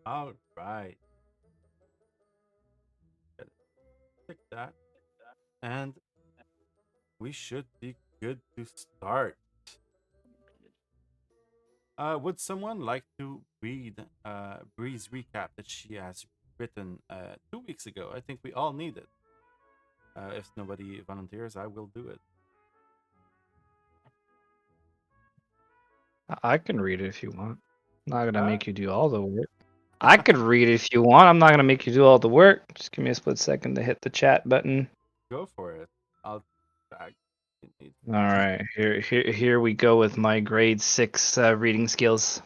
All right. Click that. And we should be good to start. Would someone like to read Bree's recap that she has written 2 weeks ago? I think we all need it. If nobody volunteers, I will do it. I can read it if you want. I'm not gonna Uh, make you do all the work. I could read it if you want. I'm not gonna make you do all the work. Just give me a split second to hit the chat button. Go for it. I'll tag. You need. All right, here we go with my grade 6 reading skills.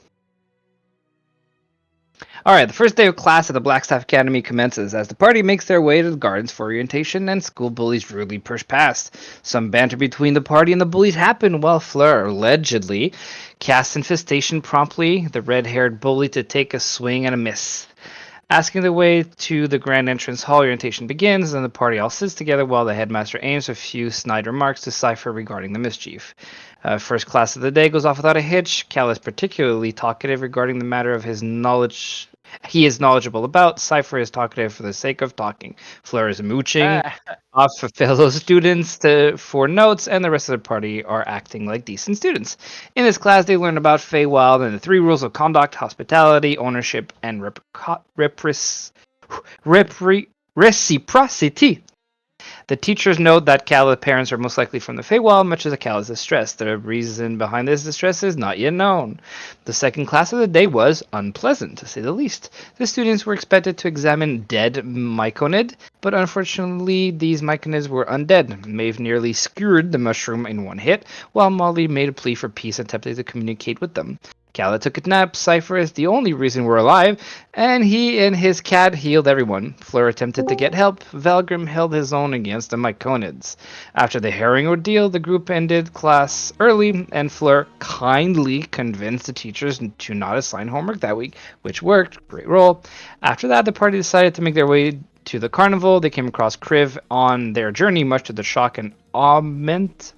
All right, the first day of class at the Blackstaff Academy commences as the party makes their way to the gardens for orientation and school bullies rudely push past. Some banter between the party and the bullies happen while Fleur allegedly casts infestation promptly the red-haired bully to take a swing and a miss. Asking the way to the grand entrance hall, orientation begins, and the party all sits together while the headmaster aims a few snide remarks to Cypher regarding the mischief. First class of the day goes off without a hitch. Cal is particularly talkative regarding the matter of his knowledge he is knowledgeable about. Cypher is talkative for the sake of talking. Fleur is mooching Ah, off of fellow students for notes, and the rest of the party are acting like decent students. In this class, they learn about Feywild and the 3 rules of conduct, hospitality, ownership, and reciprocity. The teachers note that Cala's parents are most likely from the Feywild, much as Cal is distressed. The reason behind this distress is not yet known. The second class of the day was unpleasant, to say the least. The students were expected to examine dead myconid, but unfortunately, these myconids were undead. Maeve nearly skewered the mushroom in one hit, while Mollie made a plea for peace and attempted to communicate with them. Calla took a nap. Cypher is the only reason we're alive, and he and his cat healed everyone. Fleur attempted to get help. Valgrim held his own against the Myconids. After the harrowing ordeal, the group ended class early, and Fleur kindly convinced the teachers to not assign homework that week, which worked. Great role. After that, the party decided to make their way to the carnival. They came across Kriv on their journey, much to the shock and amazement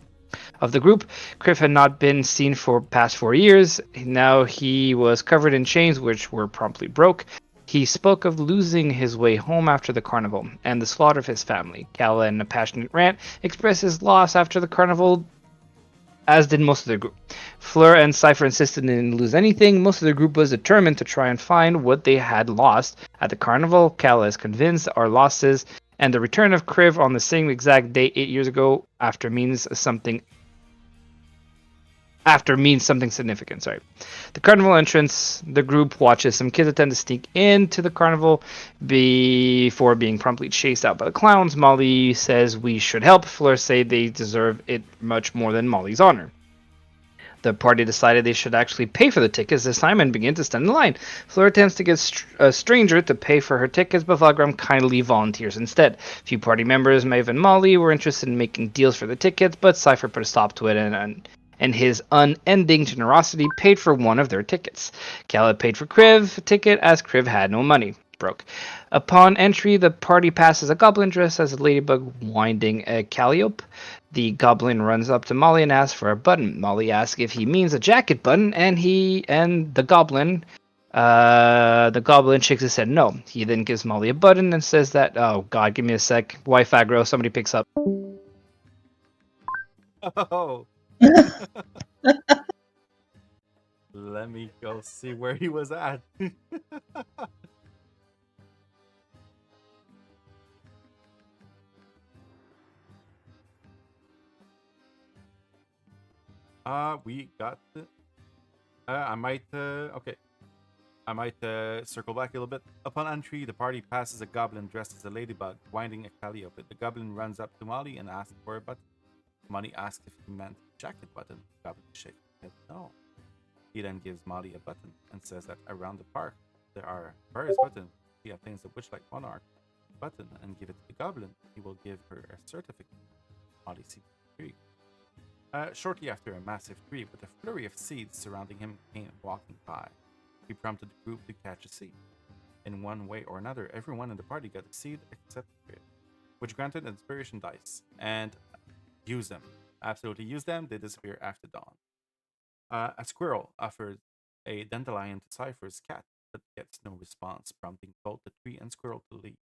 of the group. Kriv had not been seen for past 4 years. Now he was covered in chains, which were promptly broke. He spoke of losing his way home after the carnival and the slaughter of his family. Calla, in a passionate rant, expressed his loss after the carnival, as did most of the group. Fleur and Cypher insisted they didn't lose anything. Most of the group was determined to try and find what they had lost at the carnival. Calla is convinced our losses and the return of Kriv on the same exact day 8 years ago means something significant. Sorry. The carnival entrance, the group watches some kids attempt to sneak into the carnival before being promptly chased out by the clowns. Mollie says we should help. Fleur say they deserve it much more than Mollie's honor. The party decided they should actually pay for the tickets this time and begin to stand in line. Fleur attempts to get a stranger to pay for her tickets, but Valgrim kindly volunteers instead. Few party members, Maeve and Mollie, were interested in making deals for the tickets, but Cypher put a stop to it and his unending generosity paid for one of their tickets. Calla paid for Kriv ticket as Kriv had no money. Broke. Upon entry, the party passes a goblin dressed as a ladybug winding a calliope. The goblin runs up to Mollie and asks for a button. Mollie asks if he means a jacket button, and the goblin shakes his head no. He then gives Mollie a button and says that, oh god, give me a sec. Wife aggro, somebody picks up. Oh, let me go see where he was at. We got the. I might. Okay. I might circle back a little bit. Upon entry, the party passes a goblin dressed as a ladybug, winding a calliope. The goblin runs up to Molly and asks for a button. Molly asks if he meant jacket button. The goblin shakes his head no. He then gives Molly a button and says that around the park there are various buttons. He obtains the Witchlight Monarch button and give it to the goblin. He will give her a certificate. Molly seems intrigued. Shortly after, a massive tree with a flurry of seeds surrounding him came walking by. He prompted the group to catch a seed. In one way or another, everyone in the party got a seed except Kriv, which granted inspiration dice and use them. Absolutely use them. They disappear after dawn. A squirrel offered a dandelion to Cypher's cat. but gets no response, prompting both the tree and squirrel to leave.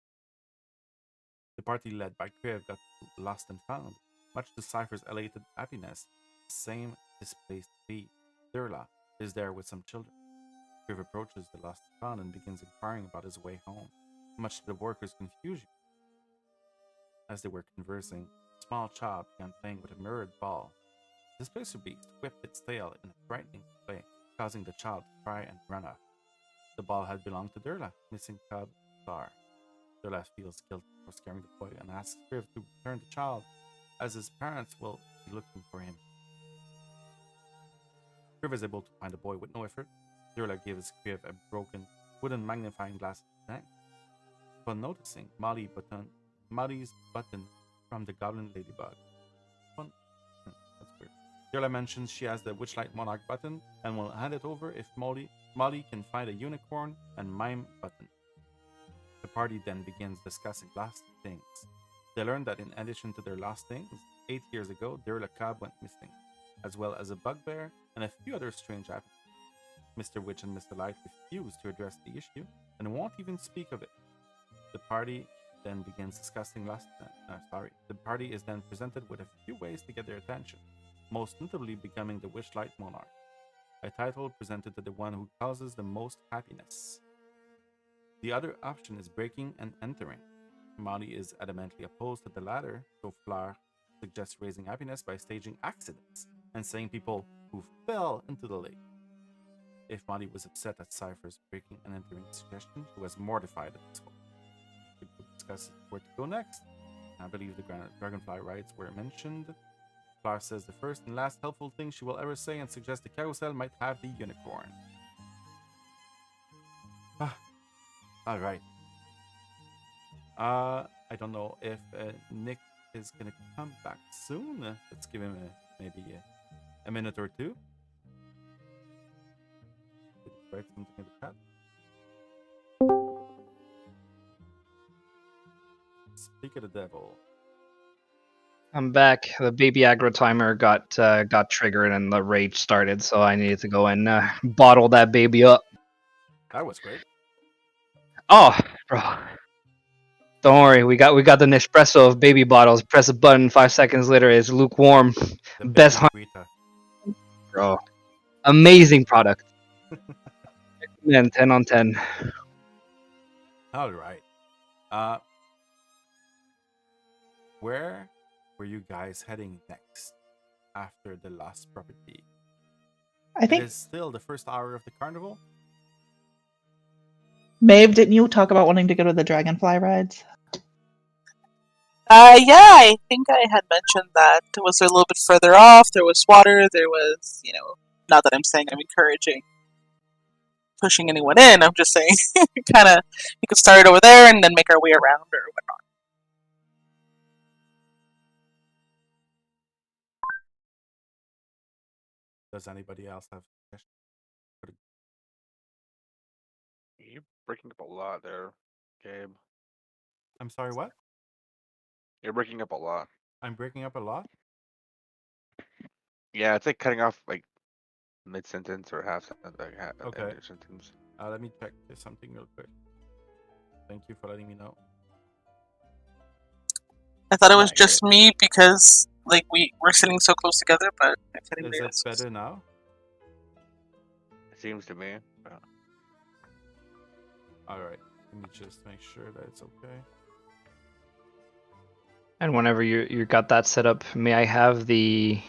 The party led by Kriv got lost and found, much to Cypher's elated happiness. The same displaced bee, Durla, is there with some children. Kriv approaches the lost and found and begins inquiring about his way home, much to the workers' confusion. As they were conversing, a small child began playing with a mirrored ball. The displacer beast whipped its tail in a frightening play, causing the child to cry and run off. The ball had belonged to Durla, missing cub Fleur. Durla feels guilty for scaring the boy and asks Kriv to return the child, as his parents will be looking for him. Kriv is able to find the boy with no effort. Durla gives Kriv a broken wooden magnifying glass tank. Upon noticing Mollie's button from the Goblin Ladybug. That's weird. Durla mentions she has the Witchlight Monarch button and will hand it over if Mollie can find a unicorn and mime button. The party then begins discussing lost things. They learn that in addition to their lost things, 8 years ago, Durla Cab went missing, as well as a bugbear and a few other strange happenings. Mr. Witch and Mr. Light refuse to address the issue and won't even speak of it. The party then begins discussing The party is then presented with a few ways to get their attention, most notably becoming the Witchlight Monarch, a title presented to the one who causes the most happiness. The other option is breaking and entering. Mollie is adamantly opposed to the latter, so Fleur suggests raising happiness by staging accidents and saying people who fell into the lake. If Mollie was upset at Cypher's breaking and entering suggestion, she was mortified at this one. We could discuss where to go next. I believe the Dragonfly Rides were mentioned. Fleur says the first and last helpful thing she will ever say and suggests the Carousel might have the unicorn. Alright. I don't know if Nick is gonna come back soon. Let's give him maybe a minute or two. Write something in the chat. Speak of the devil. I'm back. The baby aggro timer got triggered and the rage started, so I needed to go and bottle that baby up. That was great. Oh, bro. Don't worry, we got the Nespresso of baby bottles. Press a button, 5 seconds later, it's lukewarm. The Best baby Rita. bro. Amazing product. Man, 10 on 10. Alright. Where were you guys heading next after the lost property? I think it is still the first hour of the carnival. Maeve, didn't you talk about wanting to go to the Dragonfly Rides? Yeah, I think I had mentioned that it was a little bit further off. There was water. There was, not that I'm saying I'm encouraging pushing anyone in. I'm just saying, kind of, we could start over there and then make our way around or whatnot. Does anybody else have questions? You're breaking up a lot there, Gabe. I'm sorry, what? You're breaking up a lot. I'm breaking up a lot? Yeah, it's like cutting off like mid sentence or half Okay. end your sentence. Let me check something real quick. Thank you for letting me know. I thought it was Right. just me because, like, we're sitting so close together, but if anybody Is it else better now? It seems to me. Alright. Let me just make sure that it's okay. And whenever you got that set up, may I have the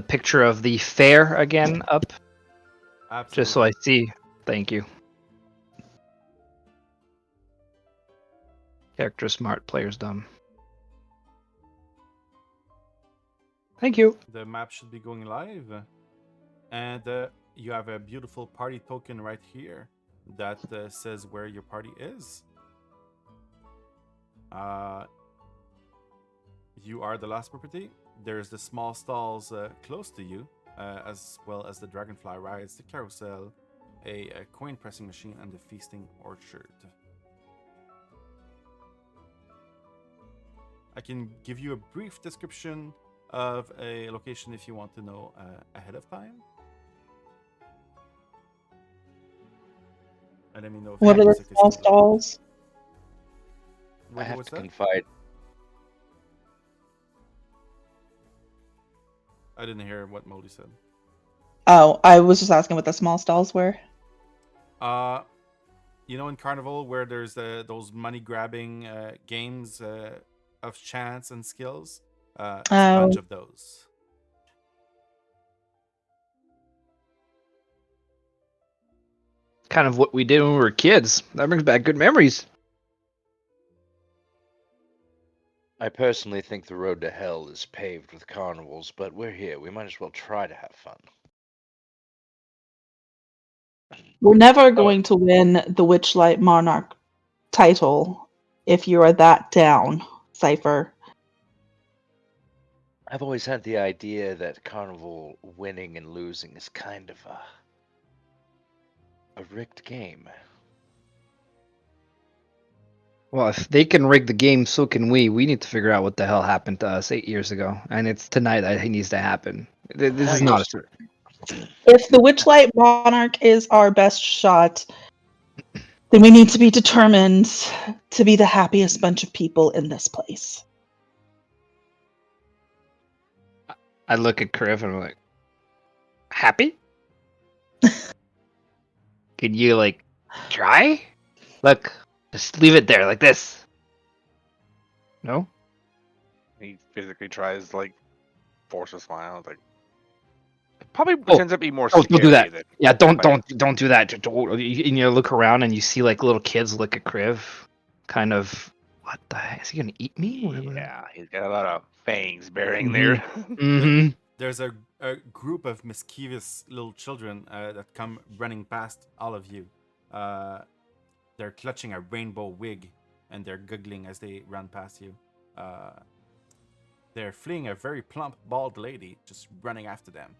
picture of the fair again up? Absolutely. Just so I see. Thank you. Character smart, players dumb. Thank you. The map should be going live. And you have a beautiful party token right here that says where your party is. You are the last property. There's the small stalls close to you, as well as the Dragonfly Rides, the Carousel, a coin pressing machine, and the Feasting Orchard. I can give you a brief description of a location if you want to know ahead of time. And let me know if What the are the music is small too loud. stalls? I have What's to that? confide. I didn't hear what Mollie said. Oh, I was just asking what the small stalls were. You know, in Carnival where there's those money grabbing games of chance and skills, it's a bunch Oh, of those. Kind of what we did when we were kids. That brings back good memories. I personally think the road to hell is paved with carnivals, but we're here. We might as well try to have fun. we're never going to win the Witchlight Monarch title if you are that down, Cypher. I've always had the idea that carnival winning and losing is kind of a rigged game. Well, if they can rig the game, so can we. We need to figure out what the hell happened to us 8 years ago, and it's tonight that it needs to happen. This is not a. If the Witchlight Monarch is our best shot, then we need to be determined to be the happiest bunch of people in this place. I look at Kriv and I'm like, happy? Can you like try? Look, just leave it there like this. No? He physically tries to, like, force a smile. Like, probably pretends to be more Don't scary do that. than. Yeah, don't like, do that. You look around and you see like little kids look at Kriv, kind of. What the heck? Is he gonna eat me? Yeah, he's got a lot of fangs bearing Mhm. there. Mm-hmm. There's a group of mischievous little children that come running past all of you. They're clutching a rainbow wig and they're giggling as they run past you. They're fleeing a very plump, bald lady just running after them.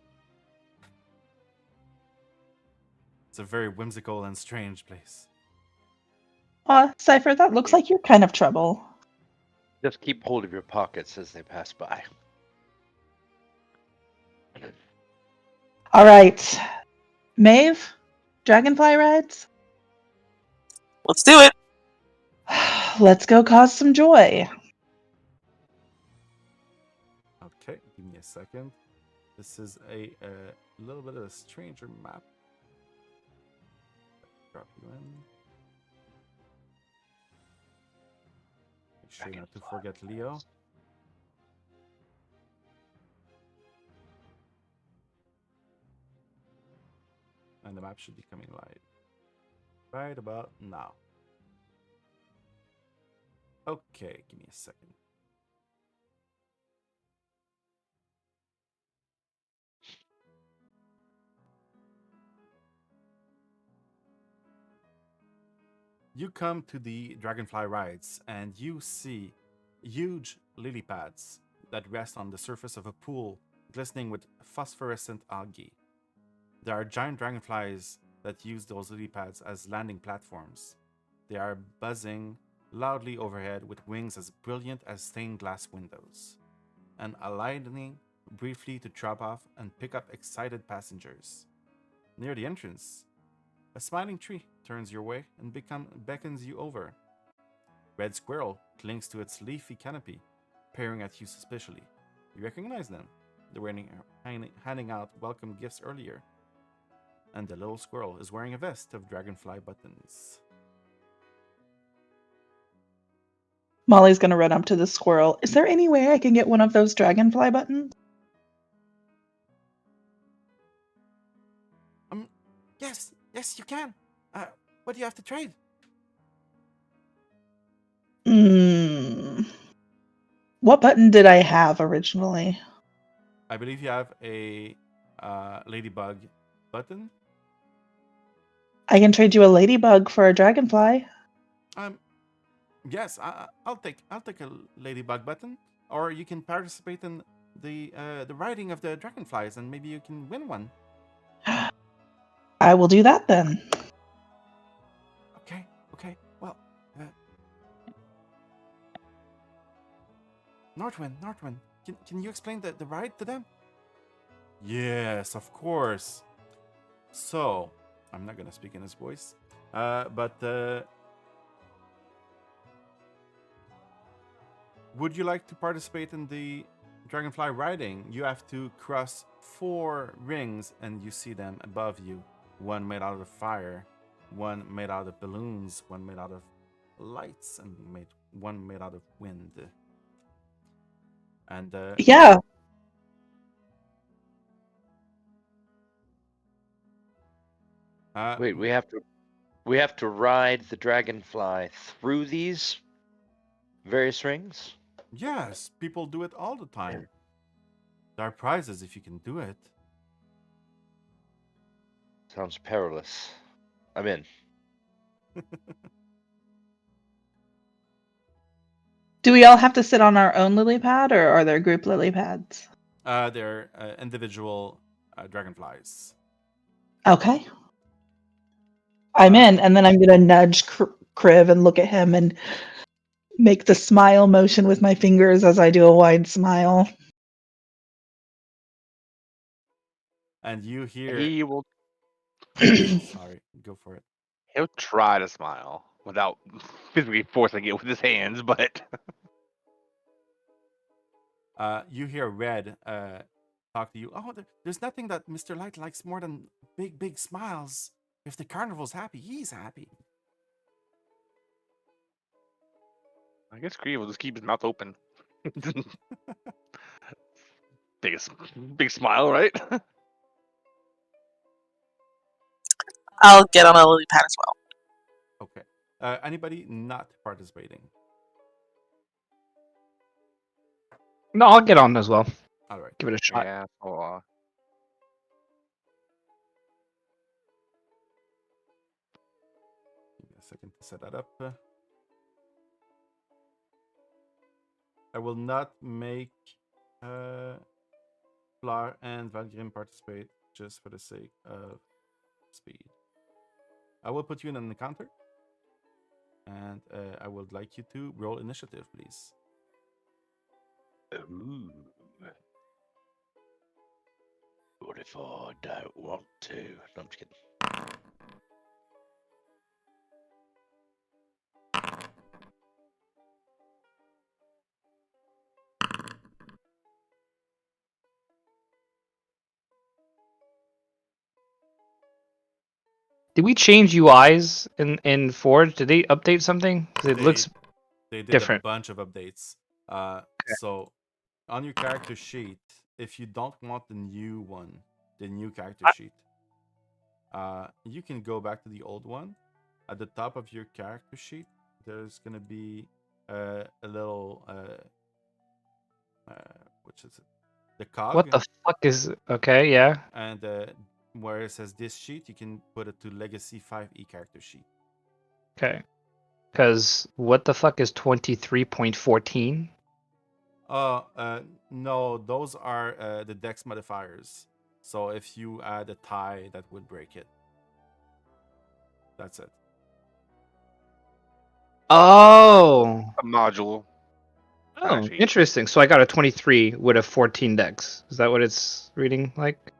It's a very whimsical and strange place. Cypher, that looks like you're kind of trouble. Just keep hold of your pockets as they pass by. All right. Maeve, Dragonfly Rides? Let's do it. Let's go cause some joy. Okay, give me a second. This is a little bit of a stranger map. Drop you in. Make sure not to forget Leo. And the map should be coming live right about now. Okay, give me a second. You come to the Dragonfly Rides and you see huge lily pads that rest on the surface of a pool glistening with phosphorescent algae. There are giant dragonflies that use those lily pads as landing platforms. They are buzzing loudly overhead with wings as brilliant as stained glass windows, and alighting briefly to drop off and pick up excited passengers. Near the entrance, a smiling tree turns your way and beckons you over. Red Squirrel clings to its leafy canopy, peering at you suspiciously. You recognize them. They were handing out welcome gifts earlier. And the little squirrel is wearing a vest of dragonfly buttons. Molly's gonna run up to the squirrel. Is there any way I can get one of those dragonfly buttons? Yes, you can. What do you have to trade? What button did I have originally? I believe you have a ladybug button. I can trade you a ladybug for a dragonfly. Yes, I'll take a ladybug button, or you can participate in the riding of the dragonflies, and maybe you can win one. I will do that then. Okay. Well, Northwind, can you explain the ride to them? Yes, of course. So, I'm not gonna speak in his voice. But would you like to participate in the Dragonfly riding? You have to cross 4 rings, and you see them above you. One made out of fire, one made out of balloons, one made out of lights, and one made out of wind. And Yeah. Wait, we have to ride the dragonfly through these various rings? yes, people do it all the time. There are prizes if you can do it. Sounds perilous. I'm in. Do we all have to sit on our own lily pad, or are there group lily pads? They're individual dragonflies. Okay. I'm in, and then I'm gonna nudge Kriv and look at him and make the smile motion with my fingers as I do a wide smile. And you hear. He will. Sorry, go for it. He'll try to smile without physically forcing it with his hands, but You hear Red talk to you. Oh, there's nothing that Mr. Light likes more than big smiles. If the carnival's happy, he's happy. I guess Kriv will just keep his mouth open. Big smile, right? I'll get on a lily pad as well. Okay. Anybody not participating? No, I'll get on as well. All right. Give it a shot. Yeah. Give me a second to set that up. I will not make Fleur and Valgrim participate just for the sake of speed. I will put you in an encounter, and I would like you to roll initiative, please. Ooh. What if I don't want to? No, I'm just kidding. Did we change UIs in Forge? Did they update something? 'Cause it looks They did different. a bunch of updates. So on your character sheet, if you don't want the new one, the new character sheet, you can go back to the old one. At the top of your character sheet, there's gonna be a little which is it? The cog. What the fuck is okay? Yeah. And where it says this sheet, you can put it to Legacy 5e character sheet. Okay. Because what the fuck is 23.14? No, those are the dex modifiers. So if you add a tie, that would break it. That's it. Oh. A module. Oh, sheet. interesting. So I got a 23 with a 14 dex. Is that what it's reading like?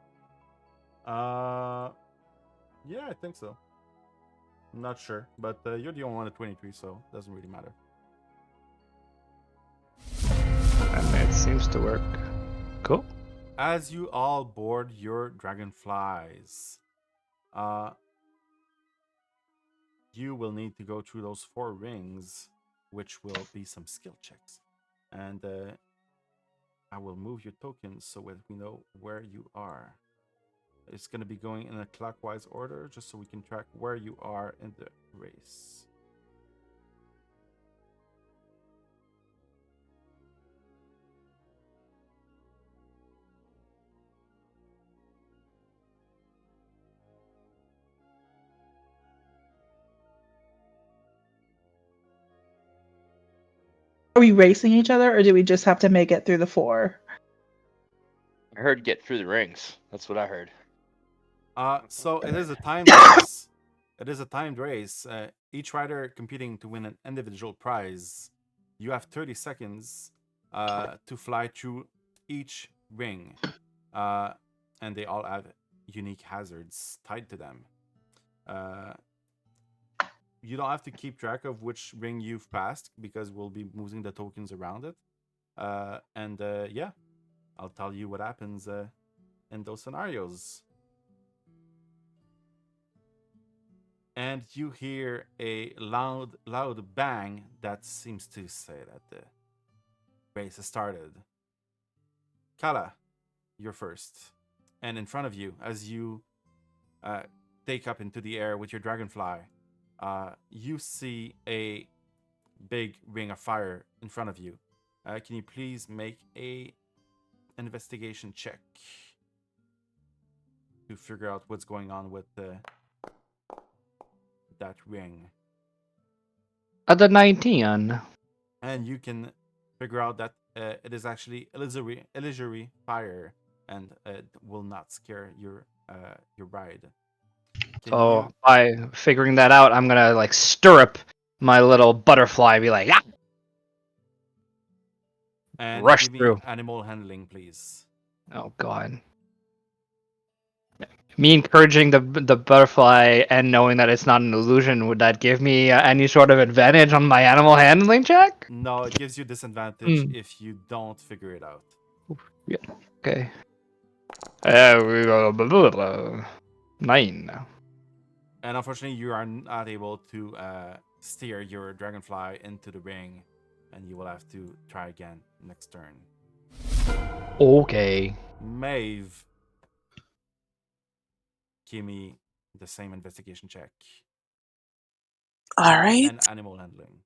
Yeah, I think so. I'm not sure, but you're the only one at 23, so it doesn't really matter. It seems to work. Cool. As you all board your dragonflies, you will need to go through those 4 rings, which will be some skill checks. And I will move your tokens so that we know where you are. It's going to be going in a clockwise order, just so we can track where you are in the race. Are we racing each other, or do we just have to make it through the 4? I heard get through the rings. That's what I heard. So it is a timed race. It is a timed race. Each rider competing to win an individual prize. You have 30 seconds to fly through each ring, and they all have unique hazards tied to them. You don't have to keep track of which ring you've passed because we'll be moving the tokens around it. Yeah, I'll tell you what happens in those scenarios. And you hear a loud bang that seems to say that the race has started. Kala, you're first. And in front of you, as you take up into the air with your dragonfly, you see a big ring of fire in front of you. Can you please make a investigation check to figure out what's going on with that ring? At the 19. And you can figure out that it is actually illusory fire, and it will not scare your bride. So by figuring that out, I'm gonna like stirrup my little butterfly and be like, ah! And rush give me through. animal handling, please. Oh god. Me encouraging the butterfly and knowing that it's not an illusion, would that give me any sort of advantage on my animal handling check? No, it gives you disadvantage if you don't figure it out. Yeah. Okay. 9. And unfortunately, you are not able to steer your dragonfly into the ring, and you will have to try again next turn. Okay. Maeve, give me the same investigation check. All right. And animal handling.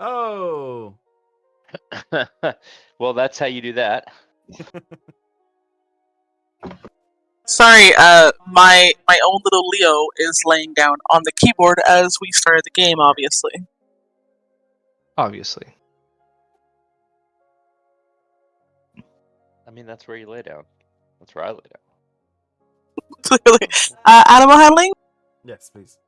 Oh! Well, that's how you do that. Sorry, my own little Leo is laying down on the keyboard as we started the game, obviously. Obviously. I mean, that's where you lay down. That's where I lay down. Clearly. Animal handling? Yes, please.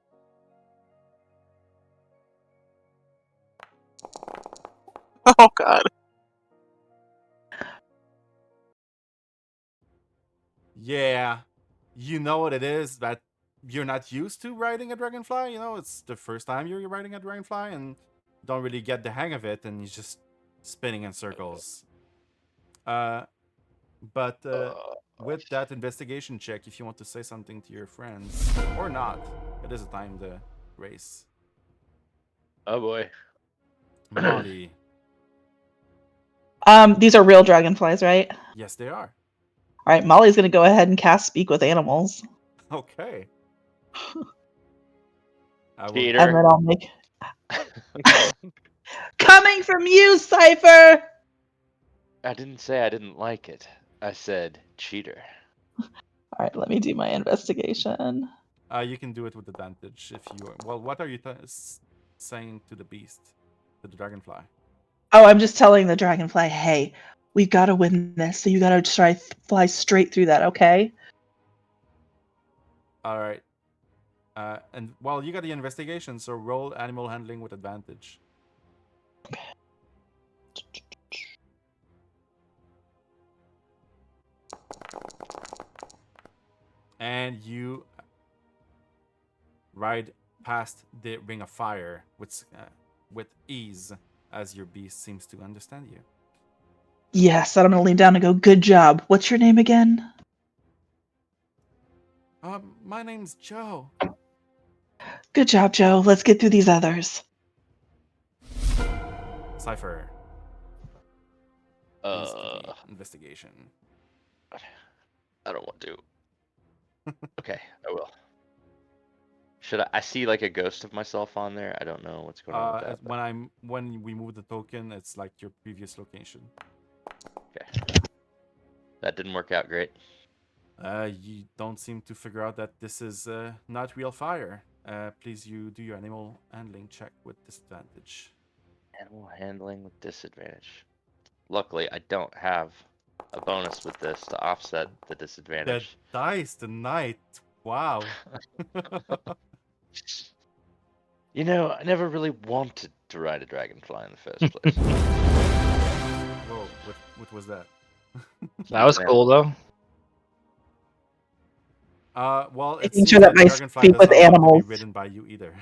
Oh god. Yeah, you know what it is that you're not used to riding a dragonfly. You know, it's the first time you're riding a dragonfly and don't really get the hang of it, and you're just spinning in circles. But with that investigation check, if you want to say something to your friends or not, it is a timed race. Oh boy. Mollie. These are real dragonflies, right? Yes, they are. All right, Molly's gonna go ahead and cast Speak with Animals, Okay. Cheater. and then I'll make coming from you, Cypher. I didn't say I didn't like it. I said cheater. All right, let me do my investigation. You can do it with advantage if you. Well, what are you saying to the beast, to the dragonfly? Oh, I'm just telling the dragonfly, hey, we gotta win this, so you gotta try fly straight through that, okay? All right. And well, you got the investigation, so roll animal handling with advantage. And you ride past the ring of fire with ease, as your beast seems to understand you. Yes, I'm gonna lean down and go, good job. What's your name again? My name's Joe. Good job, Joe. Let's get through these others. Cypher. Please give me investigation. I don't want to. Okay, I will. Should I see like a ghost of myself on there? I don't know what's going on with that. When we move the token, it's like your previous location. Okay. That didn't work out great. You don't seem to figure out that this is not real fire. Please, you do your animal handling check with disadvantage. Animal handling with disadvantage. Luckily, I don't have a bonus with this to offset the The disadvantage. dice tonight. Wow. You know, I never really wanted to ride a dragonfly in the first place. Whoa, what was that? That was cool though. Well, it Making seems sure that that the my dragonfly speak with doesn't want to be animals. ridden by you either.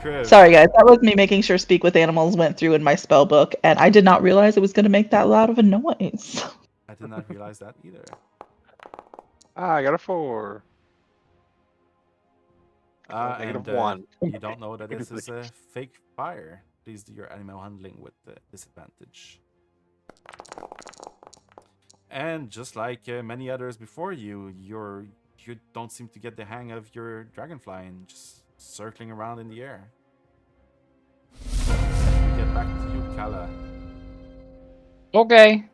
Kriv, Sorry, guys. That was me making sure speak with animals went through in my spell book, and I did not realize it was going to make that loud of a noise. I did not realize that either. Ah, I got a 4. And -1. you don't know that this is a fake fire. Please do your animal handling with disadvantage. And just like many others before you, you don't seem to get the hang of your dragonfly and just circling around in the air. We get back to you, Kala. Okay.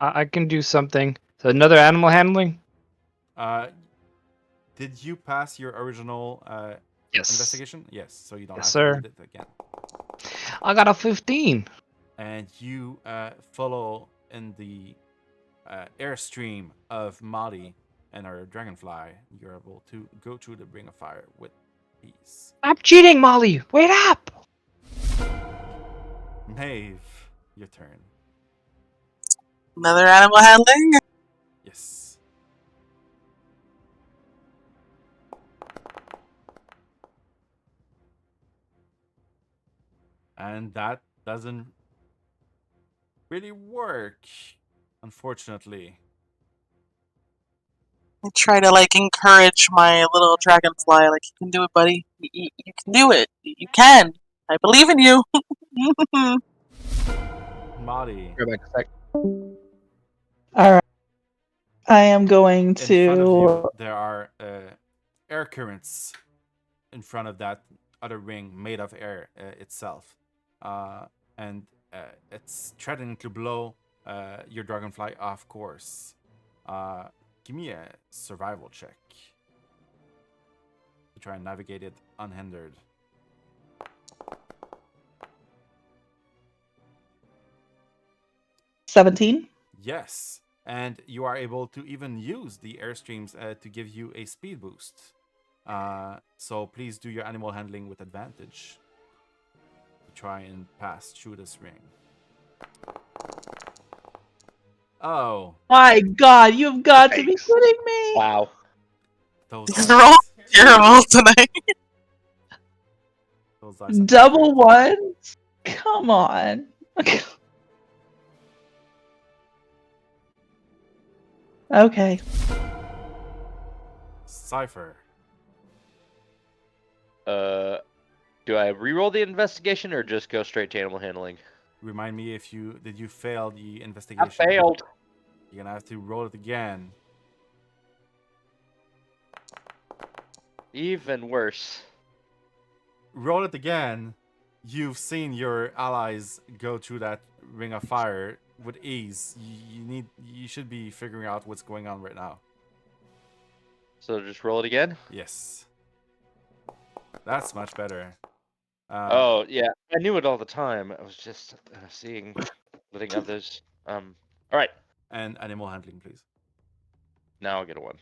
I can do something. So another animal handling? Did you pass your original Yes. investigation? Yes, so you don't Yes, have sir. to read it again. I got a 15. And you follow in the airstream of Mollie and her dragonfly. You're able to go through the ring of fire with ease. I'm cheating, Mollie. Wait up. Maeve, your turn. Another animal handling? Yes. And that doesn't really work, unfortunately. I try to like encourage my little dragonfly, like, you can do it, buddy. You can do it. You can. I believe in you. Mollie, All right. I am going in front of you, to. there are air currents in front of that other ring made of air itself. And it's threatening to blow your dragonfly off course. Give me a survival check to try and navigate it unhindered. $17. Yes, and you are able to even use the airstreams to give you a speed boost. So please do your animal handling with advantage to try and pass through this ring. Oh, My God, you've got to be Thanks. kidding me! Wow. those These dice. are all terrible tonight. Those dice are not Double great. ones? Come on. Okay. Cypher. Do I re-roll the investigation or just go straight to animal handling? Remind me if you fail the I investigation. failed. You're gonna have to roll it again. Even worse. Roll it again. You've seen your allies go through that ring of fire with ease. You should be figuring out what's going on right now. So just roll it again? Yes. That's much better. Oh, yeah. I knew it all the time. I was just letting others. All right. And animal handling, please. Now I'll get a 1.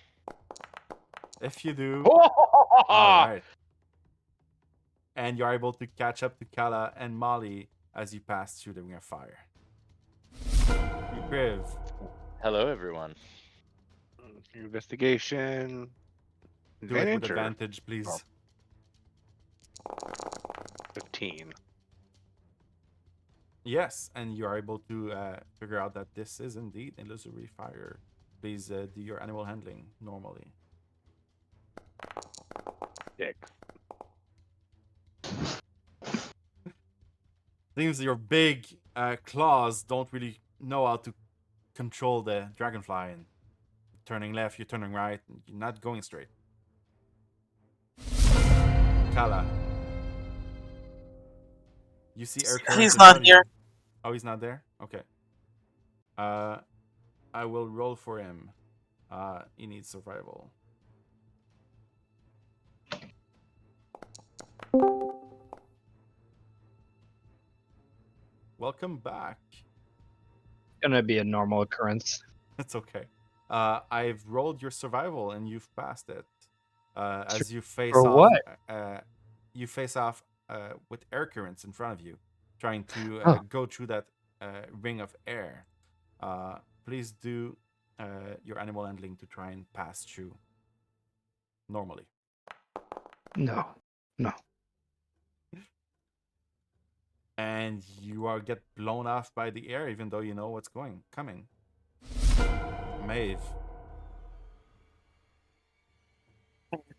If you do, all right. And you're able to catch up to Kala and Mollie as you pass through the ring of fire. Kriv, Hello, everyone. Investigation. do it with Advantage or advantage, please. Oh. 15. Yes, and you are able to figure out that this is indeed illusory fire. Please do your animal handling normally. 6. Seems your big claws don't really know how to control the dragonfly. And turning left, you're turning right. You're not going straight. Kala, you see air currents. He's in not front of you. here. Oh, he's not there. Okay. I will roll for him. He needs survival. welcome back. Gonna be a normal occurrence. It's okay. I've rolled your survival and you've passed it. As you face For off, what? you face off with air currents in front of you, trying to Oh. go through that ring of air. Please do your animal handling to try and pass through normally. No. And you are get blown off by the air, even though you know what's coming. Maeve.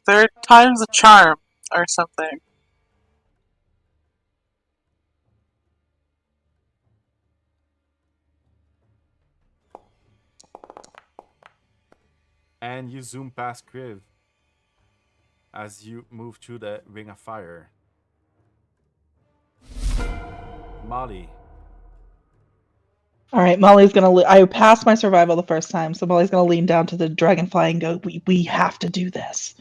Third time's a charm or something. And you zoom past Kriv as you move through the ring of fire. Mollie. All right, Molly's gonna. I passed my survival the first time, so Molly's gonna lean down to the dragonfly and go, "We have to do this."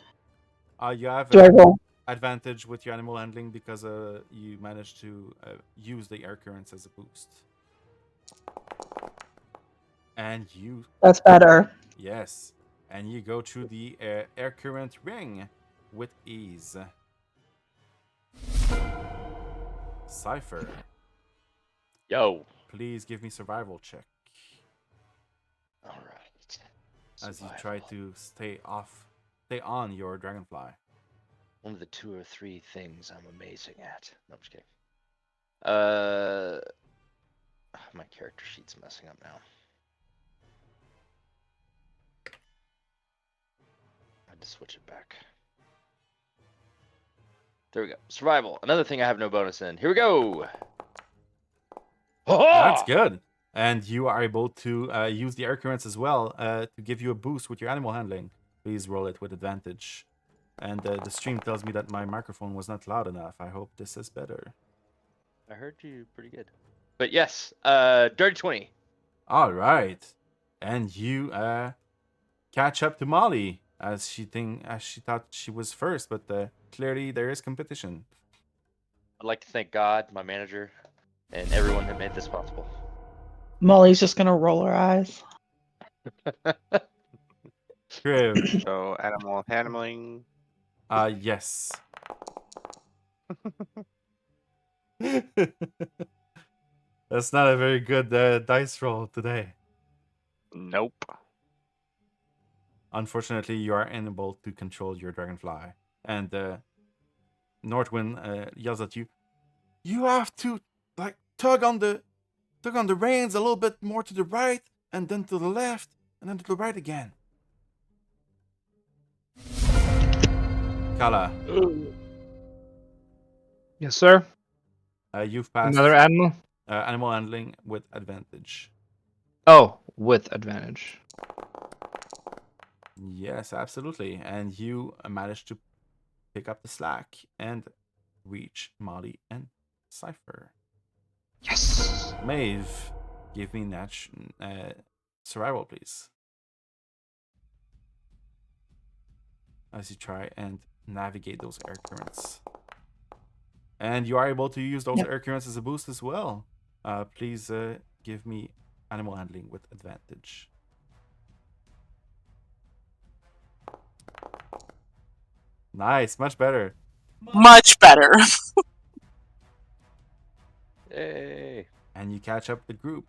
You have Do I roll? advantage with your animal handling because you managed to use the air currents as a boost. And you, That's better. yes, and you go through the air current ring with ease. Cypher, Yo. please give me survival check All right. as you try to stay on your dragonfly. One of the 2 or 3 things I'm amazing at. No, I'm just kidding. My character sheet's messing up now. I had to switch it back. There we go. Survival. Another thing I have no bonus in. Here we go. That's good. And you are able to use the air currents as well to give you a boost with your animal handling. Please roll it with advantage. And the stream tells me that my microphone was not loud enough. I hope this is better. I heard you pretty good. But yes, dirty 20. All right. And you catch up to Mollie as she thought she was first, but clearly there is competition. I'd like to thank God, my manager, and everyone that made this possible. Molly's just gonna roll her eyes. Kriv. So animal handling. Yes. That's not a very good dice roll today. Nope. Unfortunately, you are unable to control your dragonfly. And Northwind yells at you. You have to tug on the reins a little bit more to the right, and then to the left, and then to the right again. Kala, Yes, sir. you've passed Another animal? animal handling with advantage. Oh, with advantage. Yes, absolutely. And you managed to pick up the slack and reach Mollie and Cypher. Yes. Maeve, give me survival, please. As you try and navigate those air currents. And you are able to use those air currents as a boost as well. Please give me animal handling with advantage. Nice, much better. Much better. Yay. And you catch up the group.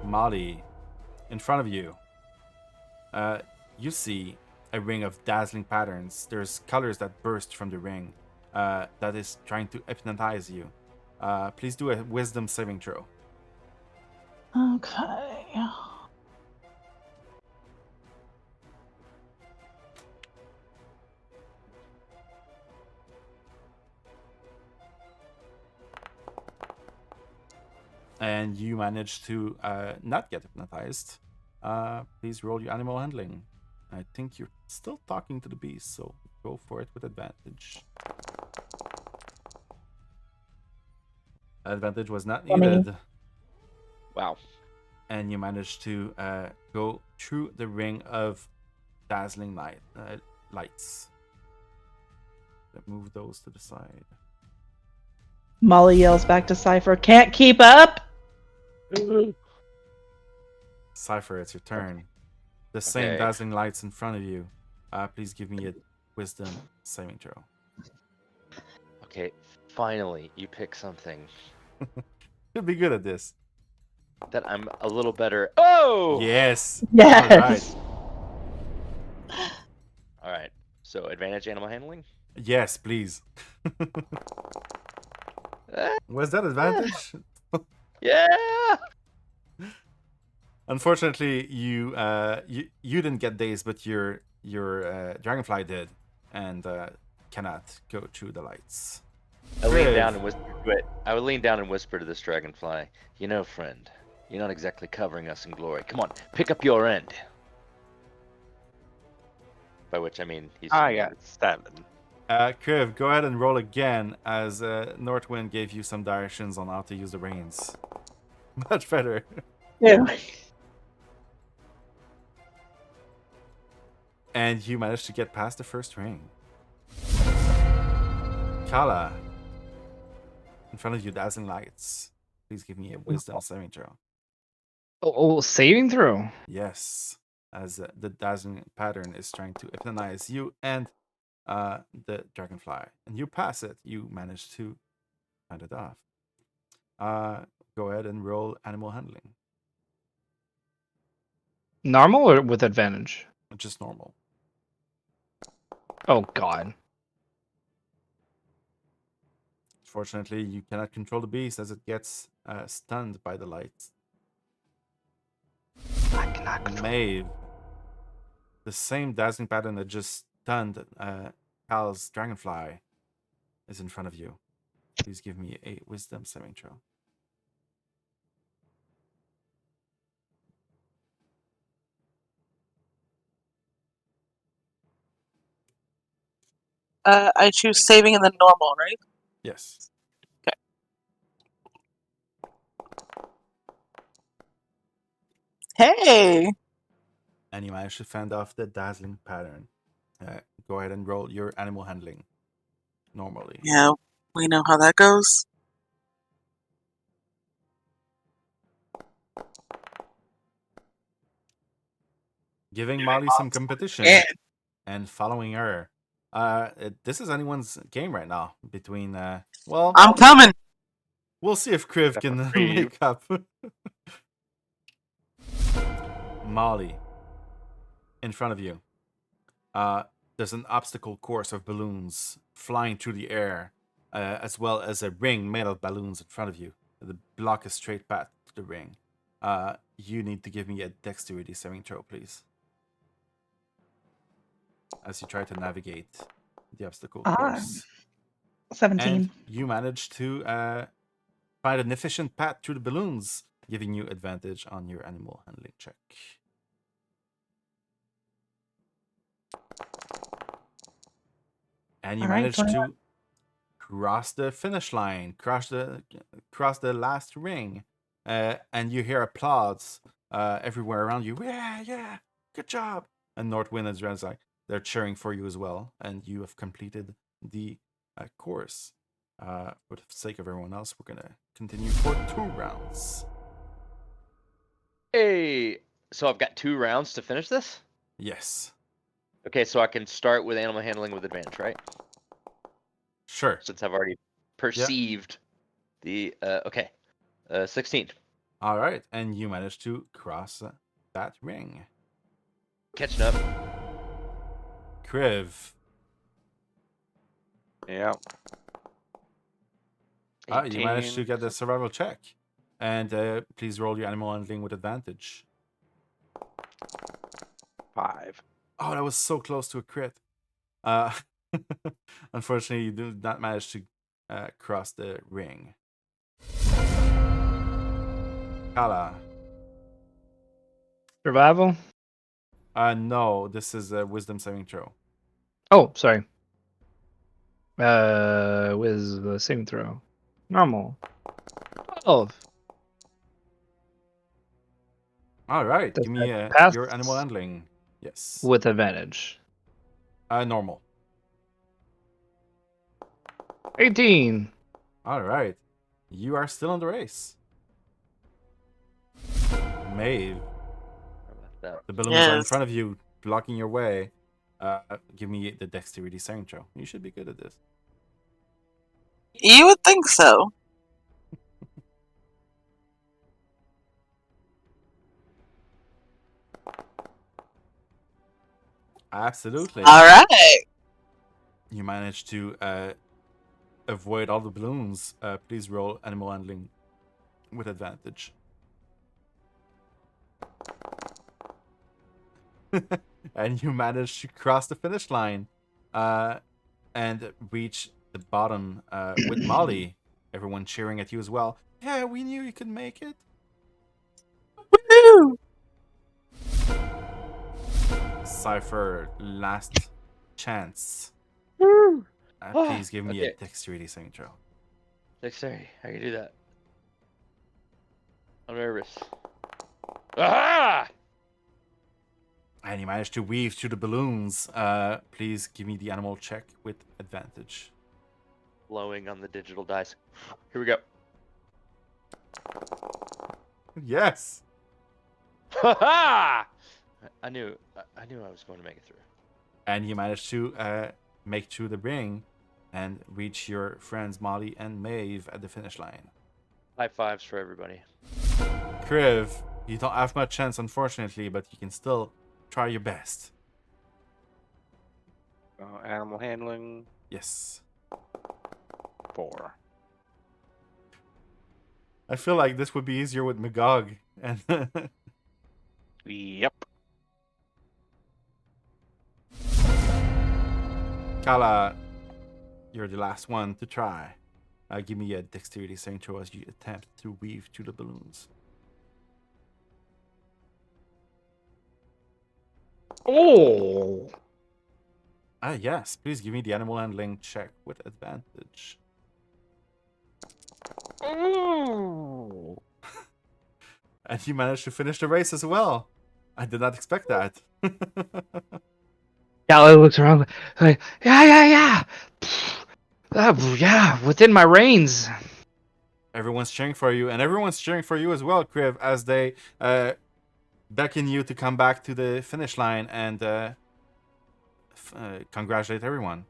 Mollie, in front of you, you see a ring of dazzling patterns. There's colors that burst from the ring that is trying to hypnotize you. Please do a wisdom saving throw. Okay. And you manage to not get hypnotized. Please roll your animal handling. I think you're still talking to the beast, so go for it with advantage. Advantage was not needed. Wow. And you managed to go through the ring of dazzling lights. Move those to the side. Mollie yells back to Cypher, "Can't keep up!" Cypher, it's your turn. The same Okay. dazzling lights in front of you. Please give me a wisdom saving throw. Okay, finally, you pick something You'll be good at this. that I'm a little better. Oh! Yes. Yes. All right. So, advantage animal handling? Yes, please. Eh, Was that advantage? yeah! Unfortunately, you didn't get dazed, but your dragonfly did, and cannot go through the lights. I lean Kriv. down and whisper to it. I would lean down and whisper to this dragonfly, "You know, friend, you're not exactly covering us in glory. Come on, pick up your end." By which I mean he's. I got 7. Kriv, go ahead and roll again, as Northwind gave you some directions on how to use the reins. Much better. Yeah. And you managed to get past the first ring. Kala, in front of you, dazzling lights. Please give me a wisdom saving throw. Oh, saving throw. Yes, as the dazzling pattern is trying to hypnotize you and the dragonfly, and you pass it. You manage to find it off. Go ahead and roll animal handling. Normal or with advantage? Just normal. Oh God. Fortunately, you cannot control the beast as it gets stunned by the lights. I cannot control. Maeve, the same dazzling pattern that just stunned Cal's dragonfly is in front of you. Please give me a wisdom saving throw. I choose saving and then normal, right? Yes. Hey! And you manage to fend off the dazzling pattern. Go ahead and roll your animal handling normally. Yeah, we know how that goes. Giving Mollie some competition Yeah. and following her. This is anyone's game right now. Between well, I'm coming! we'll see if Kriv Except can for Brie. make up. Mollie, in front of you. There's an obstacle course of balloons flying through the air, as well as a ring made of balloons in front of you. The block a straight path to the ring. You need to give me a dexterity saving throw, please, as you try to navigate the obstacle course. 17. And you manage to find an efficient path through the balloons, giving you advantage on your animal handling check. And you All right, manage 21. to cross the finish line, cross the last ring, and you hear applause everywhere around you. Yeah, good job! And Northwind and Dren's like they're cheering for you as well, and you have completed the course. For the sake of everyone else, we're gonna continue for 2 rounds. Hey, so I've got 2 rounds to finish this? Yes, Okay, so I can start with animal handling with advantage, right? sure. Since I've already perceived the okay. 16. All right, and you managed to cross that ring. Catching up. Kriv, Yeah. you managed to 18. get the survival check. And please roll your animal handling with advantage. 5. Oh, that was so close to a crit. Unfortunately, you do not manage to cross the ring. Kala. Survival. No, this is a wisdom saving throw. Oh, sorry. With the saving throw. Normal. 12. All right, Does give me that pass? your animal handling. Yes. With advantage. Normal. 18. All right. You are still in the race. Maeve, How about that? the balloons are in Yes. front of you, blocking your way. Give me the dexterity saving throw. You should be good at this. You would think so. Absolutely. All right. You managed to avoid all the balloons. Please roll animal handling with advantage. And you managed to cross the finish line and reach the bottom with Mollie. Everyone cheering at you as well. Yeah, we knew you could make it. Woo! Cypher, last chance. Woo! Please give me a Okay. dexterity saving throw. Dexterity. I can do that. I'm nervous. Ah! And you managed to weave through the balloons. Please give me the animal check with advantage. Blowing on the digital dice. Here we go. Yes. Ha ha! I knew I was going to make it through. And you managed to make through the ring and reach your friends Mollie and Maeve at the finish line. High fives for everybody. Kriv, you don't have much chance, unfortunately, but you can still try your best. Animal handling, Yes. 4. I feel like this would be easier with Magog. And Yep. Kala, you're the last one to try. Give me a dexterity saving throw as you attempt to weave through the balloons. Oh. Yes. Please give me the animal handling check with advantage. Oh. And you managed to finish the race as well. I did not expect that. Gallo looks around like, yeah. Yeah, within my reins. Everyone's cheering for you, and everyone's cheering for you as well, Kriv, as they beckon you to come back to the finish line and congratulate everyone.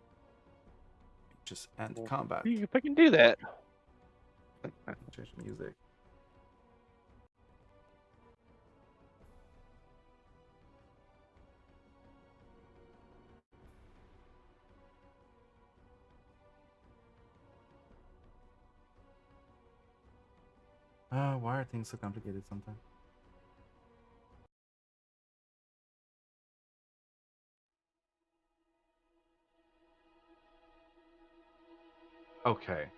Just end combat. If I can do that. Change the music. Why are things so complicated sometimes? Okay.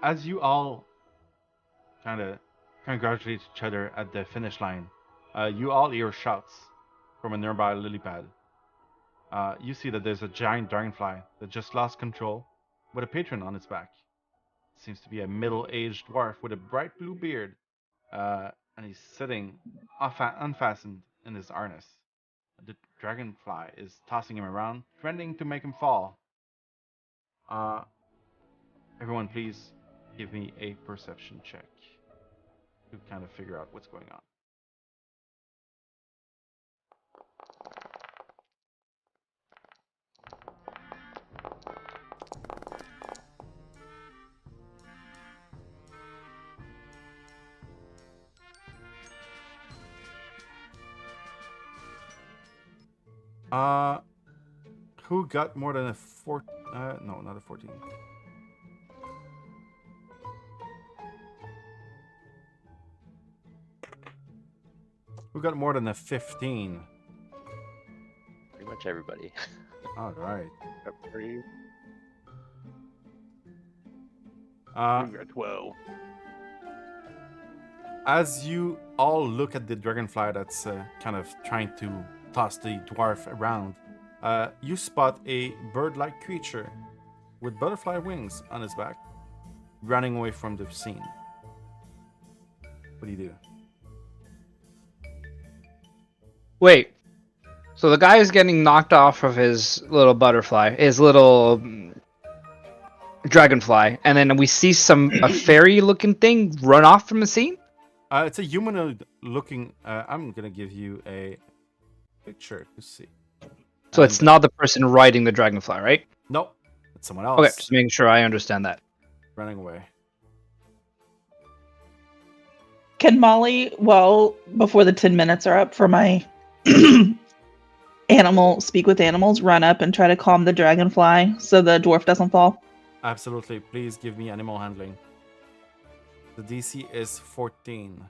As you all kind of congratulate each other at the finish line, you all hear shouts from a nearby lily pad. You see that there's a giant dragonfly that just lost control with a patron on its back. Seems to be a middle-aged dwarf with a bright blue beard, and he's sitting unfastened in his harness. The dragonfly is tossing him around, threatening to make him fall. Everyone, please give me a perception check to kind of figure out what's going on. Who got more than a 4? No, not a 14. Who got more than a 15? Pretty much everybody. All right. Yep, 3. You Uh, got 12. as you all look at the dragonfly that's kind of trying to toss the dwarf around, you spot a bird-like creature with butterfly wings on his back, running away from the scene. What do you do? Wait. So the guy is getting knocked off of his little butterfly, his little dragonfly, and then we see a fairy-looking thing run off from the scene. It's a humanoid-looking. I'm gonna give you a picture to see. So it's not the person riding the dragonfly, right? No, it's someone else. Okay, just making sure I understand that. Running away. Can Molly, well, before the 10 minutes are up for my speak with animals, run up and try to calm the dragonfly so the dwarf doesn't fall? Absolutely. Please give me animal handling. The DC is 14.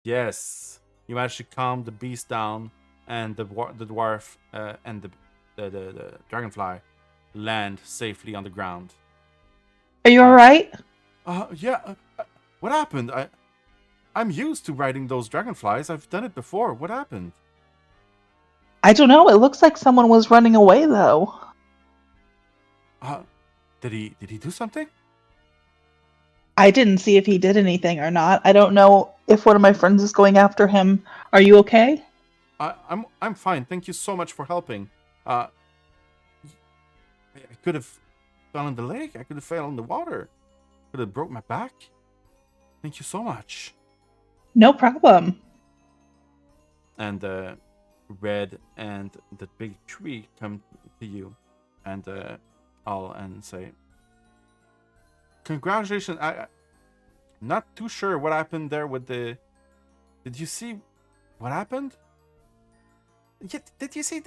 Yes, you managed to calm the beast down, and the dwarf and the dragonfly land safely on the ground. Are you all right? Yeah. What happened? I'm used to riding those dragonflies. I've done it before. What happened? I don't know. It looks like someone was running away, though. Did he do something? I didn't see if he did anything or not. I don't know if one of my friends is going after him. Are you okay? I'm fine. Thank you so much for helping. I could have fell in the lake. I could have fell in the water. Could have broke my back. Thank you so much. No problem. And Red and the big tree come to you, and and say, "Congratulations! I'm not too sure what happened there with the. Did you see what happened? Yeah, did you see?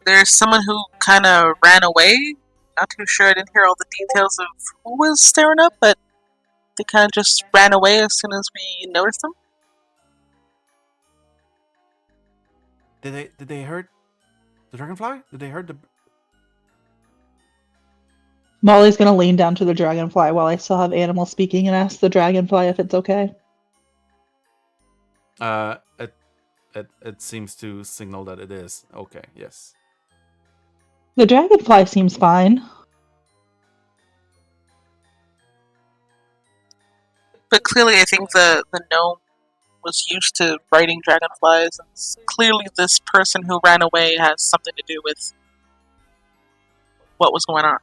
There's someone who kind of ran away. Not too sure. I didn't hear all the details of who was staring up, but they kind of just ran away as soon as we noticed them. Did they hurt the dragonfly? Did they hurt the? Molly's gonna lean down to the dragonfly while I still have animal speaking and ask the dragonfly if it's okay. It seems to signal that it is okay. Yes. The dragonfly seems fine. But clearly, I think the gnome was used to riding dragonflies, and clearly this person who ran away has something to do with what was going on.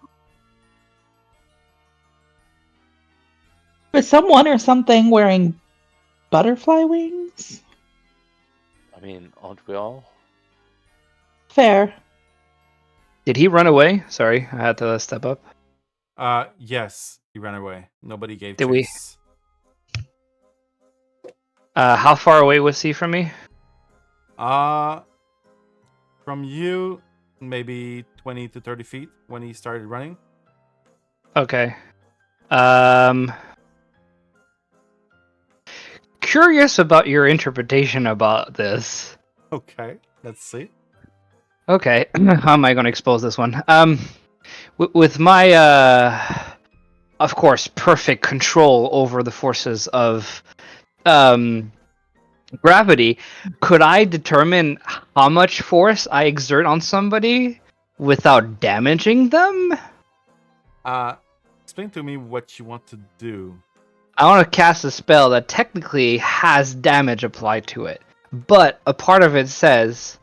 Was someone or something wearing butterfly wings? I mean, aren't we all? Fair. Did he run away? Sorry, I had to step up. Yes, he ran away. Nobody gave Did we? chase. How far away was he from me? From you, maybe 20 to 30 feet when he started running. Okay. Curious about your interpretation about this. Okay, let's see. Okay, how am I going to expose this one? With my, of course, perfect control over the forces of, gravity, could I determine how much force I exert on somebody without damaging them? Explain to me what you want to do. I want to cast a spell that technically has damage applied to it, but a part of it says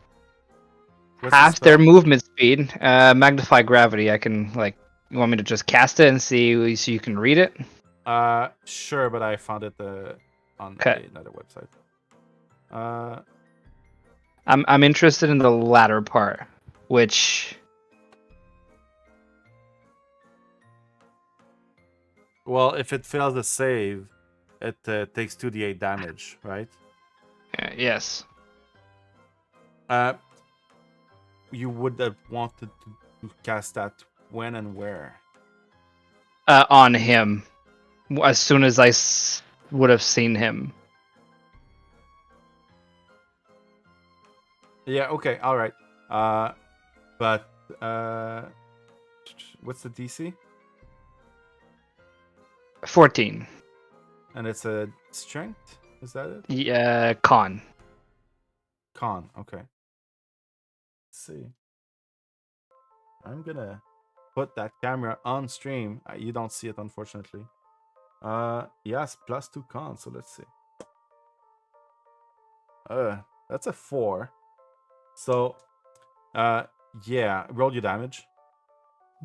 What's the half their spell? movement speed, magnify gravity. I can, like, you want me to just cast it and see so you can read it? Sure, but I found it on another website. I'm interested in the latter part, which... Well, if it fails a save, it takes 2d8 damage, right? yes. You would have wanted to cast that when and where? On him. As soon as I would have seen him. Yeah, okay, alright. But, what's the DC? 14. And it's a strength? Is that it? Yeah, con. Con, okay. Let's see. I'm gonna put that camera on stream. You don't see it, unfortunately. Yes, +2 con. So let's see. That's a 4. So, yeah, roll your damage.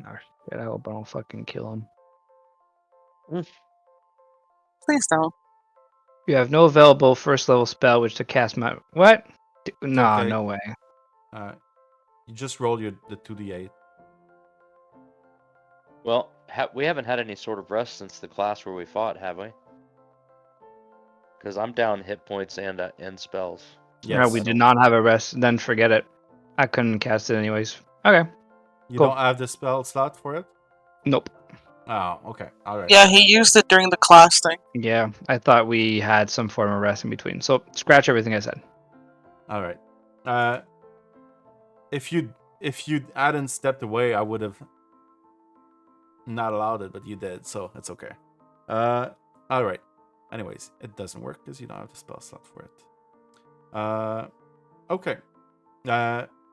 Oh, shit, I hope I don't fucking kill him. Please don't. You have no available first level spell which to cast my what? Nah, okay. no way. You just roll the 2d8. Well, we haven't had any sort of rest since the class where we fought, have we? Because I'm down hit points and spells. Yes. No, we did not have a rest. Then forget it. I couldn't cast it anyways. Okay. You Cool. don't have the spell slot for it? Nope. Oh, okay. All right. Yeah, he used it during the class thing. Yeah, I thought we had some form of rest in between. So scratch everything I said. All right. If you hadn't stepped away, I would have not allowed it, but you did, so it's okay. All right. Anyways, it doesn't work because you don't have the spell slot for it. Okay.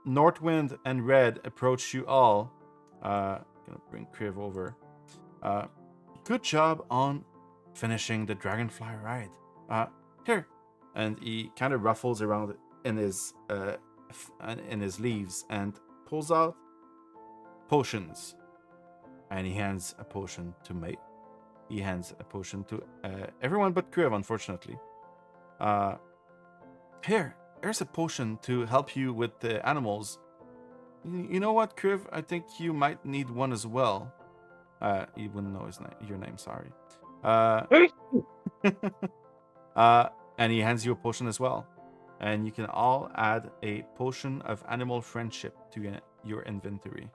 Northwind and Red approach you all. Gonna bring Kriv over. Good job on finishing the Dragonfly Ride. Here, and he kind of ruffles around in his leaves and pulls out potions. And he hands a potion to Maeve. He hands a potion to everyone but Kriv, unfortunately. Here's a potion to help you with the animals. You know what, Kriv? I think you might need one as well. You wouldn't know your name, sorry. And he hands you a potion as well. And you can all add a potion of animal friendship to your inventory.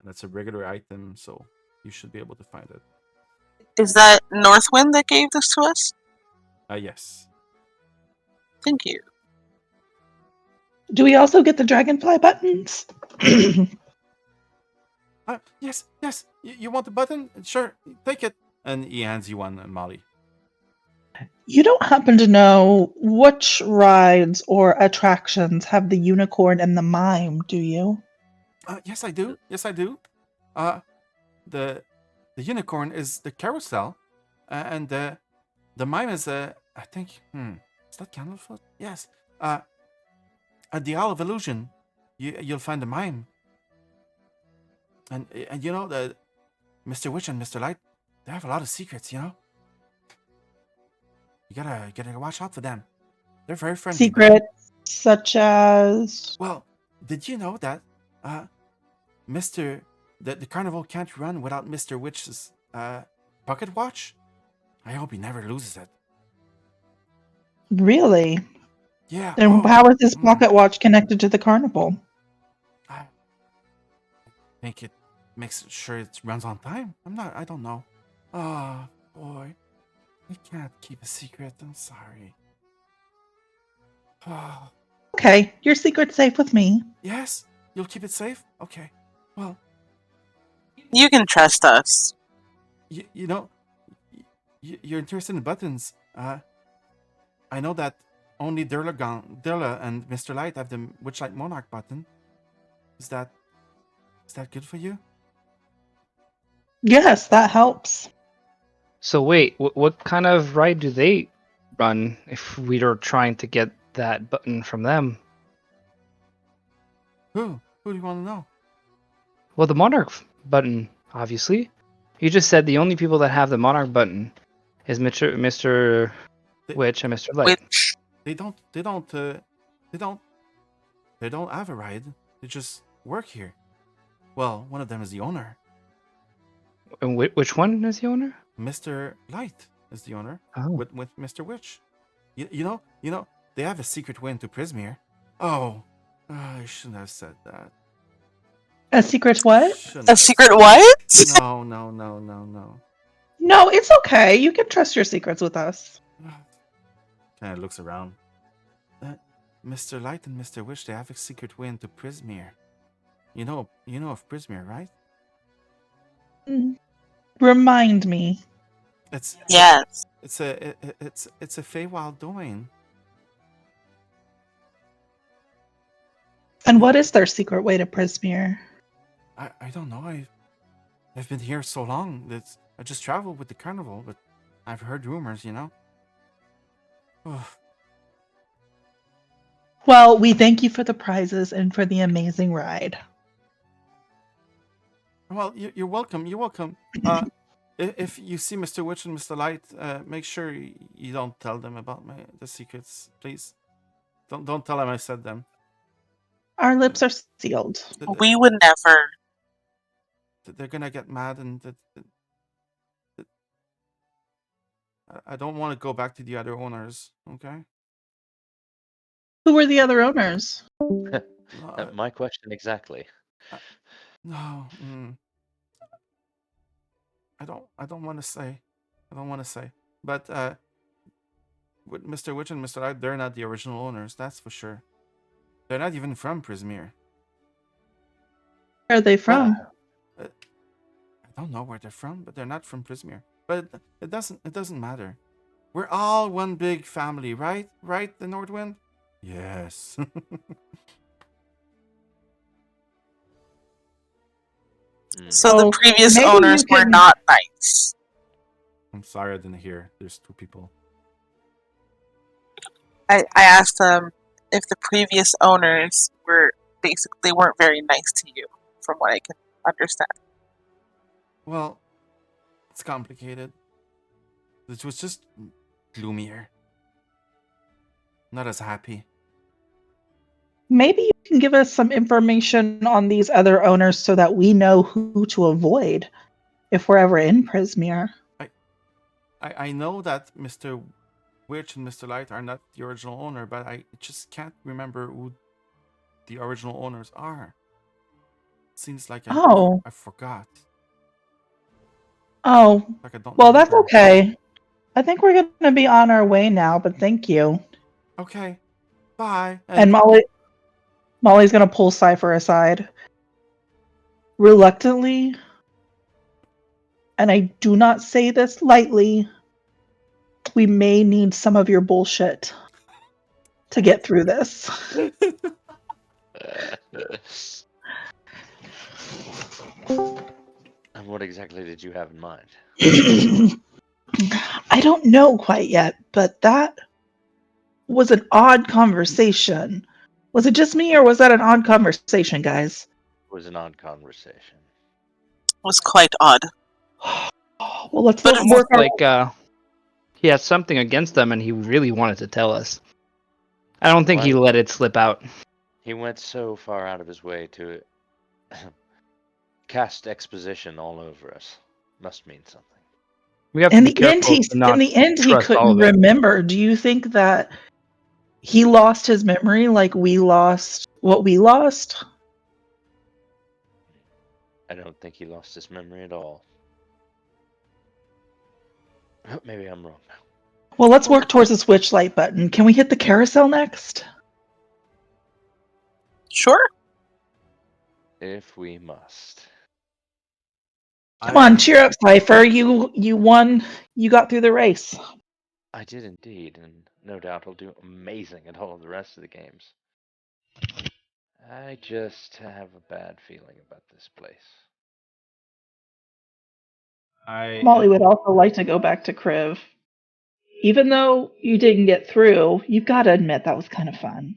That's a regular item, so you should be able to find it. Is that Northwind that gave this to us? Yes. Thank you. Do we also get the dragonfly buttons? Yes. You want the button? Sure, take it. And he hands you one, Mollie. You don't happen to know which rides or attractions have the unicorn and the mime, do you? Yes, I do. The unicorn is the carousel, and the mime is I think. Is that Candlefoot? Yes. At the Isle of Illusion, you'll find the mime. And you know the Mr. Witch and Mr. Light, they have a lot of secrets. You know. You gotta watch out for them. They're very friendly. Secrets such as. Well, did you know that the carnival can't run without Mr. Witch's pocket watch? I hope he never loses it. Really? Yeah. Then how is his pocket watch connected to the carnival? I think it makes sure it runs on time. I don't know. Oh, boy. I can't keep a secret. I'm sorry. Oh. Okay, your secret's safe with me. Yes? You'll keep it safe? Okay. Well, You can trust us. you know, you're interested in buttons. I know that only Durla and Mr. Light have the Witchlight Monarch button. Is that good for you? Yes, that helps. So wait, what kind of ride do they run if we are trying to get that button from them? Who do you want to know? Well, the Monarch button, obviously. You just said the only people that have the Monarch button is Mr. Witch and Mr. Light. Which They don't have a ride. They just work here. Well, one of them is the owner. And which one is the owner? Mr. Light is the owner. Oh. With Mr. Witch. You know, they have a secret way into Prismere. Oh, I shouldn't have said that. A secret what? a secret what? No. No, it's okay. You can trust your secrets with us. Kind of looks around. Mr. Light and Mr. Witch, they have a secret way into Prismere. You know of Prismere, right? Remind me. Yes. It's a Feywild domain. And what is their secret way to Prismere? I don't know. I've been here so long that I just traveled with the carnival, but I've heard rumors, you know. Ugh. Well, we thank you for the prizes and for the amazing ride. Well, you're welcome. You're welcome. If you see Mr. Witch and Mr. Light, make sure you don't tell them about the secrets, please. Don't tell them I said them. Our lips are sealed. We would never. They're gonna get mad, and I don't want to go back to the other owners. Okay. Who were the other owners? My question exactly. No. I don't want to say. I don't want to say. But with Mr. Witch and Mr. Light, they're not the original owners. That's for sure. They're not even from Prismere. Where are they from? I don't know where they're from, but they're not from Prismere. But it doesn't matter. We're all one big family, right? Right, the Nordwind? Yes. So Oh, the previous maybe owners you were can- not nice. I'm sorry I didn't hear. There's two people. I asked them if the previous owners were basically weren't very nice to you, from what I can understand. Well, it's complicated. It was just gloomier. Not as happy. Maybe you can give us some information on these other owners so that we know who to avoid if we're ever in Prismere. I know that Mr. Witch and Mr. Light are not the original owner, but I just can't remember who the original owners are. Seems like I forgot. Oh, Like I don't well, that's remember. okay. I think we're going to be on our way now, but thank you. Okay. Bye. And Molly's going to pull Cypher aside. Reluctantly, and I do not say this lightly, we may need some of your bullshit to get through this. And what exactly did you have in mind? I don't know quite yet, but that was an odd conversation. Was it just me, or was that an odd conversation, guys? It was an odd conversation. It was quite odd. Well, let's But work Almost our- like he has something against them and he really wanted to tell us. I don't think he Why? let it slip out. He went so far out of his way to cast exposition all over us. Must mean something. We have to In be the end, careful to not he trust all couldn't of it. remember. Do you think that he lost his memory like we lost what we lost? I don't think he lost his memory at all. Maybe I'm wrong now. Well, let's work towards this Witchlight button. Can we hit the carousel next? Sure. If we must. Come on, cheer up, Cypher. You won. You got through the race. I did indeed, and no doubt I'll do amazing at all of the rest of the games. I just have a bad feeling about this place. Mollie would also like to go back to Kriv. Even though you didn't get through, you've got to admit that was kind of fun.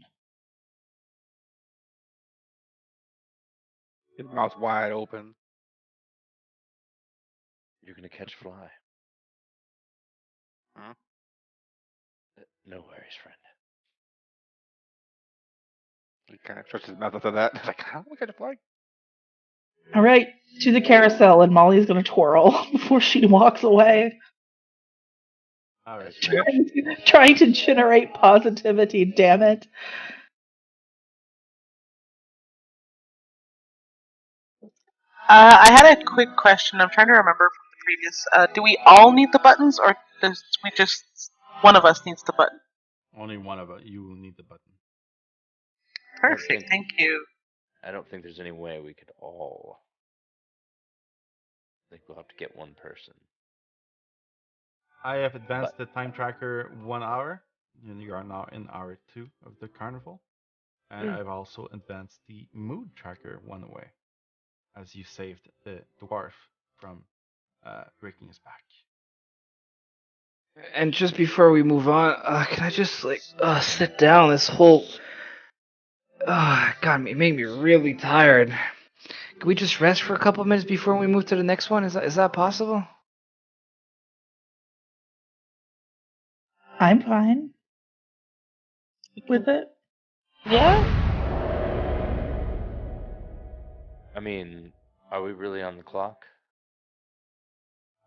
His mouth's wide open. You're gonna catch a fly. Huh? No worries, friend. He kind of stretches his mouth after that. Like, how do we get a flag? All right, to the carousel, and Mollie's going to twirl before she walks away. All right. Trying to generate positivity, damn it. I had a quick question. I'm trying to remember from the previous. Do we all need the buttons, or does we just one of us needs the button? Only one of you will need the button. Perfect. Thank you. I don't think there's any way we could all. I think we'll have to get one person. I have advanced the time tracker 1 hour, and you are now in hour 2 of the carnival. And I've also advanced the mood tracker one away, as you saved the dwarf from breaking his back. And just before we move on, can I just sit down? This whole God, it made me really tired. Can we just rest for a couple minutes before we move to the next one? Is that possible? I'm fine with it. Yeah. I mean, are we really on the clock?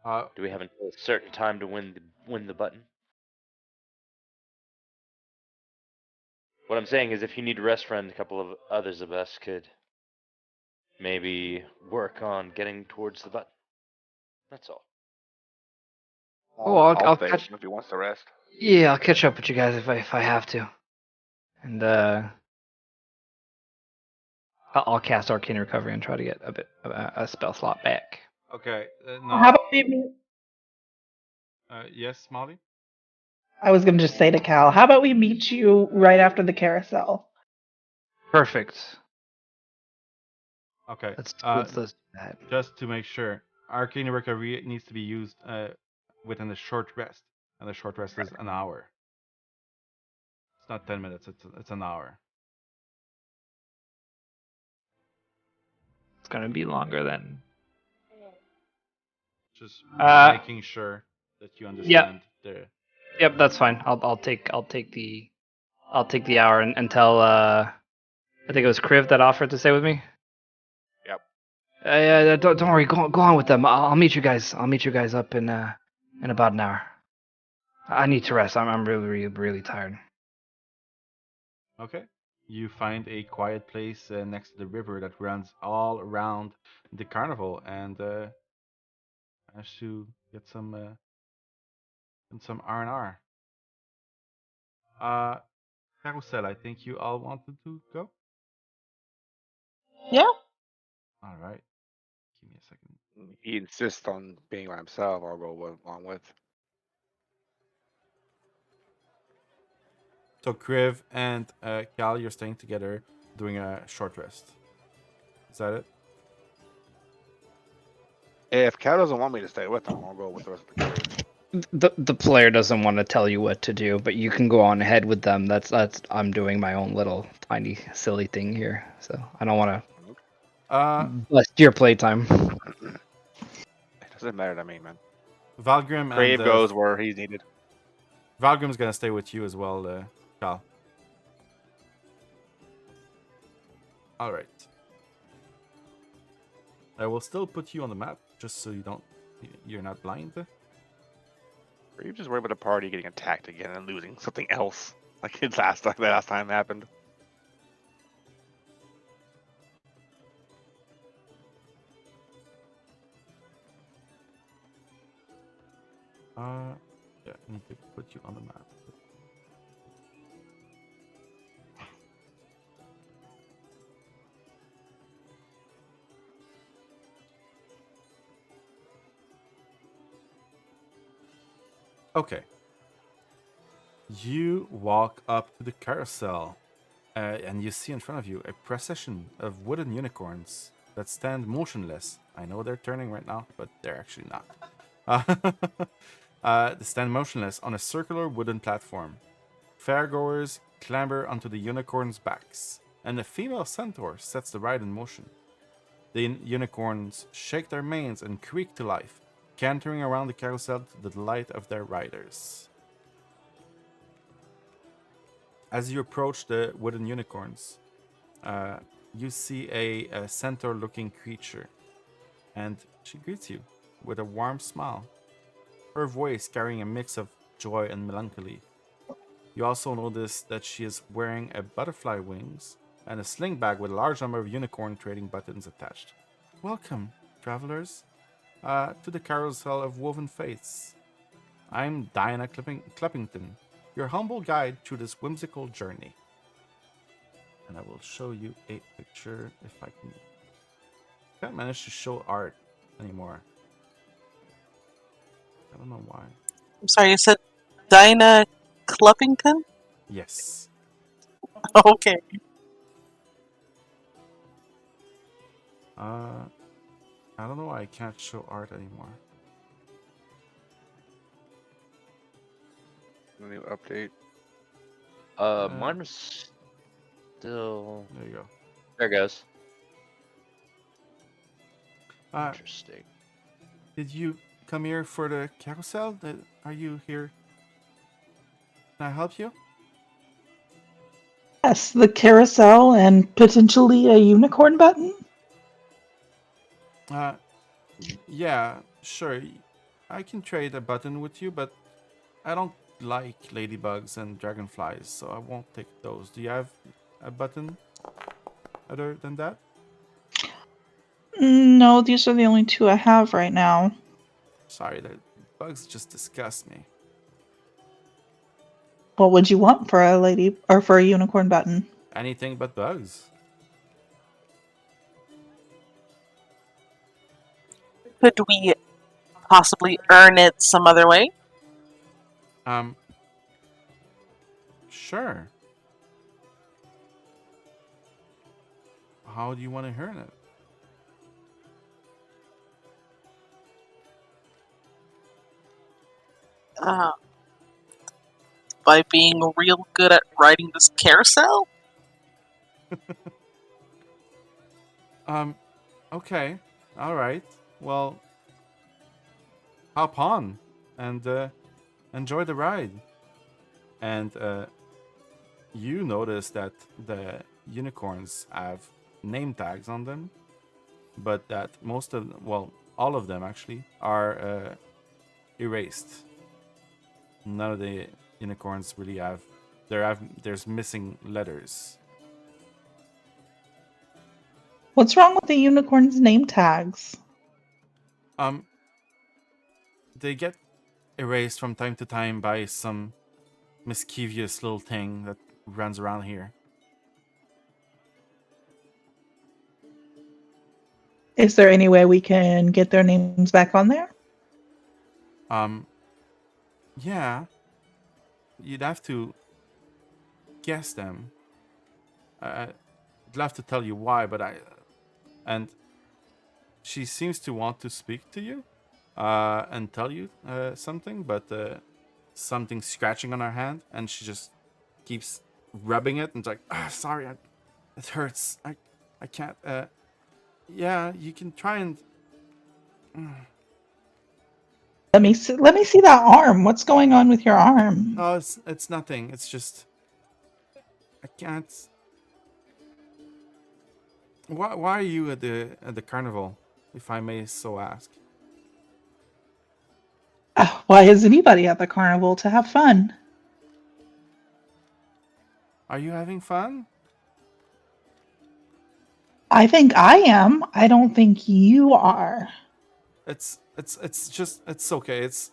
Uh, Do we have until a certain time to win the button? What I'm saying is, if you need a rest friend, a couple of others of us could maybe work on getting towards the button. That's all. Oh, I'll stay catch. with him if he wants to rest. Yeah, I'll catch up with you guys if I have to. And I'll cast Arcane Recovery and try to get a spell slot back. okay. How about we meet? Yes, Molly? I was going to just say to Cal, how about we meet you right after the carousel? Perfect. Okay. Let's do that. Just to make sure, Arcane Recovery needs to be used within the short rest, and the short rest is an hour. It's not 10 minutes. It's an hour. It's gonna be longer than. Just Uh, making sure that you understand the. Yep, that's fine. I'll take the hour and tell I think it was Kriv that offered to stay with me. Yep. Yeah, don't worry. Go on with them. I'll meet you guys. I'll meet you guys up in about an hour. I need to rest. I'm really tired. Okay. You find a quiet place next to the river that runs all around the carnival, and manage to get some R&R. Carousel, I think you all wanted to go. Yeah. All right. Give me a second. He insists on being by himself. I'll go along with. So Kriv and Cal, you're staying together, doing a short rest. Is that it? If Cal doesn't want me to stay with him, I'll go with the rest of the group. The player doesn't want to tell you what to do, but you can go on ahead with them. That's I'm doing my own little tiny silly thing here, so I don't want to bust your playtime. It doesn't matter to me, man. Valgrim Crave and goes where he's needed. Valgrim's gonna stay with you as well, Cal. All right. I will still put you on the map just so you're not blind. Or you just worried about the party getting attacked again and losing something else, like the last time happened. Yeah, I need to put you on the map. Okay. You walk up to the carousel, and you see in front of you a procession of wooden unicorns that stand motionless. I know they're turning right now, but they're actually not. They stand motionless on a circular wooden platform. Fairgoers clamber onto the unicorns' backs, and a female centaur sets the ride in motion. The unicorns shake their manes and creak to life, cantering around the carousel to the delight of their riders. As you approach the wooden unicorns, you see a centaur-looking creature, and she greets you with a warm smile, her voice carrying a mix of joy and melancholy. You also notice that she is wearing a butterfly wings and a sling bag with a large number of unicorn trading buttons attached. Welcome, travelers, to the Carousel of Woven Faiths. I'm Diana Clippington, your humble guide through this whimsical journey. And I will show you a picture if I can. Can't manage to show art anymore. I don't know why. I'm sorry, you said Dinah Cluppington? Yes. Okay. I don't know why I can't show art anymore. New update. Mine was still. There you go. There it goes. Uh, Interesting. did you come here for the carousel? Are you here? Can I help you? Yes, the carousel and potentially a unicorn button. Yeah, sure. I can trade a button with you, but I don't like ladybugs and dragonflies, so I won't take those. Do you have a button other than that? No, these are the only two I have right now. Sorry, the bugs just disgust me. What would you want for a lady or for a unicorn button? Anything but bugs. Could we possibly earn it some other way? Sure. How do you want to earn it? By being real good at riding this carousel? Okay. All right. Well, hop on and enjoy the ride. And you notice that the unicorns have name tags on them, but that most of well, all of them actually are erased. None of the unicorns really have. There's missing letters. What's wrong with the unicorn's name tags? They get erased from time to time by some mischievous little thing that runs around here. Is there any way we can get their names back on there? Yeah. You'd have to guess them. I'd love to tell you why, but and she seems to want to speak to you, and tell you something, but something's scratching on her hand, and she just keeps rubbing it, and it's like, sorry, it hurts. I can't. Yeah, you can try and. Let me see that arm. What's going on with your arm? Oh, it's nothing. It's just I can't. Why are you at the carnival, if I may so ask? Why is anybody at the carnival to have fun? Are you having fun? I think I am. I don't think you are. It's just it's okay. It's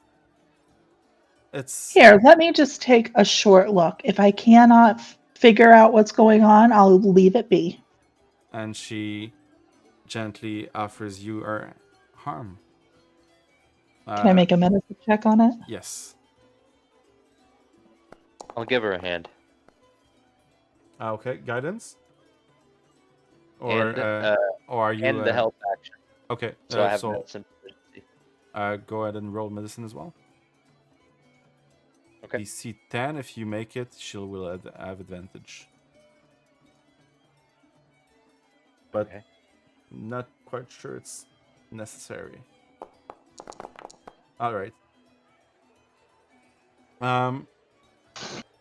Here, let me just take a short look. If I cannot figure out what's going on, I'll leave it be. And she gently offers you her harm. Can I make a medicine check on it? Yes. I'll give her a hand. Okay, guidance. Or And, or are you and the help action. Okay, So I have so medicine. go ahead and roll medicine as well. Okay. DC 10. If you make it, she will have advantage. But Okay. not quite sure it's necessary. All right.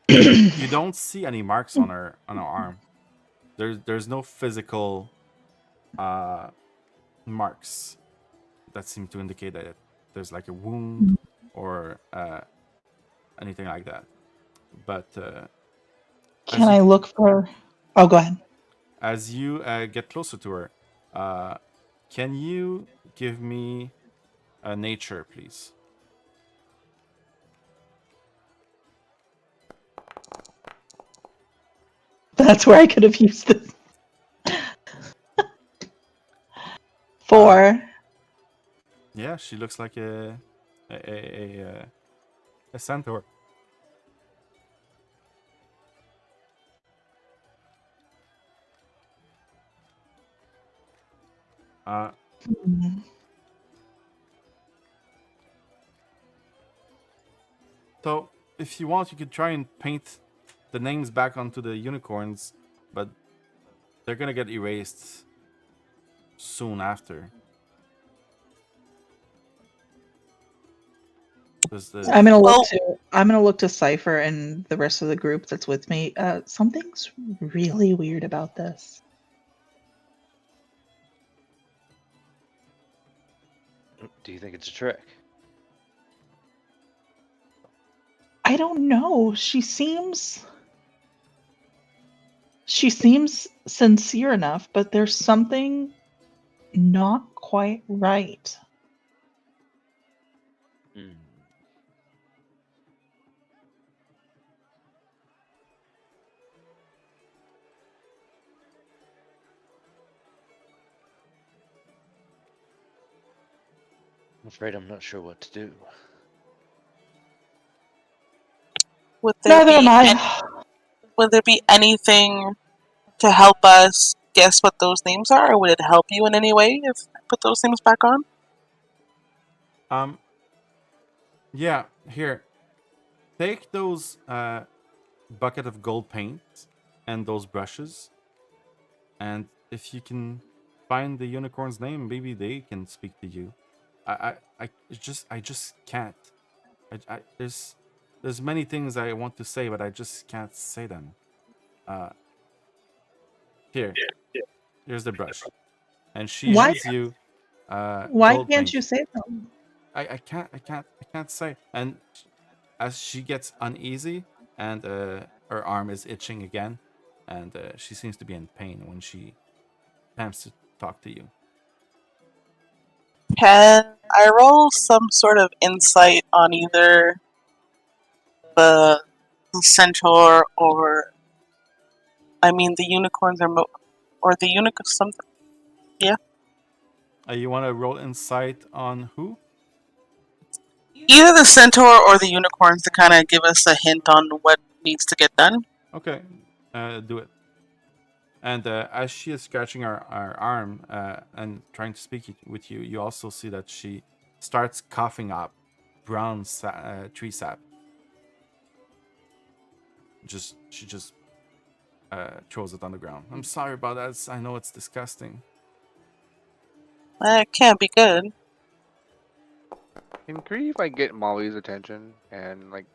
You don't see any marks on her arm. There's no physical marks that seem to indicate that there's like a wound or anything like that. But Can I look for... Oh, go ahead. as you get closer to her, can you give me a nature, please? That's where I could have used this. 4. Yeah, she looks like a centaur. Uh, Hmm. so if you want, you could try and paint the names back onto the unicorns, but they're gonna get erased soon after. Because the I'm gonna look Well- to I'm gonna look to Cypher and the rest of the group that's with me. Something's really weird about this. Do you think it's a trick? I don't know. She seems sincere enough, but there's something not quite right. Hmm. I'm afraid I'm not sure what to do. Would there Neither be am I. would there be anything to help us guess what those names are, or would it help you in any way if I put those names back on? Yeah, here. Take those bucket of gold paint and those brushes, and if you can find the unicorn's name, maybe they can speak to you. I just can't. There's many things I want to say, but I just can't say them. Uh, here, here's the brush, and she Why hands you why gold can't paint. you say them? I can't say. And as she gets uneasy and her arm is itching again, and she seems to be in pain when she attempts to talk to you. Can I roll some sort of insight on either the centaur or, I mean, the unicorns or the unicorn something? You want to roll insight on who? Either the centaur or the unicorns to kind of give us a hint on what needs to get done. Okay, do it. And as she is scratching her arm and trying to speak with you, you also see that she starts coughing up brown tree sap. She just throws it on the ground. I'm sorry about that. I know it's disgusting. That can't be good. Can Kriv like get Mollie's attention and like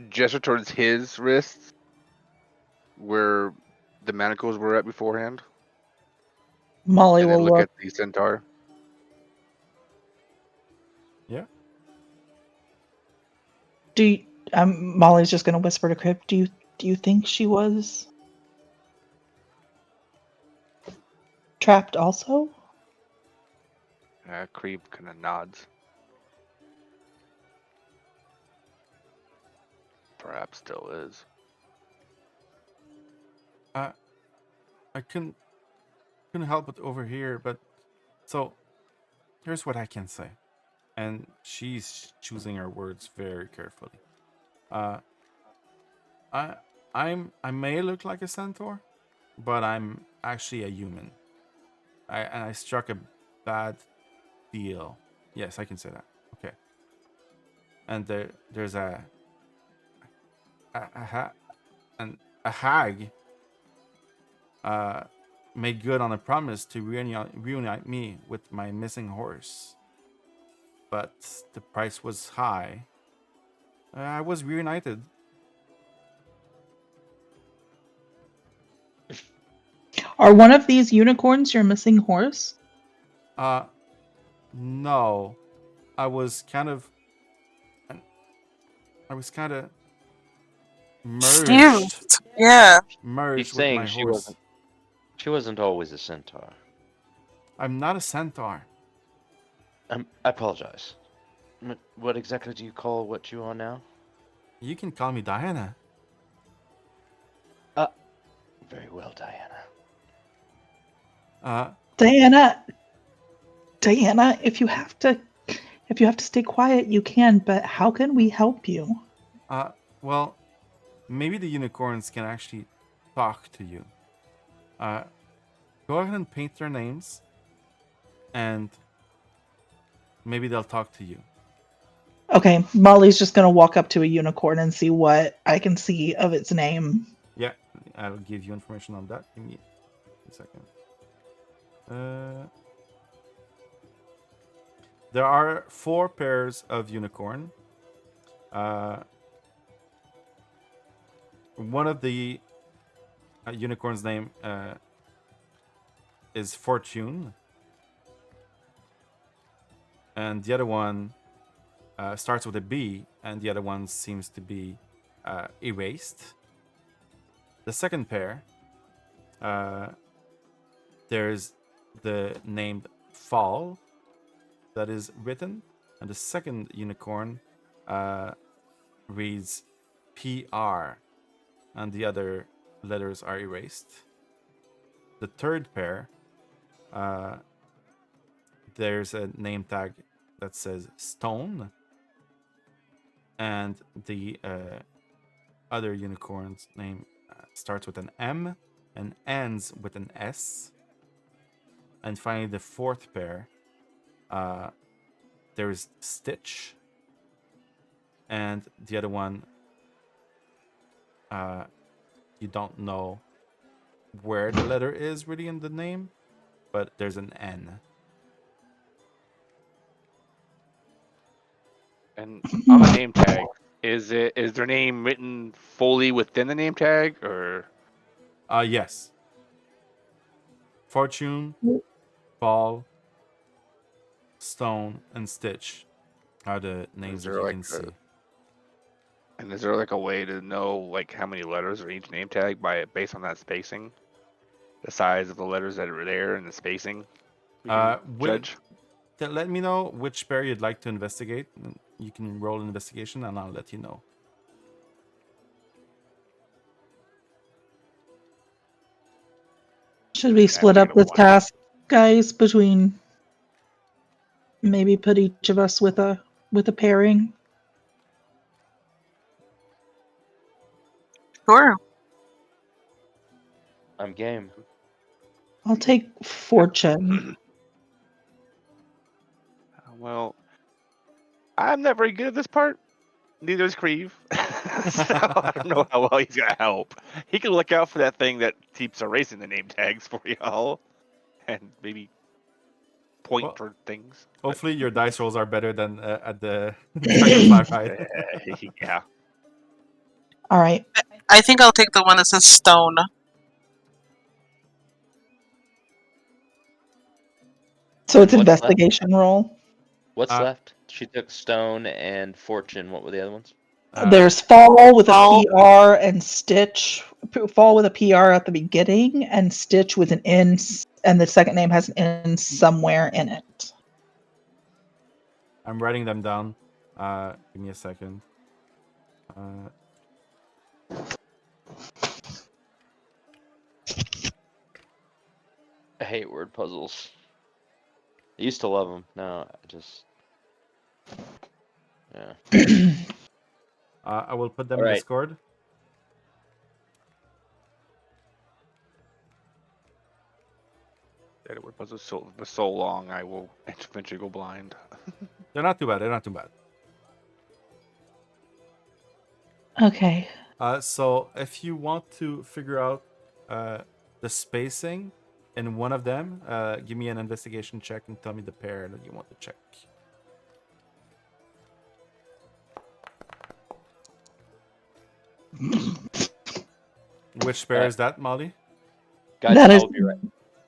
gesture towards his wrists where the manacles were at beforehand, Molly and then will look look. at the centaur? Yeah. Molly's just gonna whisper to Crip, do you think she was trapped also? Kriv kind of nods. Perhaps still is. I couldn't help but overhear, but so here's what I can say. And she's choosing her words very carefully. Uh I I may look like a centaur, but I'm actually a human. I struck a bad deal. Yes, I can say that. Okay. And there's a ha- and a hag uh made good on a promise to reunite me with my missing horse. But the price was high. I was reunited. Are one of these unicorns your missing horse? Uh, no, I was kind of, I was kind of merged, Fused. Yeah. merged He's with my saying horse. she wasn't always a centaur. I'm not a centaur. I apologize. What exactly do you call what you are now? You can call me Diana. Very well, Diana. Diana, if you have to stay quiet, you can, but how can we help you? Well, maybe the unicorns can actually talk to you. Go ahead and paint their names, and maybe they'll talk to you. Okay, Molly's just gonna walk up to a unicorn and see what I can see of its name. Yeah, I'll give you information on that. Give me a second. There are 4 pairs of unicorn. One of the unicorn's name is Fortune, and the other one starts with a B, and the other one seems to be erased. The second pair, there's the name Fall that is written, and the second unicorn reads PR, and the other letters are erased. The third pair, there's a name tag that says Stone, and the other unicorn's name starts with an M and ends with an S. And finally, the fourth pair, there is Stitch, and the other one, you don't know where the letter is really in the name, but there's an N. And on the name tag, is their name written fully within the name tag, or? Yes. Fortune, Fall, Stone, and Stitch are the names that you can see. And is there like a way to know like how many letters are each name tag based on that spacing, the size of the letters that are there and the spacing? Judge. Let me know which pair you'd like to investigate. You can roll an investigation, and I'll let you know. Should we split up this task, guys, between maybe put each of us with a pairing? Sure. I'm game. I'll take Fortune. Well, I'm not very good at this part. Neither is Kriv. So I don't know how well he's gonna help. He can look out for that thing that keeps erasing the name tags for y'all, and maybe point for things. Hopefully, your dice rolls are better than at the Dragonfly Ride. Yeah. All right. I think I'll take the one that says Stone. So it's What's investigation roll. What's left? She took Stone and Fortune. What were the other ones? There's Fall with a PR and Stitch. Fall with a PR at the beginning, and Stitch with an N, and the second name has an N somewhere in it. I'm writing them down. Give me a second. I hate word puzzles. I used to love them. Now I just, yeah. I will put them in Discord. That word puzzle was so long, I will eventually go blind. They're not too bad. They're not too bad. Okay. So if you want to figure out the spacing in one of them, give me an investigation check and tell me the pair that you want to check. Which pair is that, Mollie? Guys, That I'll is be right.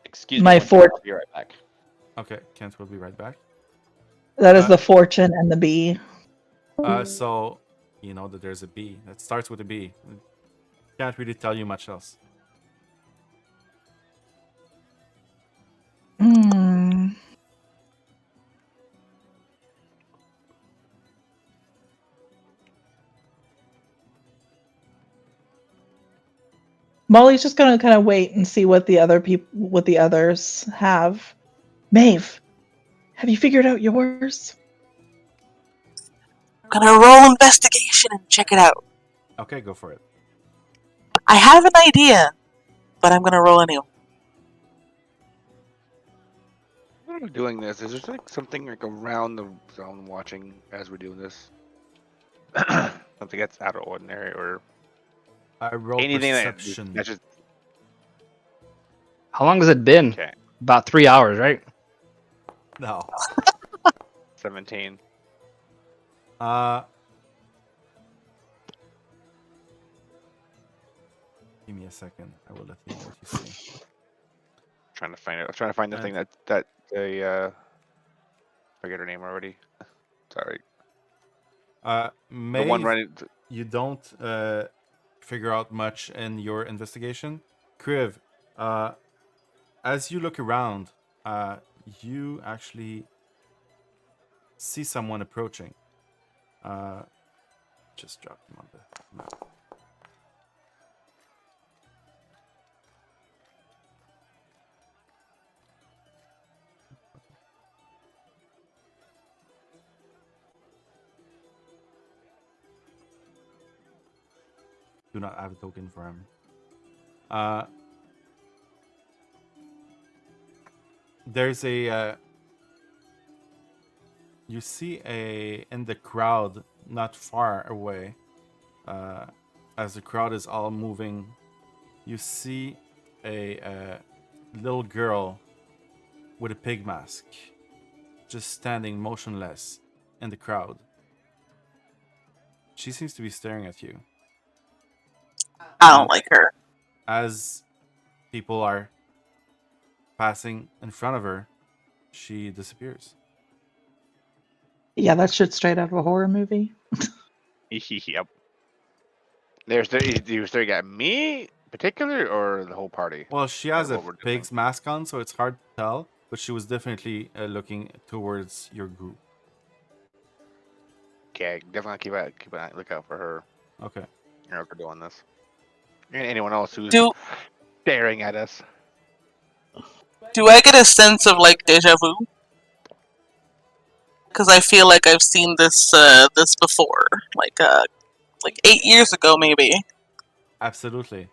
Excuse my me. I'll be right back. Okay, Kent will be right back. That is the Fortune and the B. So you know that there's a B that starts with a B. Can't really tell you much else. Molly's just gonna kind of wait and see what the others have. Maeve, have you figured out yours? I'm gonna roll investigation and check it out. Okay, go for it. I have an idea, but I'm gonna roll anyway. While we're doing this, is there like something like around the zone watching as we're doing this? Something that's out of ordinary or I roll anything perception. that's just How long has it been? okay. About 3 hours, right? No. 17. Give me a second. I will let you know what you see. Trying to find it. I was trying to find the And- thing that they forget her name already. Sorry. The one Maeve, running. you don't figure out much in your investigation. Kriv, as you look around, you actually see someone approaching. Just drop them on the map. Do not have a token for him. There's a you see in the crowd not far away, as the crowd is all moving, you see a little girl with a pig mask just standing motionless in the crowd. She seems to be staring at you. I don't like her. As people are passing in front of her, she disappears. Yeah, that shit's straight out of a horror movie. Yep. There's you staring at me in particular or the whole party? Well, she has Or a what we're doing? pig's mask on, so it's hard to tell, but she was definitely looking towards your group. Okay, definitely keep an eye lookout for her. Okay. You know, if we're doing this. And anyone else who's Do staring at us. do I get a sense of like deja vu? Because I feel like I've seen this this before, like 8 years ago maybe. Absolutely.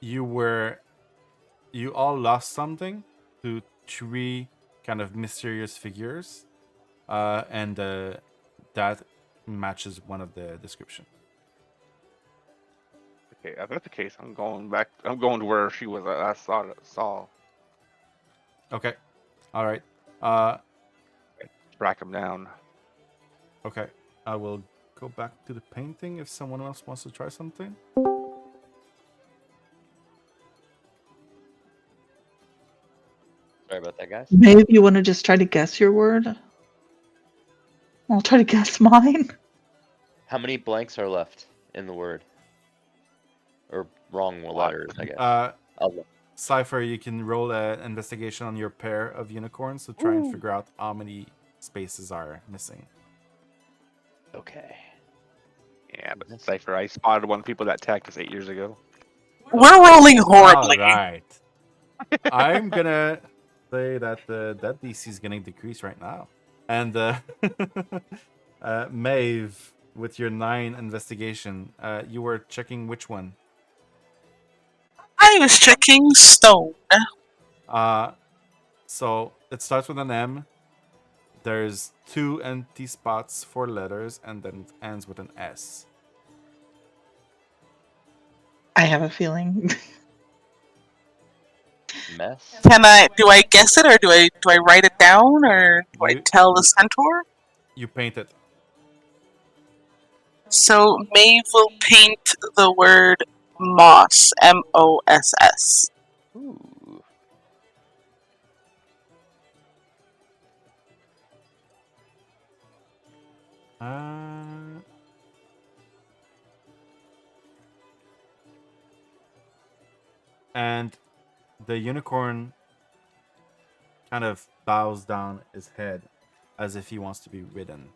You all lost something to 3 kind of mysterious figures, and that matches one of the description. Okay, if that's the case, I'm going back. I'm going to where she was. I saw. Okay. All right. Track him down. Okay. I will go back to the painting if someone else wants to try something. Sorry about that, guys. Maybe you want to just try to guess your word. I'll try to guess mine. How many blanks are left in the word? Or wrong lot. letters, I guess. Uh, look. Cypher, you can roll an investigation on your pair of unicorns to try and figure out how many spaces are missing. Okay. Yeah, but Cypher, I spotted one of the people that attacked us 8 years ago. We're rolling horribly. All right. I'm gonna say that that DC is getting decreased right now. And Maeve, with your 9 investigation, you were checking which one? I was checking stone. So it starts with an M. There's 2 empty spots for letters, and then it ends with an S. I have a feeling. Mess? Do I guess it or do I write it down or do I You- tell the centaur? You paint it. So Maeve will paint the word moss, MOSS. Ooh. And the unicorn kind of bows down his head as if he wants to be ridden.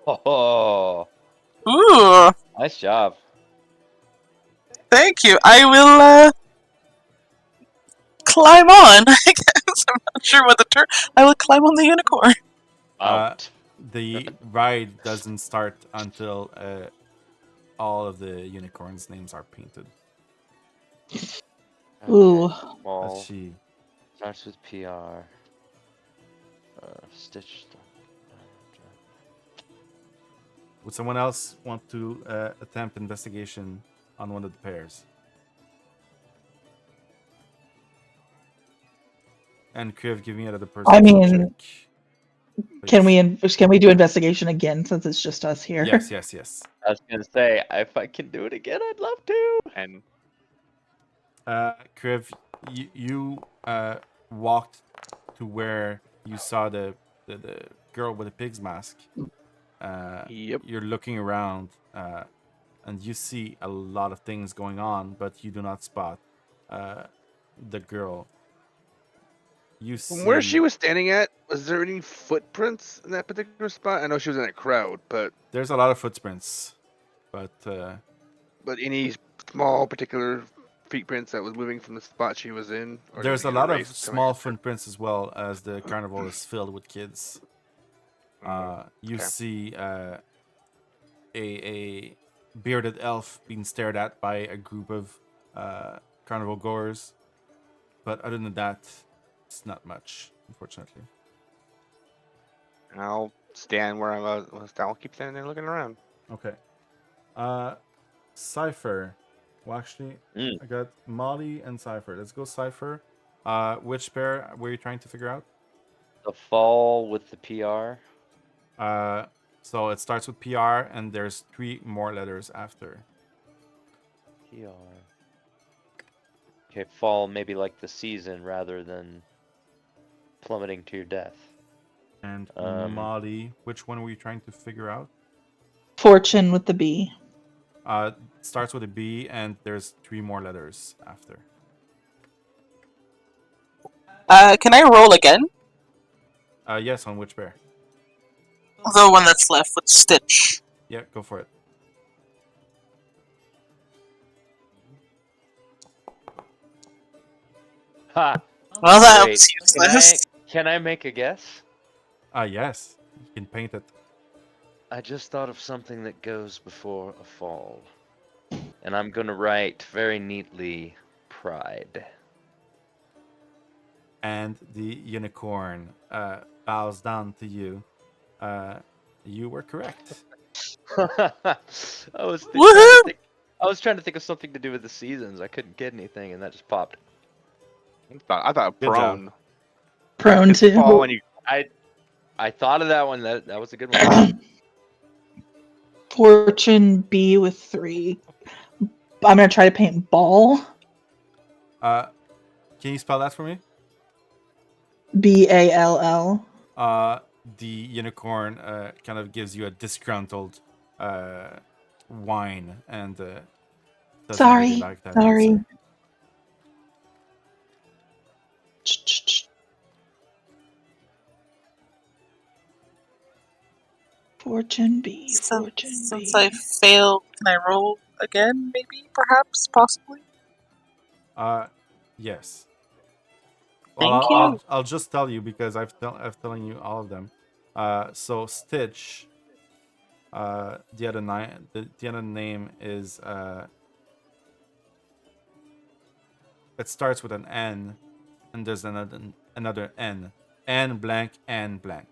Oh, Ooh, nice job. thank you. I will climb on. I guess I'm not sure what the term. I will climb on the unicorn. Out. The ride doesn't start until all of the unicorns' names are painted. Ooh. Well, As she Starts with PR. Stitch. Would someone else want to attempt investigation on one of the pairs? And Kriv, give me another person. I mean, can we do investigation again since it's just us here? Yes, yes, yes. I was gonna say, if I can do it again, I'd love to. And Kriv, you walked to where you saw the girl with the pig's mask. Yep. You're looking around, and you see a lot of things going on, but you do not spot the girl. You From where see- she was standing at, was there any footprints in that particular spot? I know she was in a crowd, but There's a lot of footprints, but any small particular footprints that was moving from the spot she was in? Or there's a did it lot of erase coming small after? footprints as well, as the carnival is filled with kids. You Okay. see a bearded elf being stared at by a group of carnival goers, but other than that, it's not much, unfortunately. I'll stand where I was. I'll keep standing there looking around. Okay. Cypher. Well, actually, I got Mollie and Cypher. Let's go Cypher. Which pair were you trying to figure out? The fall with the PR. So it starts with PR, and there's 3 more letters after. PR. Okay, fall maybe like the season rather than plummeting to your death. And Mollie, which one were you trying to figure out? Fortune with the B. Starts with a B, and there's 3 more letters after. Can I roll again? Yes, on which pair? The one that's left with Stitch. Yeah, go for it. Ha! Well, that Wait, was useless. can I make a guess? Yes, you can paint it. I just thought of something that goes before a fall. And I'm gonna write very neatly, pride. And the unicorn bows down to you. You were correct. I was Woohoo! trying to think of something to do with the seasons. I couldn't get anything, and that just popped. I thought Good job. prone. Prone It's fall to. when you I thought of that one. That was a good one. Fortune B with 3. I'm gonna try to paint ball. Can you spell that for me? BALL. The unicorn kind of gives you a disgruntled whine, and doesn't Sorry, really like that sorry. answer. Fortune B. Fortune Since B. I failed, can I roll again? Maybe, perhaps, possibly. Yes. Thank I'll just tell you because I've telling you all of them. So Stitch. The other name is it starts with an N, and there's another N. N blank N blank.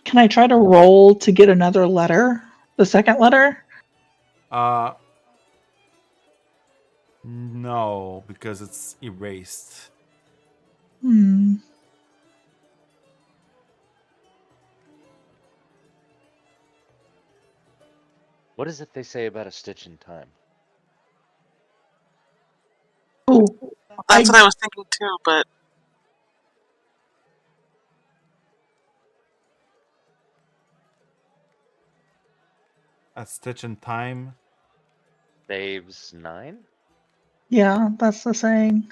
Can I try to roll to get another letter? The second letter? No, because it's erased. Hmm. What is it they say about a stitch in time? Oh, That's what I was thinking too, but A stitch in time. Saves 9? yeah, that's the saying.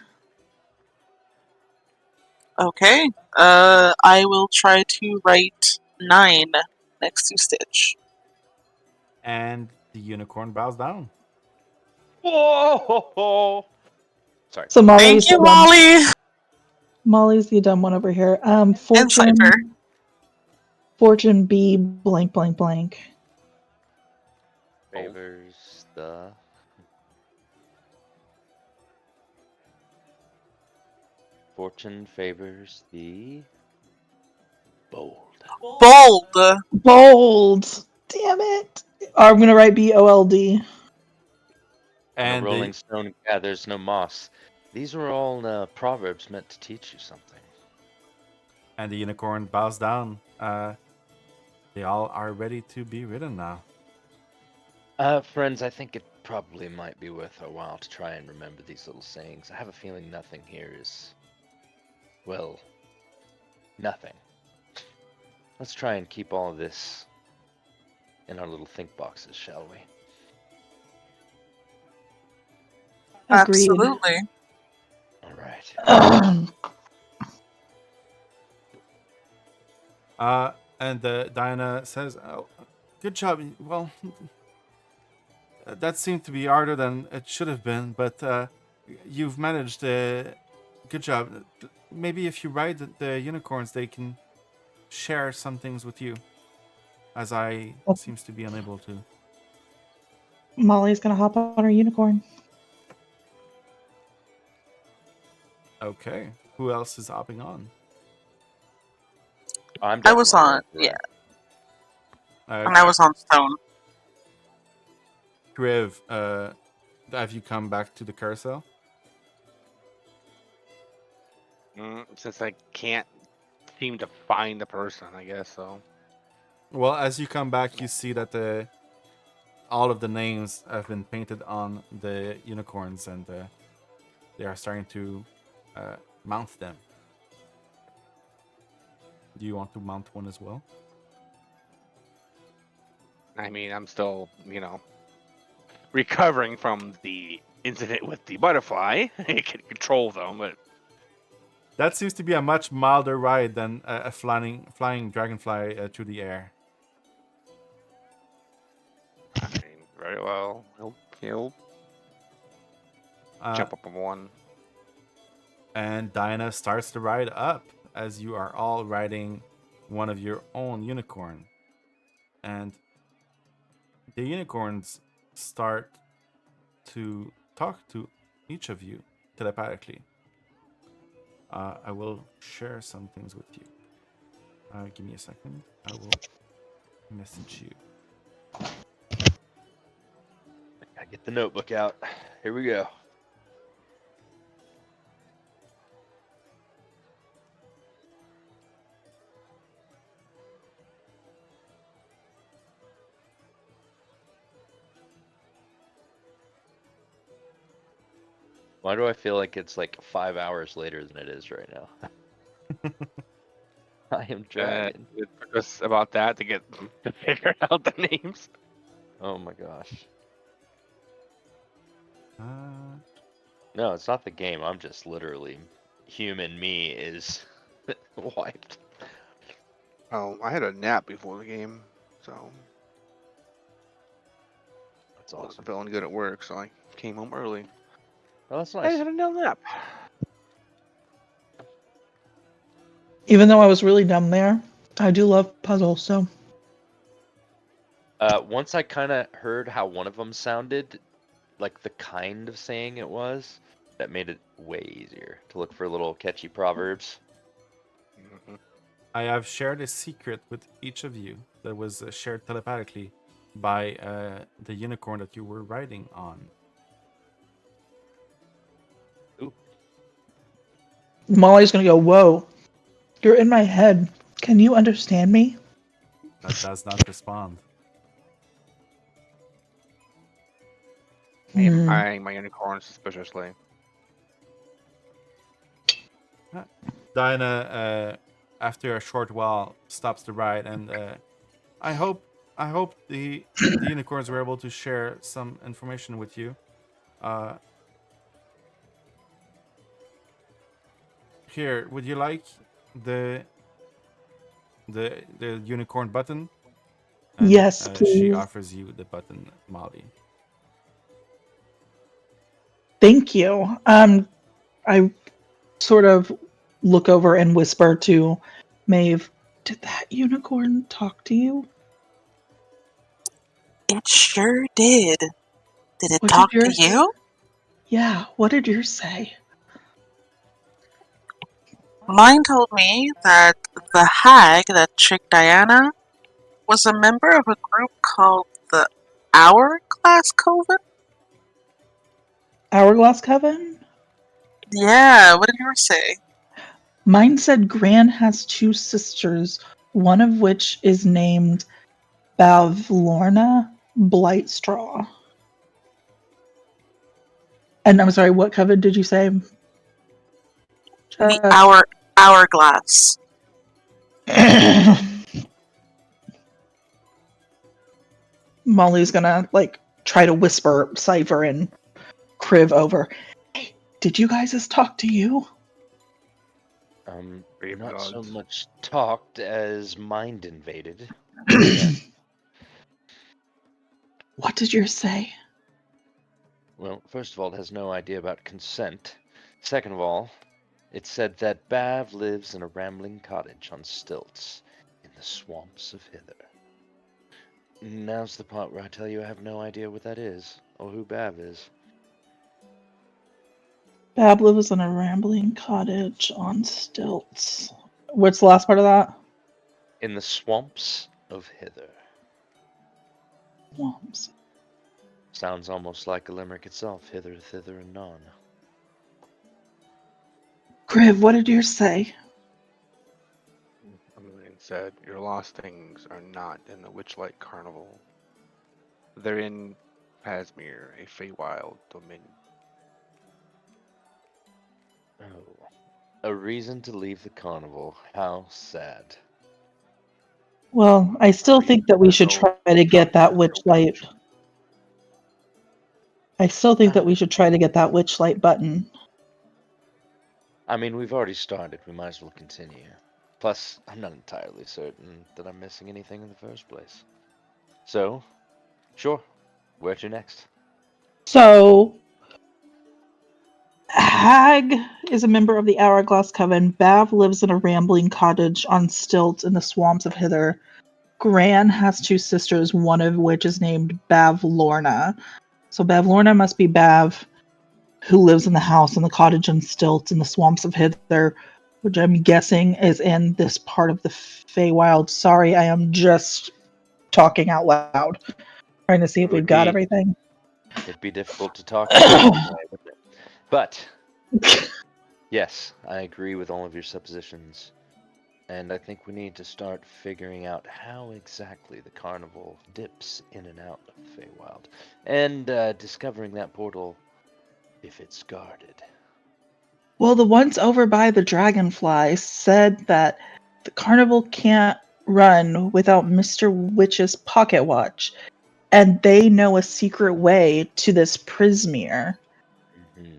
okay. I will try to write 9 next to Stitch. And the unicorn bows down. Whoa! Sorry. So Thank you, Mollie! Mollie's the dumb one over here. And Cypher. Fortune B blank blank blank. Favors the. Fortune favors the bold. Bold. Bold. Damn it. I'm gonna write BOLD. And And a rolling stone gathers no moss. These were all proverbs meant to teach you something. the unicorn bows down. They all are ready to be ridden now. Friends, I think it probably might be worth our while to try and remember these little sayings. I have a feeling nothing here is, well, nothing. Let's try and keep all of this in our little think boxes, shall we? Agreed. Absolutely. All right. And Diana says, "Oh, good job. Well, that seemed to be harder than it should have been, but you've managed. Good job. Maybe if you ride the unicorns, they can share some things with you, as I seems to be unable to." Mollie's gonna hop on her unicorn. Okay. Who else is hopping on? I was on, yeah, and I was on stone. Kriv, have you come back to the carousel? Since I can't seem to find the person, I guess so. Well, as you come back, you see that all of the names have been painted on the unicorns, and they are starting to mount them. Do you want to mount one as well? I mean, I'm still, recovering from the incident with the butterfly. I can control them, but That seems to be a much milder ride than a flying dragonfly through the air. I mean, very well. He'll jump up on one. And Diana starts the ride up as you are all riding one of your own unicorn. And the unicorns start to talk to each of you telepathically. I will share some things with you. Give me a second. I will message you. I get the notebook out. Here we go. Why do I feel like it's like 5 hours later than it is right now? I am dragging. It took us about that to get to figure out the names. Oh my gosh. Uh, No, it's not the game. I'm just literally human me is wiped. Oh, I had a nap before the game, so That's I awesome. wasn't feeling good at work, so I came home early. Oh, that's I nice. had a nap. Even though I was really dumb there, I do love puzzles, so. Once I kind of heard how one of them sounded, like the kind of saying it was, that made it way easier to look for little catchy proverbs. Mm-hmm. I have shared a secret with each of you that was shared telepathically by the unicorn that you were riding on. Ooh. Mollie's gonna go, whoa. You're in my head. Can you understand me? That does not respond. Hmm. Eyeing my unicorn suspiciously. Diana, after a short while, stops the ride, and I hope the unicorns were able to share some information with you. Here, would you like the unicorn button? And, Yes, She please. offers you the button, Mollie. Thank you. I sort of look over and whisper to Maeve, "Did that unicorn talk to you?" It sure did. Did it What talk did to yours say? you? Yeah, what did yours say? Mine told me that the hag that tricked Diana was a member of a group called the Hourglass Coven? Hourglass Coven? Yeah, what did yours say? Mine said Gran has two sisters, one of which is named Bavlorna Blightstraw. And I'm sorry, what coven did you say? The Hourglass. Molly's gonna try to whisper Cypher and Kriv over. Hey, did you guys just talk to you? Not so much talked as mind invaded. Yeah. What did yours say? Well, first of all, it has no idea about consent. Second of all, it said that Bav lives in a rambling cottage on stilts in the swamps of Hither. Now's the part where I tell you I have no idea what that is, or who Bav is. Bab lives in a rambling cottage on stilts. What's the last part of that? In the swamps of Hither. Swamps. Sounds almost like a limerick itself, hither, thither, and non. Kriv, what did yours say? Moon said, "Your lost things are not in the Witchlight Carnival. They're in Pasmere, a Feywild dominion." Oh. A reason to leave the carnival. How sad. Well, I still think that we should try to get that Witchlight. I still think that we should try to get that Witchlight button. I mean, we've already started. We might as well continue. Plus, I'm not entirely certain that I'm missing anything in the first place. So, sure. Where to next? So, Hag is a member of the Hourglass Coven. Bav lives in a rambling cottage on stilts in the swamps of Hither. Gran has two sisters, one of which is named Bavlorna. So Bavlorna must be Bav, who lives in the house in the cottage on stilts in the swamps of Hither, which I'm guessing is in this part of the Feywild. Sorry, I am just talking out loud, trying to see if we've got everything. It'd be difficult to talk anyway, wouldn't it? But, yes, I agree with all of your suppositions. And I think we need to start figuring out how exactly the carnival dips in and out of the Feywild. And discovering that portal, if it's guarded. Well, the ones over by the Dragonfly said that the carnival can't run without Mr. Witch's pocket watch, and they know a secret way to this Prismere. Mm-hmm.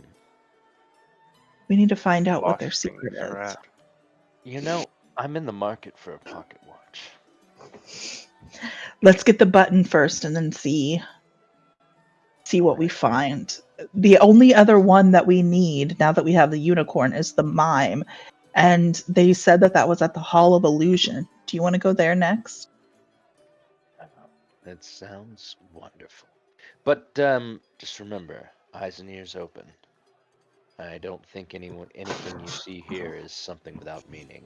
We need to find out what their Lost secret things are is. at. You know, I'm in the market for a pocket watch. Let's get the button first and then see what we find. The only other one that we need now that we have the unicorn is the mime, and they said that that was at the Hall of Illusion. Do you want to go there next? That sounds wonderful. But just remember, eyes and ears open. I don't think anything you see here is something without meaning.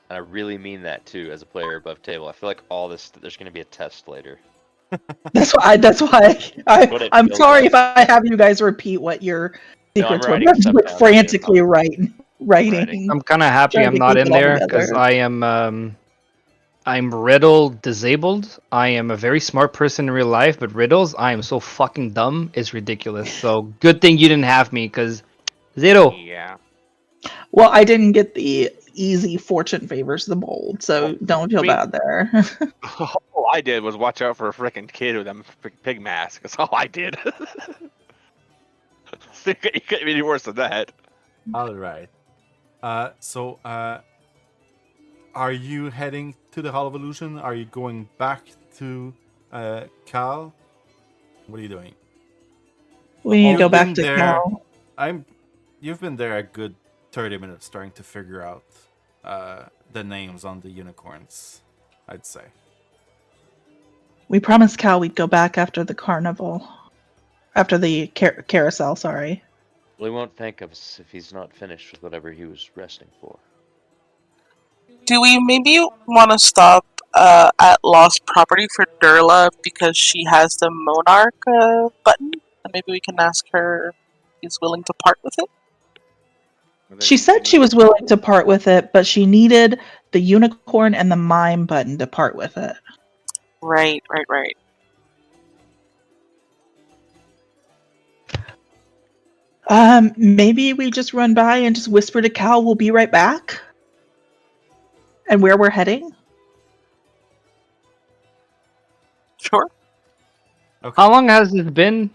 And I really mean that too, as a player above table. I feel like all this, there's going to be a test later. That's why I'm sorry if I have you guys repeat what your secrets were. writing I'm stuff like down. frantically writing. I'm kind of happy trying I'm to not keep in it all there because together. I'm riddle disabled. I am a very smart person in real life, but riddles, I am so fucking dumb. It's ridiculous. So good thing you didn't have me, because zero. Yeah. Well, I didn't get the easy fortune favors the bold, so don't feel bad there. All I did was watch out for a freaking kid with a pig mask. That's all I did. You couldn't be any worse than that. All right. So, are you heading to the Hall of Illusion? Are you going back to Cal? What are you doing? We need to go You've back been to there. Cal. You've been there a good 30 minutes trying to figure out the names on the unicorns, I'd say. We promised Cal we'd go back after the carnival. After the carousel, sorry. Well, he won't thank us if he's not finished with whatever he was resting for. Do we maybe want to stop at Lost Property for Durla because she has the Monarch button? And maybe we can ask her if she's willing to part with it? She said she was willing to part with it, but she needed the unicorn and the mime button to part with it. Right. Maybe we just run by and just whisper to Cal we'll be right back? And where we're heading? Sure. Okay. How long has this been?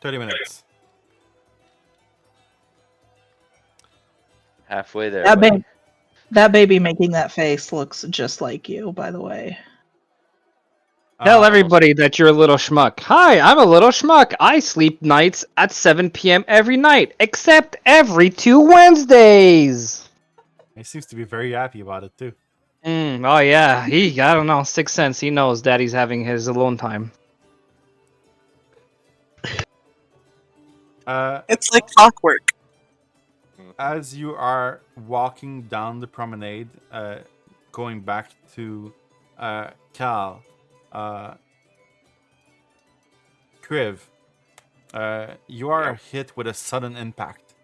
30 minutes. Halfway there. That, buddy. that baby making that face looks just like you, by the way. Tell everybody that you're a little schmuck. Hi, I'm a little schmuck. I sleep nights at 7 p.m. every night, except every 2 Wednesdays. He seems to be very happy about it too. Oh yeah, I don't know, 6th sense. He knows Daddy's having his alone time. It's like clockwork. As you are walking down the promenade, going back to Cal, Kriv, you are hit with a sudden impact.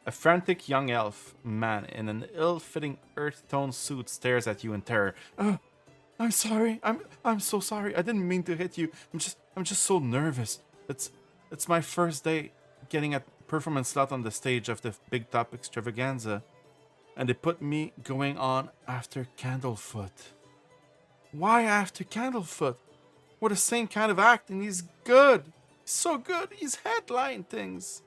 A frantic young elf man in an ill-fitting earth tone suit stares at you in terror. I'm sorry. I'm so sorry. I didn't mean to hit you. I'm just so nervous. It's my first day getting a performance slot on the stage of the Big Top Extravaganza, and they put me going on after Candlefoot. Why after Candlefoot? We're the same kind of act, and he's good. He's so good. He's headline things.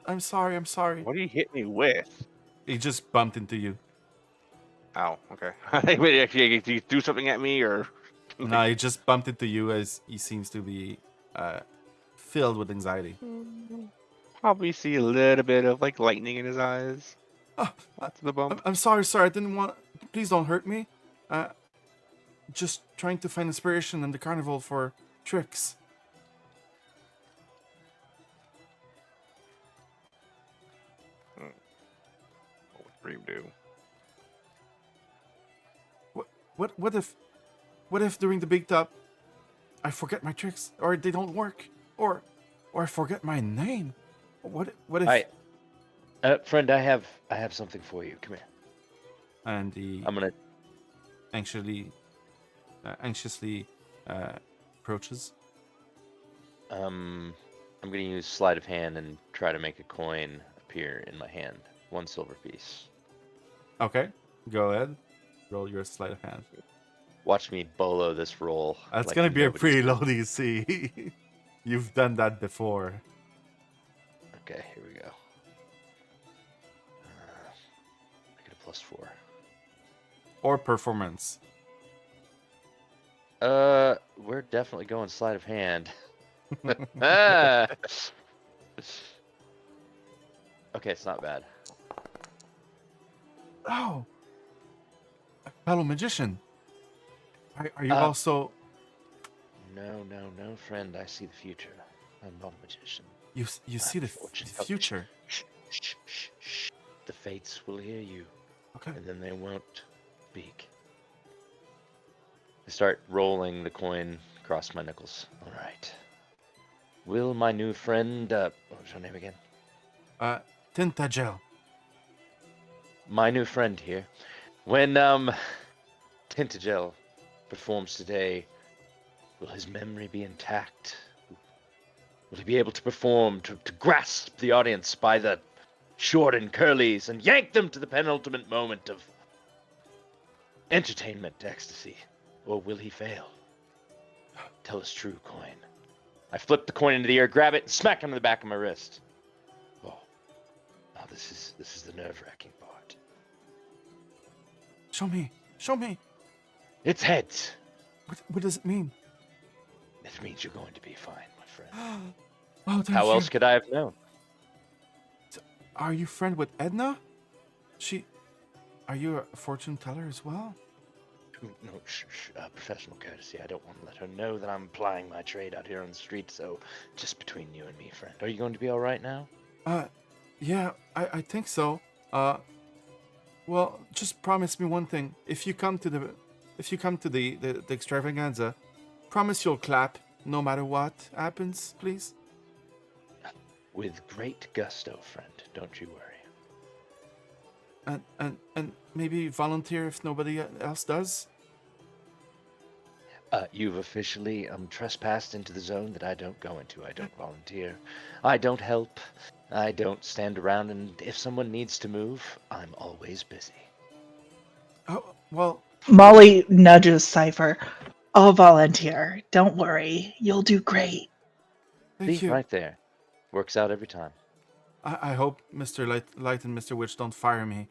I'm sorry. What do you hit me with? He just bumped into you. Ow, okay. I think maybe actually do you do something at me or... No, he just bumped into you as he seems to be filled with anxiety. Probably see a little bit of like lightning in his eyes. That's the bump. I'm sorry, sir. I didn't want... Please don't hurt me. Just trying to find inspiration in the carnival for tricks. What would Dream do? What if during the big top I forget my tricks, or they don't work, or I forget my name? What if? Friend, I have something for you. Come here. And he I'm gonna anxiously approaches. I'm gonna use sleight of hand and try to make a coin appear in my hand. 1 silver piece. Okay, go ahead. Roll your sleight of hand. Watch me bolo this roll. That's like gonna be a nobody's pretty business. low DC. You've done that before. Okay, here we go. I get a +4. Or performance. We're definitely going sleight of hand. Ah! Okay, it's not bad. Oh, a fellow magician. Are you Uh, also? No, friend. I see the future. I'm not a magician. You see the fortune future. Shh. The fates will hear you, Okay. and then they won't speak. I start rolling the coin across my knuckles. All right. Will my new friend, what was your name again? Tintagel. My new friend here. When Tintagel performs today, will his memory be intact? Will he be able to perform, to grasp the audience by the short and curlies and yank them to the penultimate moment of entertainment, ecstasy? Or will he fail? Tell us true, coin. I flip the coin into the air, grab it, and smack him in the back of my wrist. Oh, this is the nerve-wracking part. Show me. It's heads. What does it mean? It means you're going to be fine, my friend. Oh, thank How you. else could I have known? Are you friend with Edna? Are you a fortune teller as well? No, professional courtesy. I don't want to let her know that I'm plying my trade out here on the street, so just between you and me, friend. Are you going to be alright now? Yeah, I think so. Well, just promise me one thing. If you come to the extravaganza, promise you'll clap no matter what happens, please. With great gusto, friend. Don't you worry. And maybe volunteer if nobody else does. You've officially trespassed into the zone that I don't go into. I don't volunteer. I don't help. I don't stand around, and if someone needs to move, I'm always busy. Oh, well, Mollie nudges Cypher. I'll volunteer. Don't worry. You'll do great. thank See, you. right there. Works out every time. I hope Mr. Light and Mr. Witch don't fire me.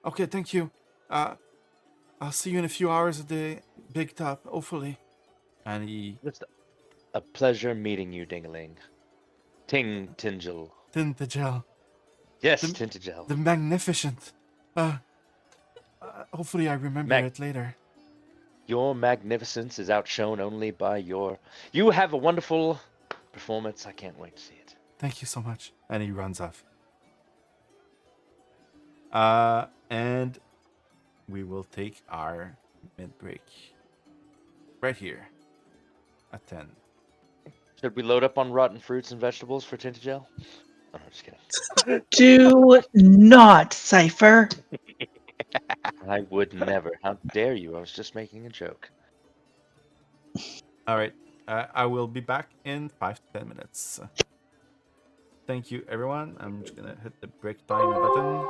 Okay, thank you. I'll see you in a few hours at the big top, hopefully. And he... It's a pleasure meeting you, Dingaling. Tingel. Tintagel. Yes, The- Tintagel. The magnificent. Hopefully I remember it later. Your magnificence is outshone only by your... You have a wonderful performance. I can't wait to see it. Thank you so much. And he runs off. And we will take our mid-break. Right here. At 10. Should we load up on rotten fruits and vegetables for Tintagel? Oh, I'm just kidding. Do not, Cypher. I would never. How dare you? I was just making a joke. Alright. I will be back in 5 to 10 minutes. Thank you, everyone. I'm just gonna hit the break time button.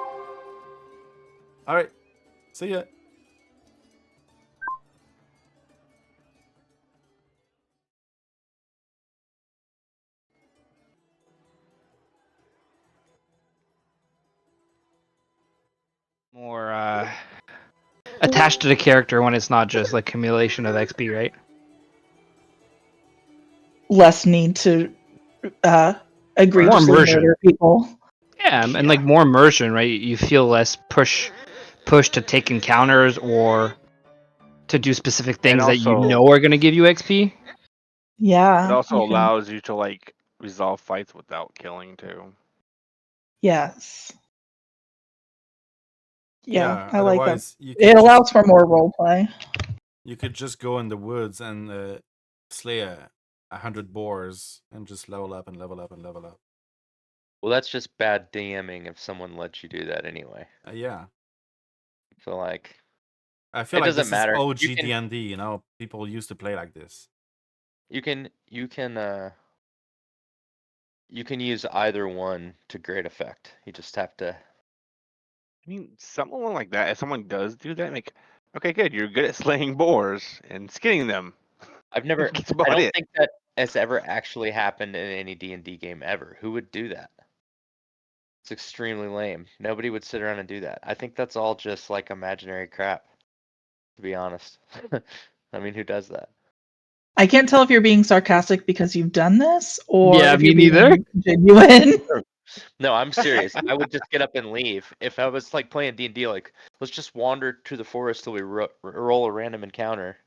Alright. See ya. More attached to the character when it's not just like accumulation of XP, right? Less need to agree More to immersion. murder people. Yeah, and like more immersion, right? You feel less push to take encounters or to do specific things that you also- know are going to give you XP. Yeah. It also you can- allows you to like resolve fights without killing too. Yes. Yeah, I like that. Otherwise, you could It just- allows for more roleplay. You could just go in the woods and slay 100 boars and just level up and level up and level up. Well, that's just bad DMing if someone lets you do that anyway. Yeah. So, like, I feel It like doesn't this matter. is OG You can- D&D, you know? People used to play like this. you can use either one to great effect. You just have to. I mean, someone like that, if someone does do that, like, okay, good, you're good at slaying boars and skinning them. I've never. That's I about don't it. think that has ever actually happened in any D&D game ever. Who would do that? It's extremely lame. Nobody would sit around and do that. I think that's all just like imaginary crap. To be honest. I mean, who does that? I can't tell if you're being sarcastic because you've done this or Yeah, if me you're being neither. genuine. No, I'm serious. I would just get up and leave. If I was like playing D&D, like let's just wander to the forest till we roll a random encounter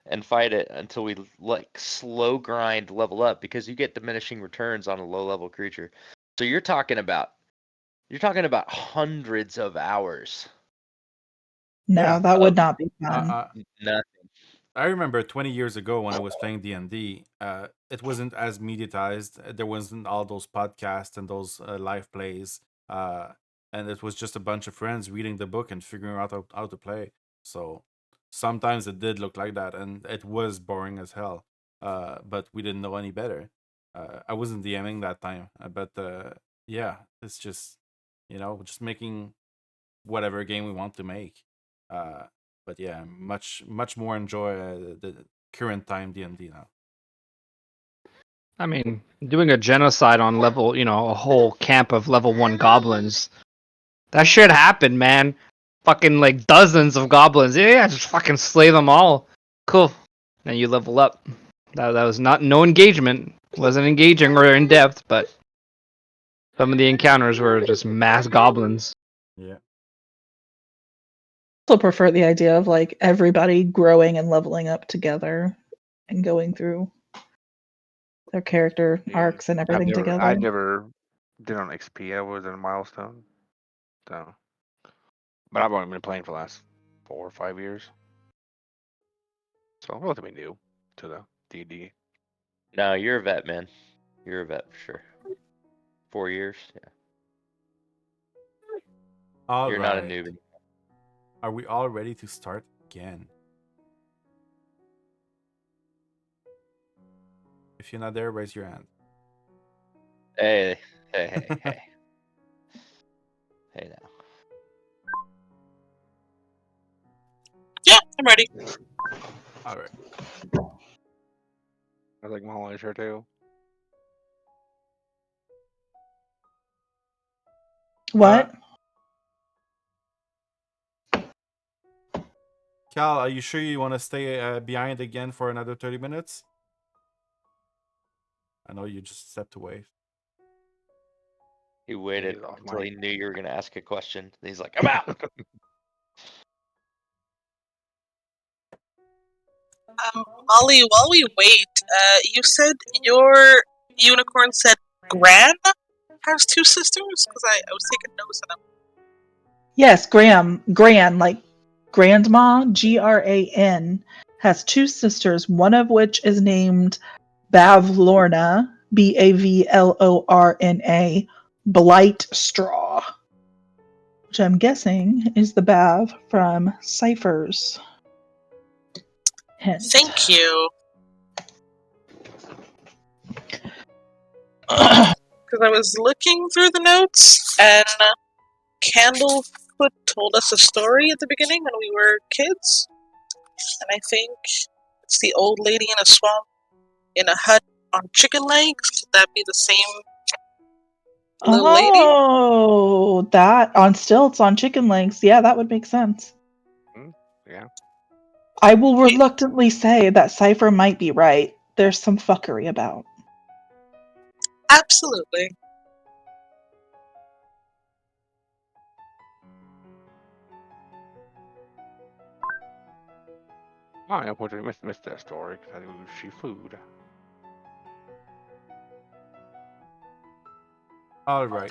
and fight it until we like slow grind level up because you get diminishing returns on a low level creature. So you're talking about hundreds of hours. No, Yeah. that would not be fun. Nothing. I remember 20 years ago when I was playing D&D, it wasn't as mediatized. There wasn't all those podcasts and those live plays. And it was just a bunch of friends reading the book and figuring out how to play. So sometimes it did look like that, and it was boring as hell. But we didn't know any better. I wasn't DMing that time. But yeah, it's just, just making whatever game we want to make. But yeah, much more enjoy the current time D&D now. I mean, doing a genocide on level, a whole camp of level 1 goblins. That shit happened, man. Fucking like dozens of goblins. Yeah, just fucking slay them all. Cool. Then you level up. That was not no engagement. Wasn't engaging or in depth, but some of the encounters were just mass goblins. Yeah. Also prefer the idea of like everybody growing and leveling up together and going through their character Yeah. arcs and everything I together. never did on XP. I was in a milestone. So, but I've only been playing for the last 4 or 5 years. So relatively new to the D&D. No, you're a vet, man. You're a vet for sure. 4 years. Yeah. All You're not a right. newbie. Are we all ready to start again? If you're not there, raise your hand. Hey. Hey now. Yeah, I'm ready. All right. I like Mollie here too. What? Cal, are you sure you want to stay behind again for another 30 minutes? I know you just stepped away. He waited He's off until he mic. knew you were gonna ask a question. He's like, I'm out. Mollie, while we wait, you said your unicorn said Gran has 2 sisters? Because I was taking notes of them. Yes, Gran, like grandma, Gran, has 2 sisters, one of which is named Bavlorna, Bavlorna, Blight Straw, which I'm guessing is the Bav from Cypher's hint. Thank you. Because I was looking through the notes, and Candlefoot told us a story at the beginning when we were kids. And I think it's the old lady in a swamp in a hut on chicken legs. Could that be the same little lady? Oh, that on stilts on chicken legs. Yeah, that would make sense. Yeah. I will reluctantly say that Cypher might be right. There's some fuckery about. Absolutely. I unfortunately missed that story because I knew she food. All right.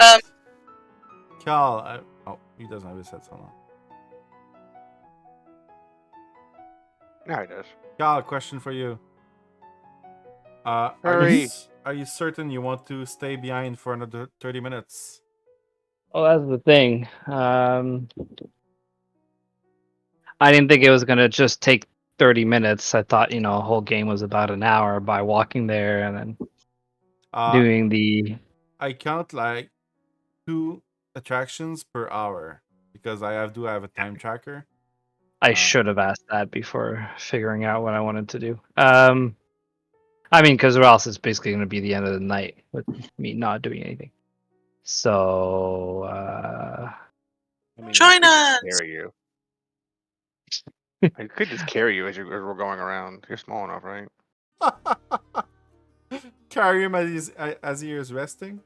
Cal, oh, he doesn't have his headset on. Yeah, he does. Cal, question for you. Hurry. Are you certain you want to stay behind for another 30 minutes? Oh, that's the thing. I didn't think it was gonna just take 30 minutes. I thought, a whole game was about an hour by walking there and then doing the. I count like 2 attractions per hour because I do have a time tracker. I should have asked that before figuring out what I wanted to do. I mean, because or else it's basically going to be the end of the night with me not doing anything. So, I mean, Join I us! could carry you. I could just carry you as we're going around. You're small enough, right? Carry him as he is resting.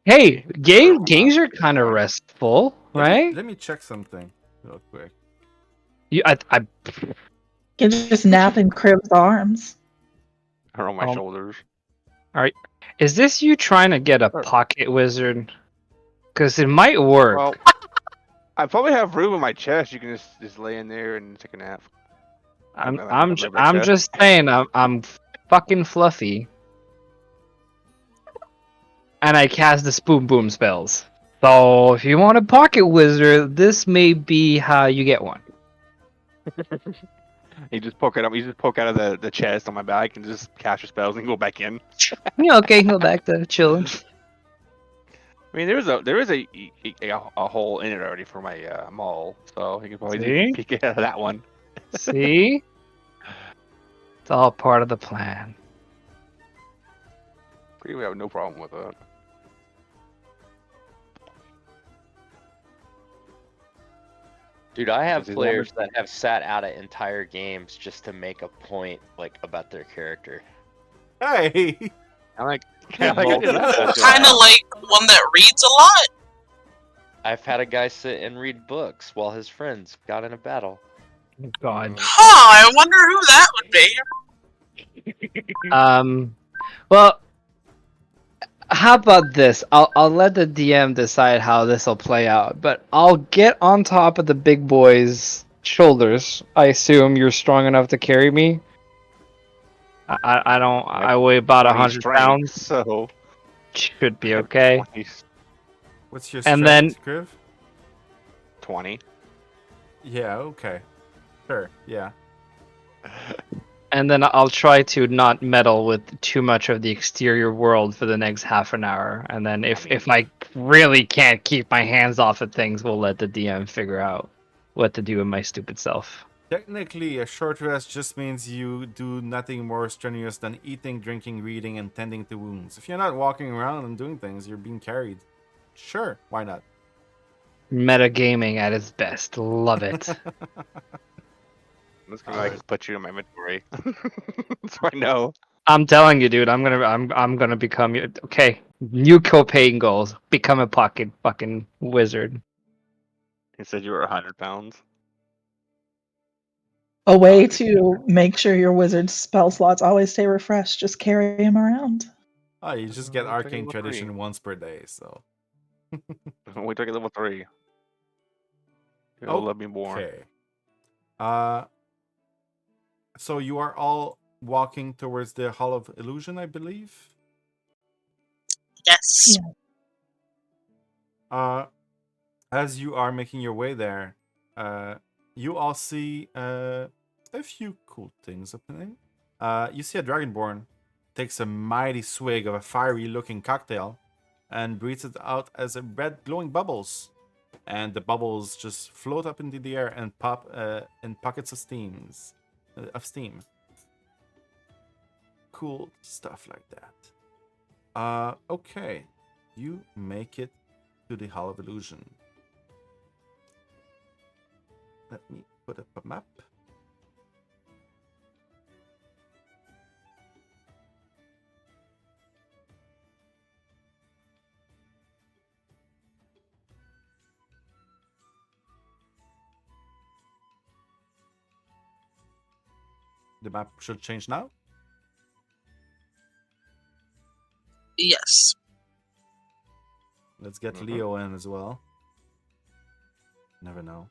hey, Sure, games are it's kind of fine. restful, right? Let me check something real quick. I You can just nap in Kriv's arms. Or on my shoulders. Is this you trying to get a Sure. pocket wizard? Because it might work. Well, I probably have room in my chest. You can just lay in there and take a nap. I'm just saying I'm fucking fluffy, and I cast the spoon boom spells. So if you want a pocket wizard, this may be how you get one. You just poke it up. You just poke out of the chest on my back and just cast your spells and go back in. Yeah, okay, go back to chilling. I mean, there is a hole in it already for my maul, so you can probably See? peek out of that one. See? It's all part of the plan. Pretty, we have no problem with that. Dude, I have Does he players that have sat out of entire games just to make a point like about their character. Hey, I like. Yeah, I did that. Kind of like one that reads a lot. I've had a guy sit and read books while his friends got in a battle. God. Huh, I wonder who that would be. Well, how about this? I'll let the DM decide how this will play out, but I'll get on top of the big boy's shoulders. I assume you're strong enough to carry me. I don't. I weigh about 20 100 strength, pounds. So Should be okay. what's your And strength, Kriv? 20. Yeah, okay. Sure, yeah. And then I'll try to not meddle with too much of the exterior world for the next half an hour. And then if I really can't keep my hands off of things, we'll let the DM figure out what to do with my stupid self. Technically, a short rest just means you do nothing more strenuous than eating, drinking, reading, and tending to wounds. If you're not walking around and doing things, you're being carried. Sure, why not? Metagaming at its best. Love it. I'm just gonna like put you in my inventory, so I know. I'm telling you, dude. I'm gonna become you. Okay, new copain goals. Become a pocket fucking wizard. He said you were 100 pounds. A way to make sure your wizard's spell slots always stay refreshed. Just carry him around. Oh, you just get Take a arcane level tradition 3. once per day, so. We took it level 3. You'll love me more. Okay. So you are all walking towards the Hall of Illusion, I believe. Yes. As you are making your way there, you all see a few cool things happening. You see a Dragonborn takes a mighty swig of a fiery-looking cocktail and breathes it out as a red glowing bubbles. And the bubbles just float up into the air and pop in pockets of steam. Cool stuff like that. Okay. You make it to the Hall of Illusion. Let me put up a map. The map should change now. Yes. Let's get Mhm. Leo in as well. Never know.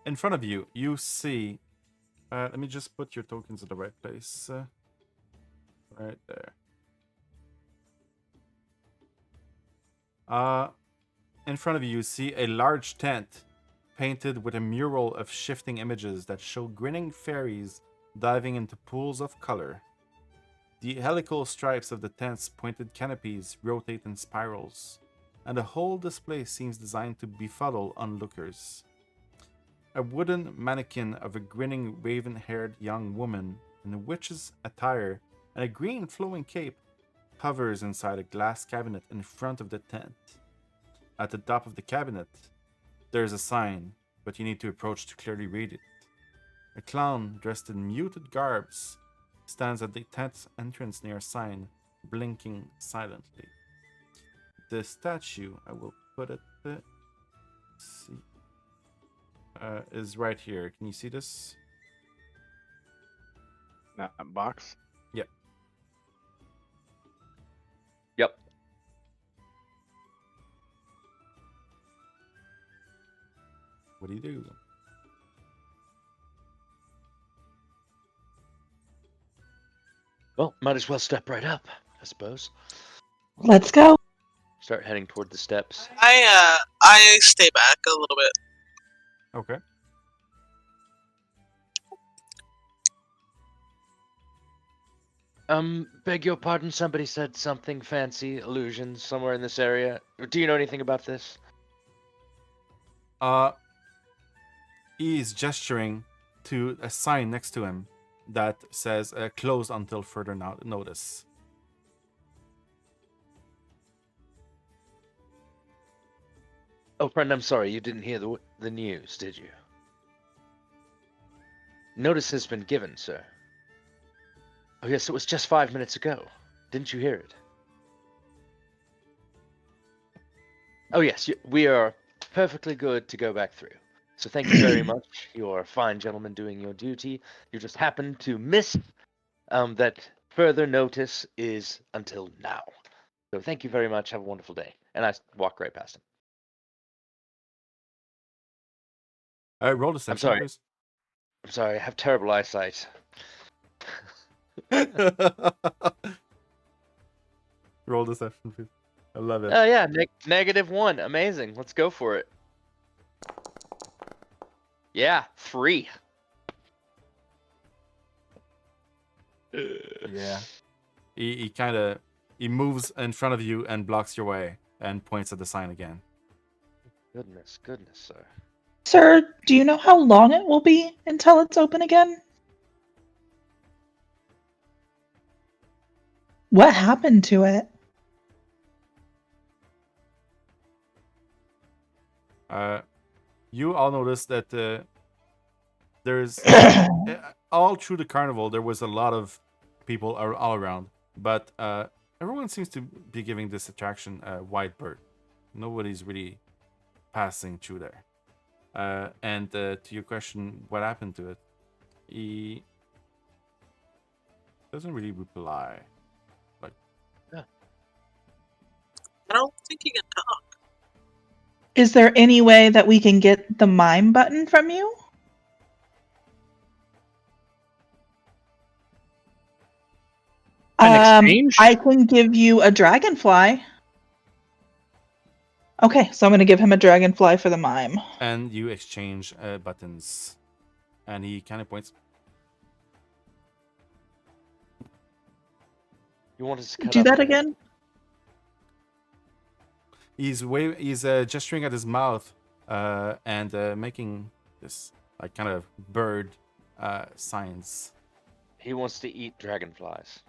In front of you, you see. Let me just put your tokens in the right place. Right there. In front of you see a large tent painted with a mural of shifting images that show grinning fairies diving into pools of color. The helical stripes of the tent's pointed canopies rotate in spirals, and the whole display seems designed to befuddle onlookers. A wooden mannequin of a grinning raven-haired young woman in a witch's attire and a green flowing cape hovers inside a glass cabinet in front of the tent. At the top of the cabinet, there's a sign, but you need to approach to clearly read it. A clown dressed in muted garbs stands at the tent's entrance near a sign, blinking silently. The statue, I will put it, is right here. Can you see this? That box. Yep. Yep. What do you do? Well, might as well step right up, I suppose. Let's go. Start heading toward the steps. I stay back a little bit. Okay. Beg your pardon, somebody said something fancy, illusions, somewhere in this area. Do you know anything about this? He's gesturing to a sign next to him that says "closed until further notice." Oh, friend, I'm sorry. You didn't hear the news, did you? Notice has been given, sir. Oh, yes, it was just 5 minutes ago. Didn't you hear it? Oh, yes, we are perfectly good to go back through. So thank you very much. You're a fine gentleman doing your duty. You just happened to miss that further notice is until now. So thank you very much. Have a wonderful day. And I walk right past him. Roll deception, sorry. please. I'm sorry, I have terrible eyesight. Roll deception, please. I love it. Oh, yeah, -1. Amazing. Let's go for it. Yeah, 3. Yeah. He kind of moves in front of you and blocks your way and points at the sign again. Goodness, sir. Sir, do you know how long it will be until it's open again? What happened to it? You all notice that there's all through the carnival there was a lot of people all around, but everyone seems to be giving this attraction a wide berth. Nobody's really passing through there. And to your question, what happened to it? He doesn't really reply. Like, I don't think he can talk. Is there any way that we can get the mime button from you? An exchange? I can give you a dragonfly. Okay, so I'm going to give him a dragonfly for the mime. and you exchange buttons, and he kind of points. You want us to cut Do up that the- again? He's gesturing at his mouth and making this like kind of bird signs. He wants to eat dragonflies.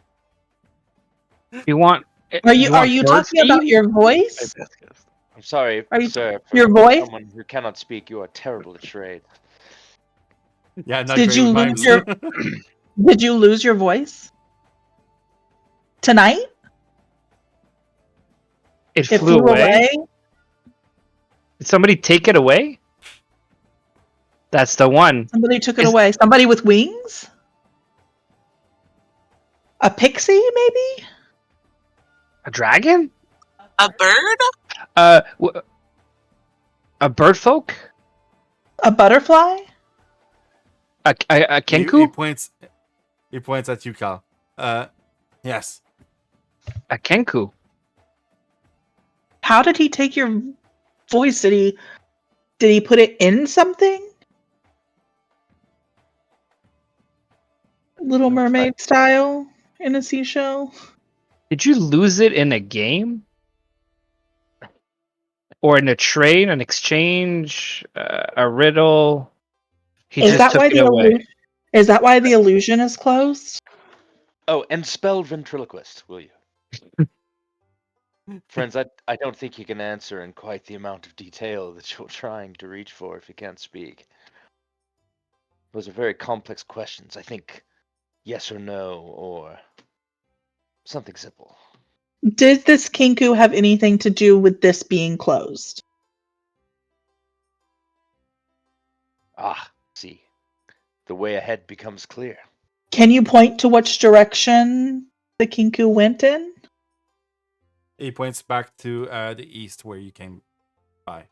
You want? Are you want talking Birdseed? about your voice? I'm sorry, Are you- sir. For your voice? someone who cannot speak, you are terrible at charades. Yeah, not Did great you with lose mimes. your- Did you lose your voice tonight? It flew away. Did somebody take it away? That's the one. Somebody took it away. Somebody with wings? A pixie, maybe? A dragon? A bird? A bird folk? A butterfly? A He kenku? points. He points at you, Cal. Yes. A kenku. How did he take your voice? Did he put it in something? Little Looks Mermaid style in a seashell? Did you lose it in a game? Or in a trade, an exchange, a riddle? He Is just that took why it away. Is that why the illusion is closed? Oh, and spell ventriloquist, will you? Friends, I don't think you can answer in quite the amount of detail that you're trying to reach for if you can't speak. Those are very complex questions. I think yes or no, or something simple. Did this kinku have anything to do with this being closed? Ah, see. The way ahead becomes clear. Can you point to which direction the kinku went in? He points back to the east where you came by.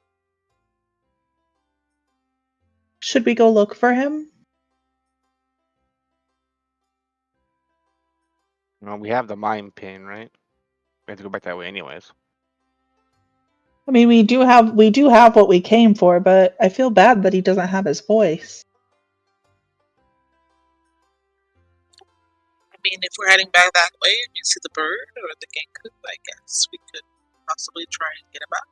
Should we go look for him? Well, we have the mime pin, right? We have to go back that way anyways. I mean, we do have what we came for, but I feel bad that he doesn't have his voice. I mean, if we're heading back that way and you see the bird or the kenku, I guess we could possibly try and get him back.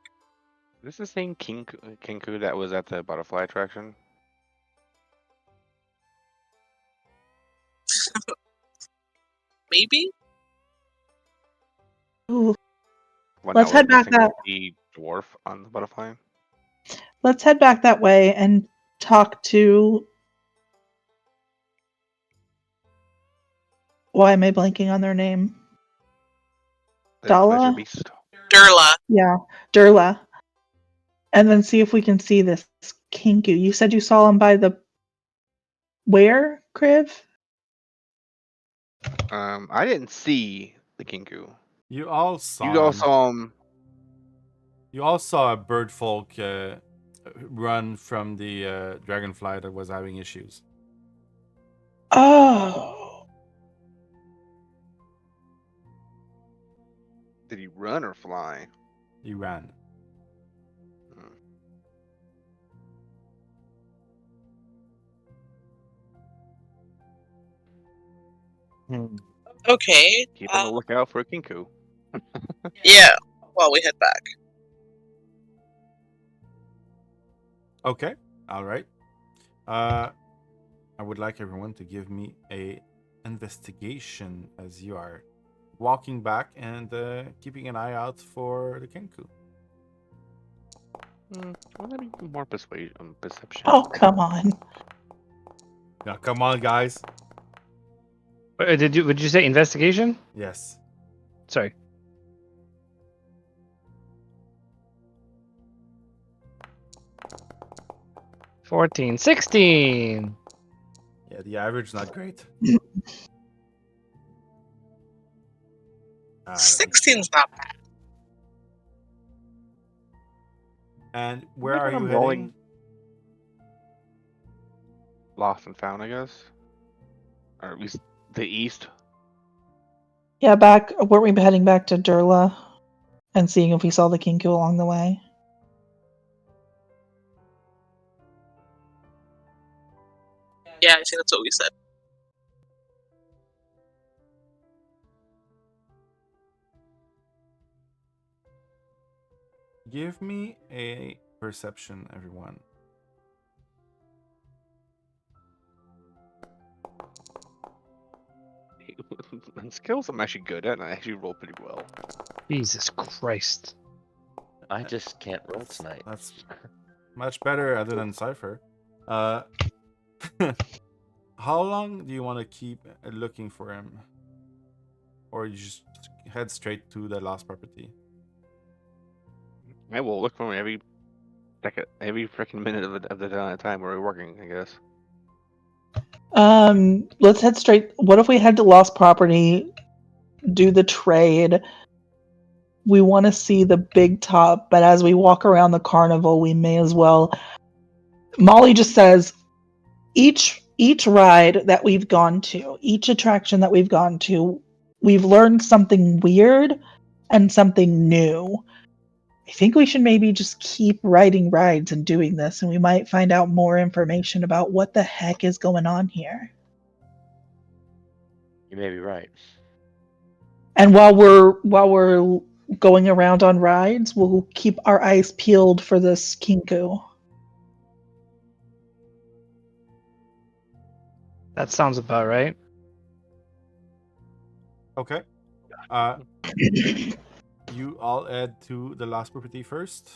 Is this the same kinku that was at the butterfly attraction? Maybe? Ooh, Well, Let's now we're head back missing that- the dwarf on the butterfly. let's head back that way and talk to. Why am I blanking on their name? The Dala? pleasure beast. Durla. Yeah, Durla. And then see if we can see this Kinku. You said you saw him by the where, Kriv? I didn't see the Kinku. You all saw You all him. saw him. You all saw a bird folk run from the dragonfly that was having issues. Oh. Did he run or fly? He ran. Okay. Keep on the lookout for a Kinku. Yeah. While we head back. Okay. All right. I would like everyone to give me a investigation as you are walking back and keeping an eye out for the Kenku. Well, let me do more perception. Oh, come on. Now, come on, guys. Would you say investigation? Yes. Sorry. $14, $16. Yeah, the average is not great. 16's not bad. And where Maybe are you I'm heading? rolling- Lost and found, I guess. Or at least the east. Yeah, weren't we heading back to Durla and seeing if we saw the Kinku along the way? Yeah, I think that's what we said. Give me a perception, everyone. And skills I'm actually good at, and I actually roll pretty well. Jesus Christ. I just can't roll tonight. That's much better other than Cypher. How long do you want to keep looking for him? Or you just head straight to the lost property? I will look for him every second, every freaking minute of the time we're working, I guess. Let's head straight. What if we head to Lost Property, do the trade? We want to see the big top, but as we walk around the carnival, we may as well. Mollie just says, each ride that we've gone to, each attraction that we've gone to, we've learned something weird and something new. I think we should maybe just keep riding rides and doing this, and we might find out more information about what the heck is going on here. You may be right. And while we're going around on rides, we'll keep our eyes peeled for this Kinku. That sounds about right. Okay. You all head to the last property first.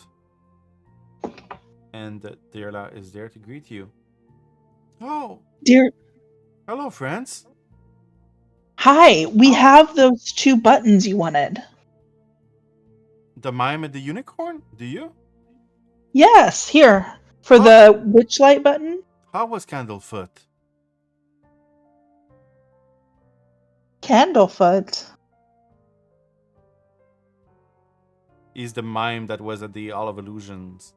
And Dirla is there to greet you. Oh, Dear, hello, friends. hi, we have those 2 buttons you wanted. The mime and the unicorn? Do you? Yes, here. For the Witchlight button? How was Candlefoot? Candlefoot. He's the mime that was at the Hall of Illusions.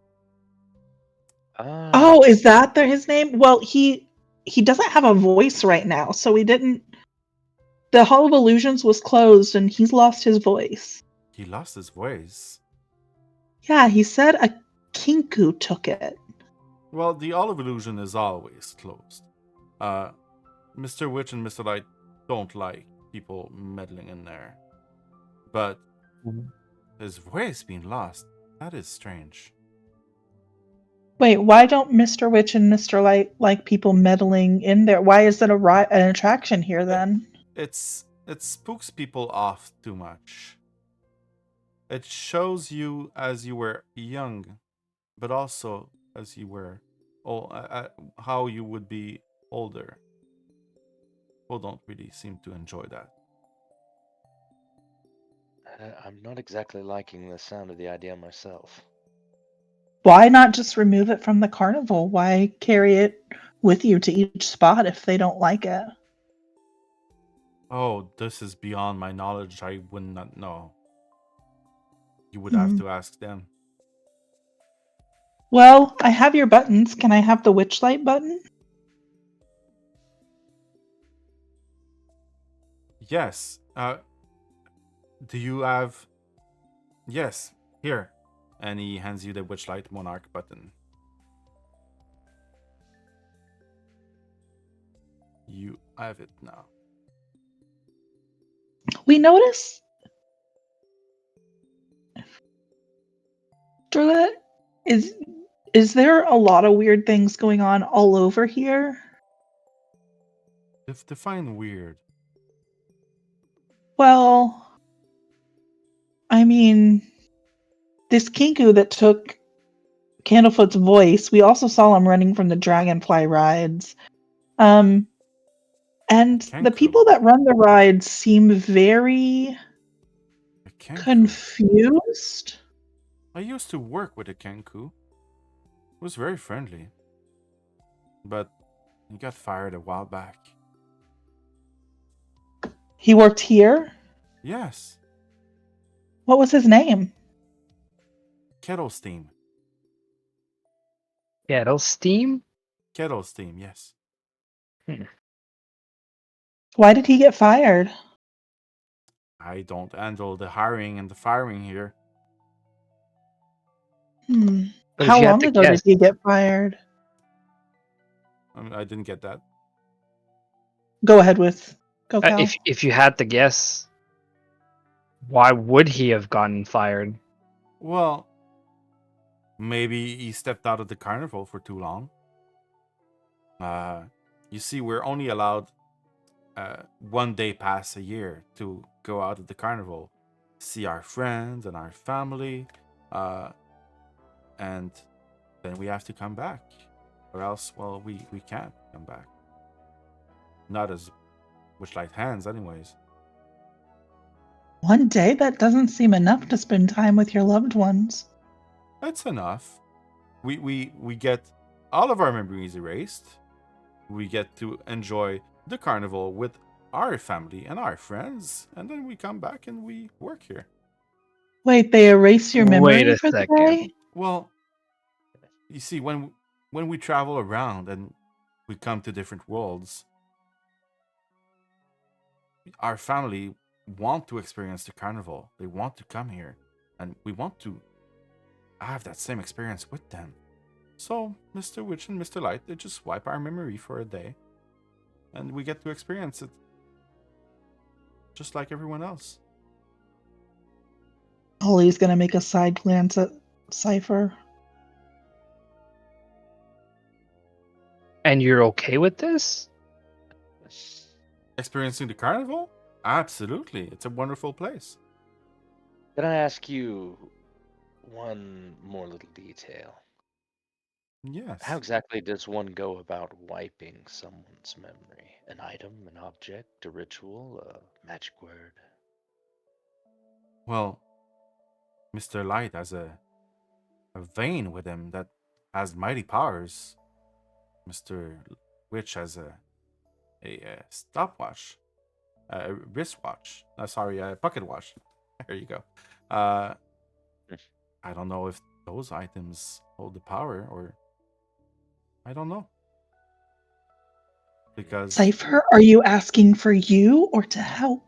Oh, is that his name? Well, he doesn't have a voice right now, so we didn't. The Hall of Illusions was closed, and he's lost his voice. He lost his voice. Yeah, he said a Kinku took it. Well, the Hall of Illusion is always closed. Mr. Witch and Mr. Light don't like people meddling in there. But his voice being lost, that is strange. Wait, why don't Mr. Witch and Mr. Light like people meddling in there? Why is it an attraction here then? It's it spooks people off too much. It shows you as you were young, but also as you were old, how you would be older. People don't really seem to enjoy that. I'm not exactly liking the sound of the idea myself. Why not just remove it from the carnival? Why carry it with you to each spot if they don't like it? Oh, this is beyond my knowledge. I would not know. You would have to ask them. Well, I have your buttons. Can I have the Witchlight button? Yes. Do you have? Yes. Here. And he hands you the Witchlight Monarch button. You have it now. We notice, Druid, is there a lot of weird things going on all over here? Define weird. Well, I mean, this Kinku that took Candlefoot's voice, we also saw him running from the Dragonfly Rides. And the Kenku. people that run the rides seem very A Kenku. confused. I used to work with a Kenku. He was very friendly. But he got fired a while back. He worked here? Yes. What was his name? Kettlesteam. Kettlesteam? Kettlesteam, yes. Why did he get fired? I don't handle the hiring and the firing here. But if How you had long to ago did guess- he get fired? I didn't get that. Go ahead with go, Cal. If you had to guess, why would he have gotten fired? Well, maybe he stepped out of the carnival for too long. You see, we're only allowed 1 day pass a year to go out of the carnival, see our friends and our family, and then we have to come back, or else, well, we can't come back. Not as Witchlight hands, anyways. 1 day? That doesn't seem enough to spend time with your loved ones. That's enough. We get all of our memories erased. We get to enjoy the carnival with our family and our friends, and then we come back and we work here. Wait, they erase your memory Wait a for the second. day? Well, you see, when we travel around and we come to different worlds, our family want to experience the carnival. They want to come here, and we want to have that same experience with them. So, Mr. Witch and Mr. Light, they just wipe our memory for a day, and we get to experience it just like everyone else. Ollie's gonna make a side glance at Cypher. And you're okay with this? Experiencing the carnival? Absolutely. It's a wonderful place. Can I ask you one more little detail? Yes. How exactly does one go about wiping someone's memory? An item, an object, a ritual, a magic word? Well, Mr. Light has a vein with him that has mighty powers. Mr. Witch has a stopwatch, a wristwatch. Sorry, a pocket watch. There you go. I don't know if those items hold the power, or I don't know. Because Cypher, are you asking for you or to help?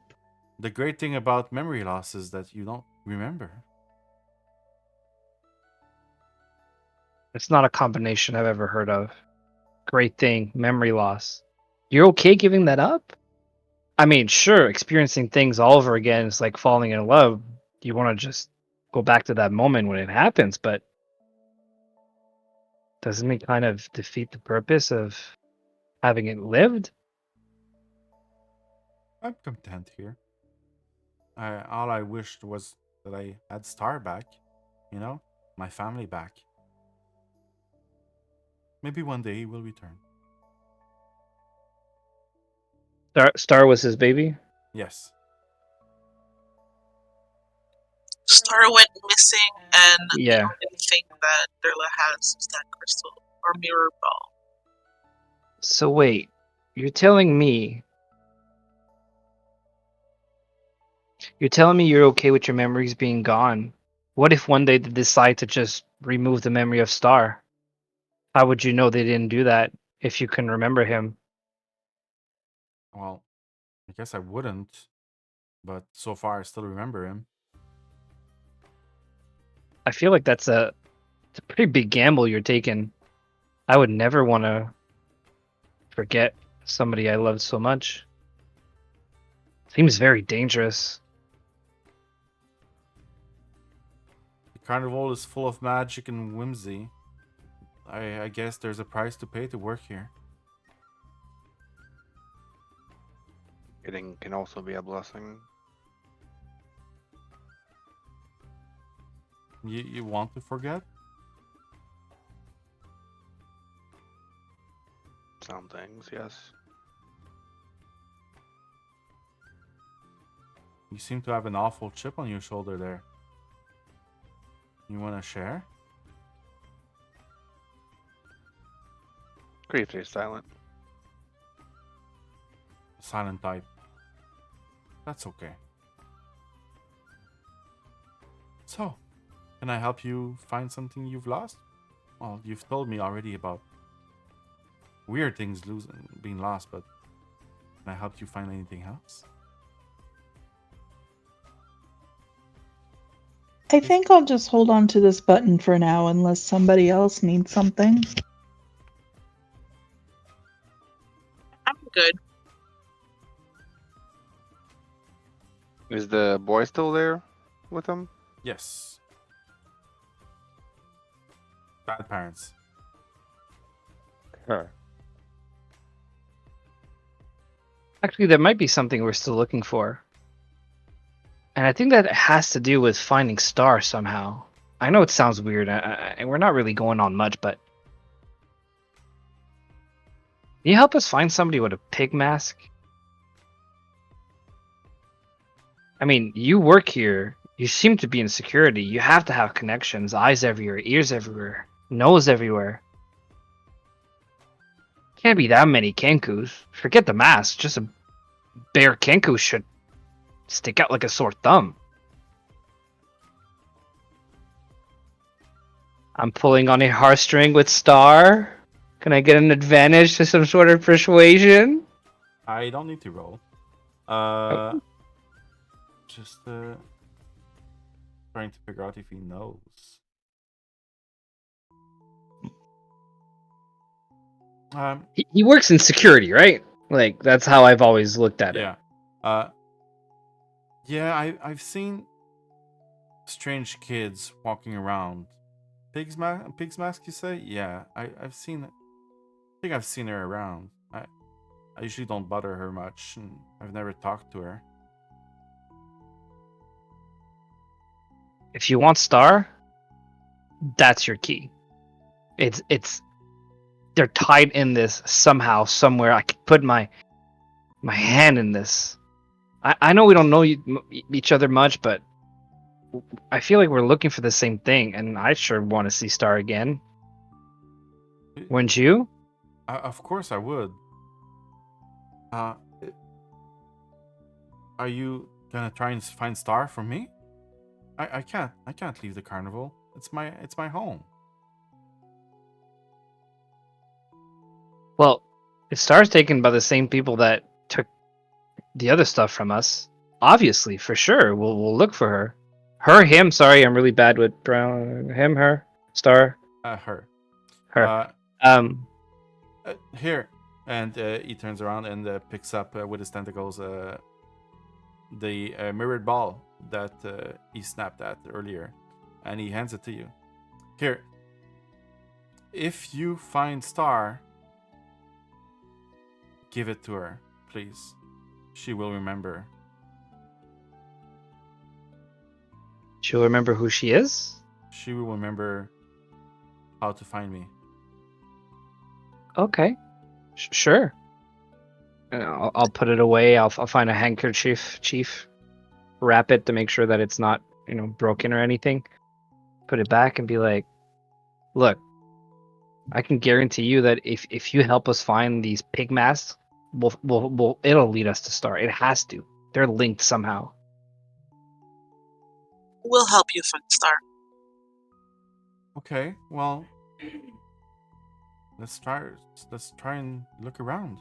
the great thing about memory loss is that you don't remember. It's not a combination I've ever heard of. Great thing, memory loss. You're okay giving that up? I mean, sure, experiencing things all over again is like falling in love. You want to just go back to that moment when it happens, but doesn't it kind of defeat the purpose of having it lived? I'm content here. All I wished was that I had Star back. You know, my family back. Maybe one day he will return. Star was his baby. Yes. Star went missing, and the Yeah. only thing that Durla has is that crystal or mirror ball. So wait, you're telling me you're okay with your memories being gone? What if one day they decide to just remove the memory of Star? How would you know they didn't do that if you can remember him? Well, I guess I wouldn't, but so far I still remember him. I feel like it's a pretty big gamble you're taking. I would never want to forget somebody I loved so much. Seems very dangerous. The carnival is full of magic and whimsy. I guess there's a price to pay to work here. Getting can also be a blessing. You want to forget? Some things, yes. You seem to have an awful chip on your shoulder there. You want to share? Kriv stays silent. Silent type. That's okay. So, can I help you find something you've lost? Well, you've told me already about weird things being lost, but can I help you find anything else? I think I'll just hold on to this button for now unless somebody else needs something. I'm good. Is the boy still there with him? Yes. Bad parents. Huh. Actually, there might be something we're still looking for. And I think that has to do with finding Star somehow. I know it sounds weird, and we're not really going on much, but... Can you help us find somebody with a pig mask? I mean, you work here. You seem to be in security. You have to have connections. Eyes everywhere, ears everywhere, nose everywhere. Can't be that many Kenkus. Forget the mask. Just a bare Kenku should stick out like a sore thumb. I'm pulling on a heartstring with Star. Can I get an advantage to some sort of persuasion? I don't need to roll. Just trying to figure out if he knows. He works in security, right? Like, that's how I've always looked at it. Yeah. Yeah, I've seen strange kids walking around. Pig's mask, you say? Yeah, I've seen it. I think I've seen her around. I usually don't bother her much, and I've never talked to her. If you want Star, that's your key. It's they're tied in this somehow, somewhere. I could put my hand in this. I know we don't know each other much, but I feel like we're looking for the same thing, and I sure want to see Star again. Wouldn't you? Of course I would. Are you gonna try and find Star for me? I can't leave the carnival. It's my home. Well, if Star's taken by the same people that took the other stuff from us, obviously, for sure, we'll look for her. Her, him. Sorry, I'm really bad with brown. Him, her, Star. Her. Her. Here, and he turns around and picks up with his tentacles the mirrored ball that he snapped at earlier, and he hands it to you. Here, if you find Star, give it to her, please. She will remember. She'll remember who she is? She will remember how to find me. Okay. Sure. I'll put it away. I'll find a handkerchief, Chief. Wrap it to make sure that it's not, broken or anything. Put it back and be like, look, I can guarantee you that if you help us find these pig masks, it'll lead us to Star. It has to. They're linked somehow. We'll help you find Star. Okay, well, let's try and look around.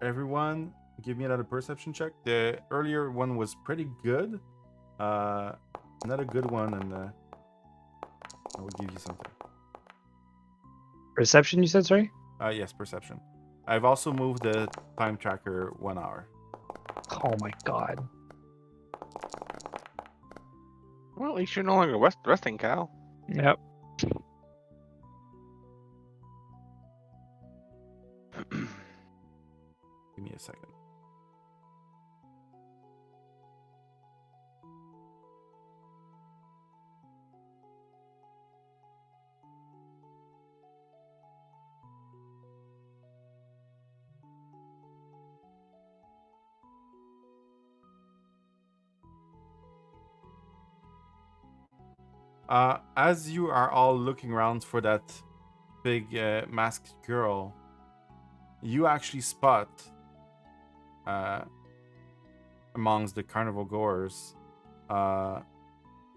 Everyone, give me another perception check. The earlier one was pretty good. Another good one, and I will give you something. Perception, you said, sorry? Yes, perception. I've also moved the time tracker 1 hour. Oh my god. Well, at least you're no longer resting, Cal. Yep. Give me a second. As you are all looking around for that big masked girl, you actually spot amongst the carnival goers the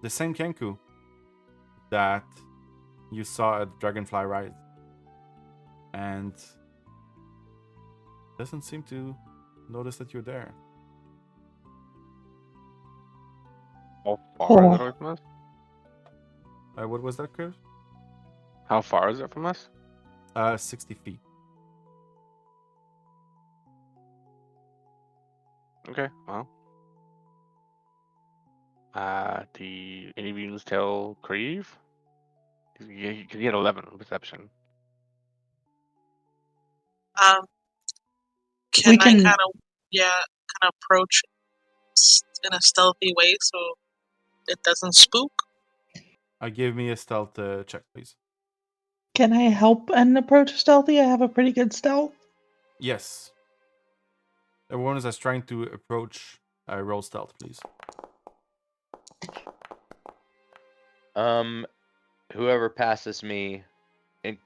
same Kenku that you saw at Dragonfly Rides, and doesn't seem to notice that you're there. How far is it away from us? What was that, Kriv? How far is it from us? 60 feet. Okay, well. Do any of you tell Kriv? He had 11 perception. We Can I can- kind of approach in a stealthy way so it doesn't spook? Give me a stealth check, please. Can I help and approach stealthy? I have a pretty good stealth. Yes. Everyone is trying to approach. Roll stealth, please. Whoever passes me,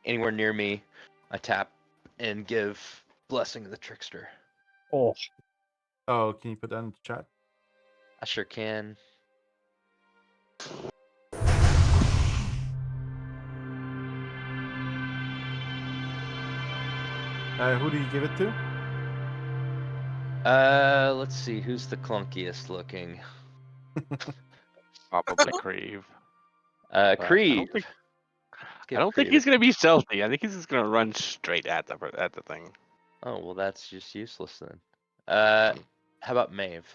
anywhere near me, I tap and give blessing of the trickster. Oh. Oh, can you put that in the chat? I sure can. Who do you give it to? Let's see, who's the clunkiest looking? Probably Kriv. Kriv. I don't think he's gonna be stealthy. I think he's just gonna run straight at the thing. Oh, well, that's just useless then. How about Maeve?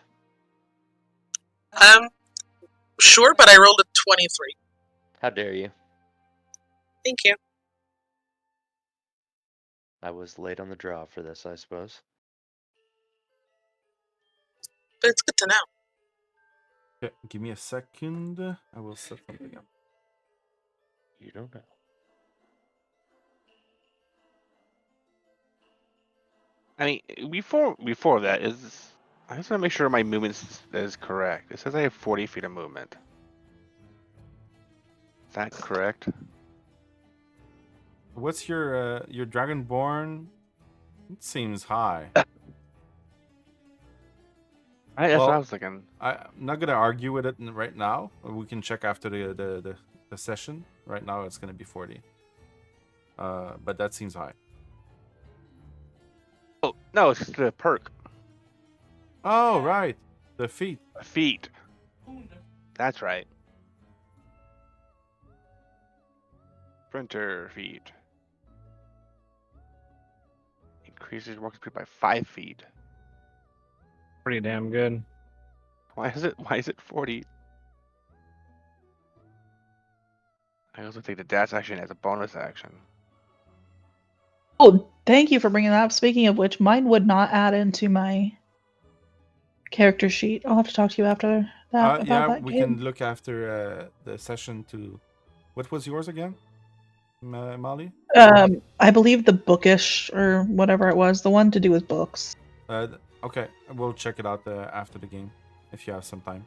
Sure, but I rolled a 23. How dare you? Thank you. I was late on the draw for this, I suppose. But it's good to know. Okay, give me a second. I will set something up. You don't know. I mean, before that is, I just want to make sure my movement is correct. It says I have 40 feet of movement. Is that correct? What's your Dragonborn? It seems high. That's what Well, I was thinking. I'm not gonna argue with it right now. We can check after the session. Right now, it's gonna be 40. But that seems high. Oh no, it's just the perk. Oh right, the feet. Feet. That's right. Sprinter feet. Increases walking speed by 5 feet. Pretty damn good. Why is it 40? I also take the dash action as a bonus action. Oh, Thank you for bringing that up. Speaking of which, mine would not add into my character sheet. I'll have to talk to you after that about that. We Gabe. can look after the session to. What was yours again, Molly? I believe the bookish or whatever it was, the one to do with books. Okay, we'll check it out after the game if you have some time.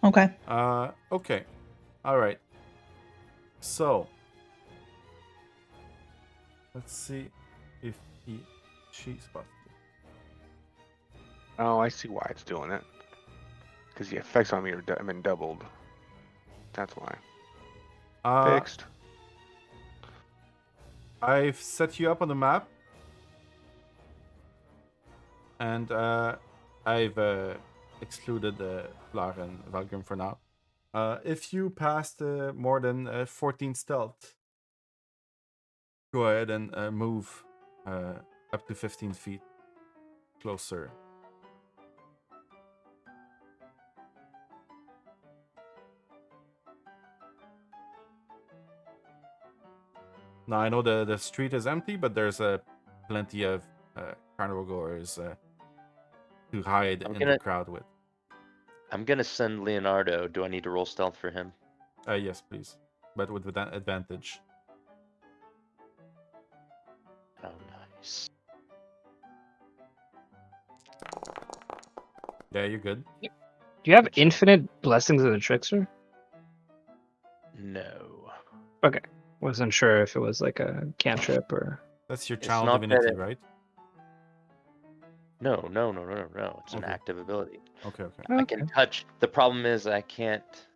Okay. Okay, all right. So let's see if she spots it. Oh, I see why it's doing it. Because the effects on me are been doubled. That's why. Fixed. I've set you up on the map, and I've excluded Fleur and Valgrim for now. If you passed more than 14 stealth, go ahead and move up to 15 feet closer. Now I know the street is empty, but there's plenty of carnival goers to hide in the crowd with. I'm gonna send Leonardo. Do I need to roll stealth for him? Yes, please, but with that advantage. Oh, nice. Yeah, you're good. Do you have infinite blessings of the trickster? No. Okay. Wasn't sure if it was like a cantrip or. That's your It's channel not divinity, that right? No. It's an Okay. active ability. Okay. I can touch. The problem is I can't.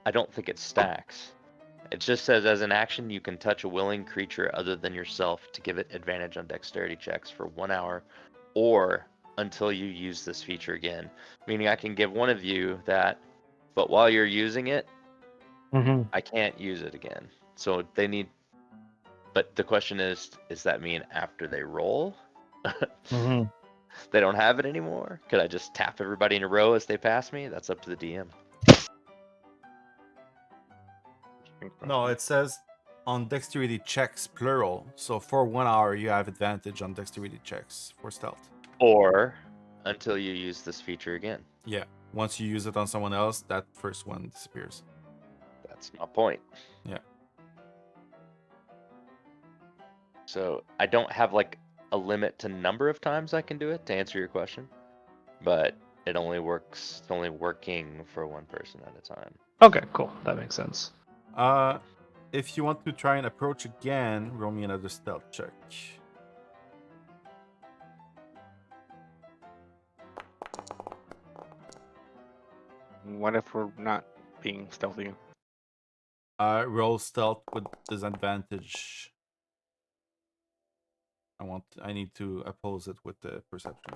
I don't think it stacks. It just says as an action you can touch a willing creature other than yourself to give it advantage on dexterity checks for 1 hour, or until you use this feature again. Meaning I can give one of you that, but while you're using it, I can't use it again. So they need. But the question is, that mean after they roll? They don't have it anymore? Could I just tap everybody in a row as they pass me? That's up to the DM. No, it says on dexterity checks plural. So for 1 hour you have advantage on dexterity checks for stealth. Or until you use this feature again. Yeah. Once you use it on someone else, that first one disappears. That's my point. Yeah. So I don't have like a limit to number of times I can do it, to answer your question, but it only works. It's only working for one person at a time. Okay, cool. That makes sense. If you want to try and approach again, roll me another stealth check. What if we're not being stealthy? Roll stealth with disadvantage. I need to oppose it with the perception.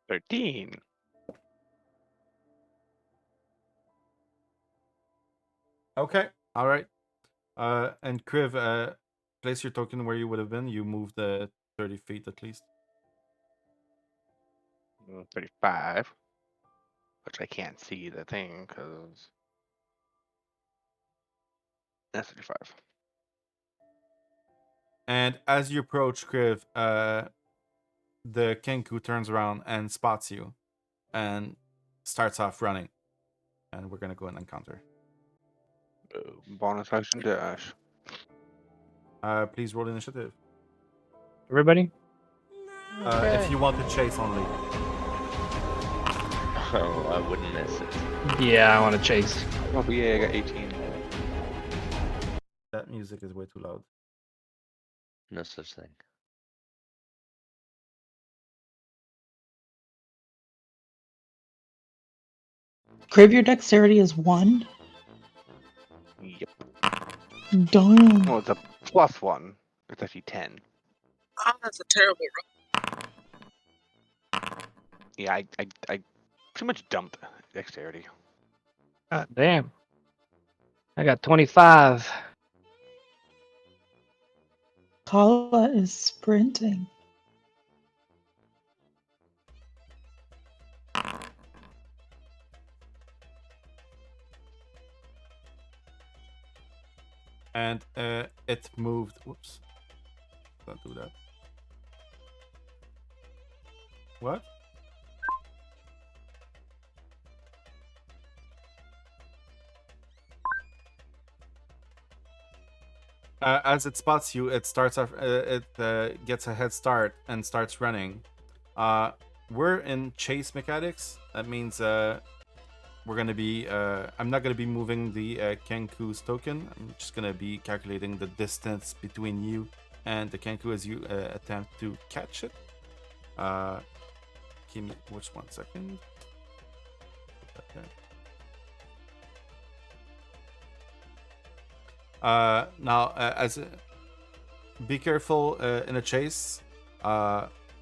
13. Okay. All right. And Kriv, place your token where you would have been. You moved 30 feet at least. 35. Which I can't see the thing because that's 35. And as you approach Kriv, the Kenku turns around and spots you and starts off running. And we're gonna go and encounter. Bonus action dash. Please roll initiative. Everybody? If you want to chase only. Oh, I wouldn't miss it. Yeah, I want to chase. Oh, yeah, I got 18. That music is way too loud. No such thing. Kriv, your dexterity is 1. Yep. Damn. Well, it's a +1. It's actually 10. Oh, that's a terrible roll. Yeah, I pretty much dumped dexterity. God damn. I got 25. Kala is sprinting. And it moved. Whoops. Don't do that. What? As it spots you, it starts off. It gets a head start and starts running. We're in chase mechanics. That means we're gonna be. I'm not gonna be moving the Kenku's token. I'm just gonna be calculating the distance between you and the Kenku as you attempt to catch it. Give me just 1 second. Okay. Now, be careful in a chase.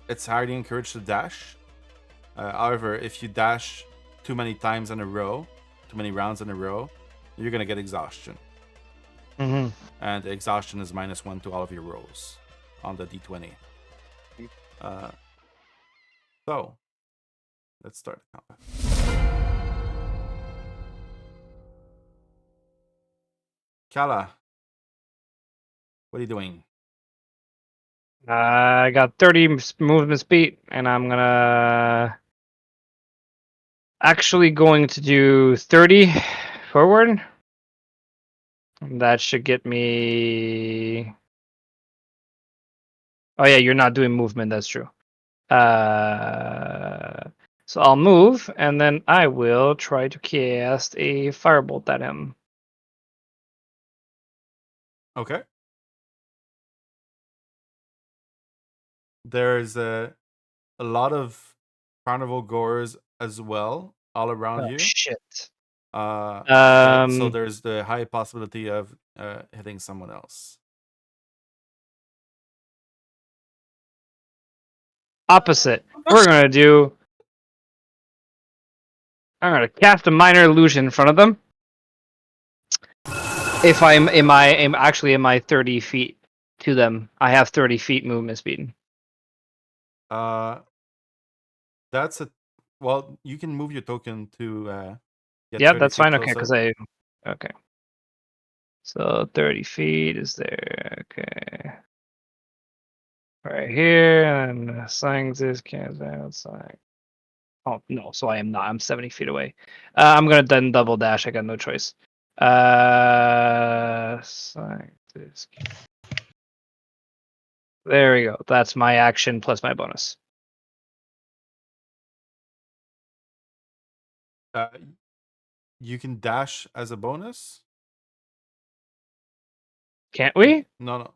It's highly encouraged to dash. However, if you dash too many times in a row, too many rounds in a row, you're gonna get exhaustion. Mm-hmm. And exhaustion is -1 to all of your rolls on the d20. So, let's start the combat. Kala, what are you doing? I got 30 movement speed, and I'm gonna actually going to do 30 forward. That should get me. Oh yeah, you're not doing movement. That's true. So I'll move, and then I will try to cast a firebolt at him. Okay. There's a lot of carnival goers as well all around you. Shit. So there's the high possibility of hitting someone else. Opposite. We're gonna do. I'm gonna cast a minor illusion in front of them. If I'm actually in my 30 feet to them, I have 30 feet movement speed. That's a well. You can move your token to get Yeah, 30 that's feet fine. Okay, closer. because okay. So 30 feet is there. Okay. Right here, and assigning this can't outside. Oh no, so I am not. I'm 70 feet away. I'm gonna then double dash. I got no choice. Assign this. There we go. That's my action plus my bonus. You can dash as a bonus. Can't we? No.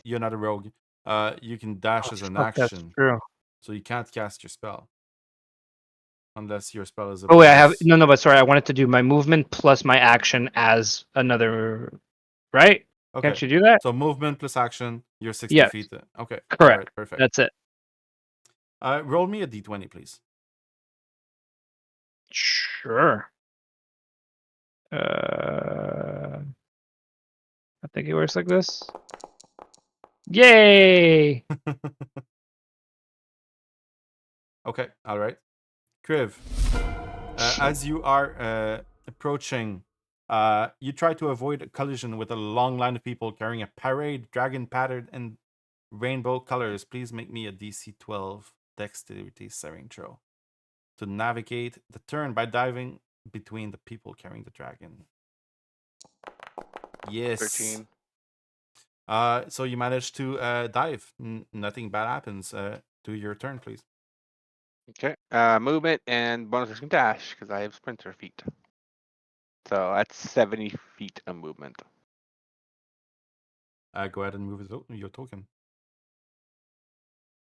You're not a rogue. You can dash as an Fuck, that's action, true. so you can't cast your spell unless your spell is a Oh wait, I have bonus. no, but sorry, I wanted to do my movement plus my action as another, right? Okay. Can't you do that? So movement plus action, you're 60 Yes. feet. Okay. Correct. All right, perfect. That's it. Roll me a d20, please. Sure. I think it works like this. Yay! Okay, all right. Kriv, as you are approaching, you try to avoid a collision with a long line of people carrying a parade, dragon patterned in rainbow colors. Please make me a DC 12 dexterity saving throw to navigate the turn by diving between the people carrying the dragon. Yes. 13. So you managed to dive. Nothing bad happens. Do your turn, please. Okay. Movement and bonus action dash because I have sprinter feet. So that's 70 feet of movement. Go ahead and move your token.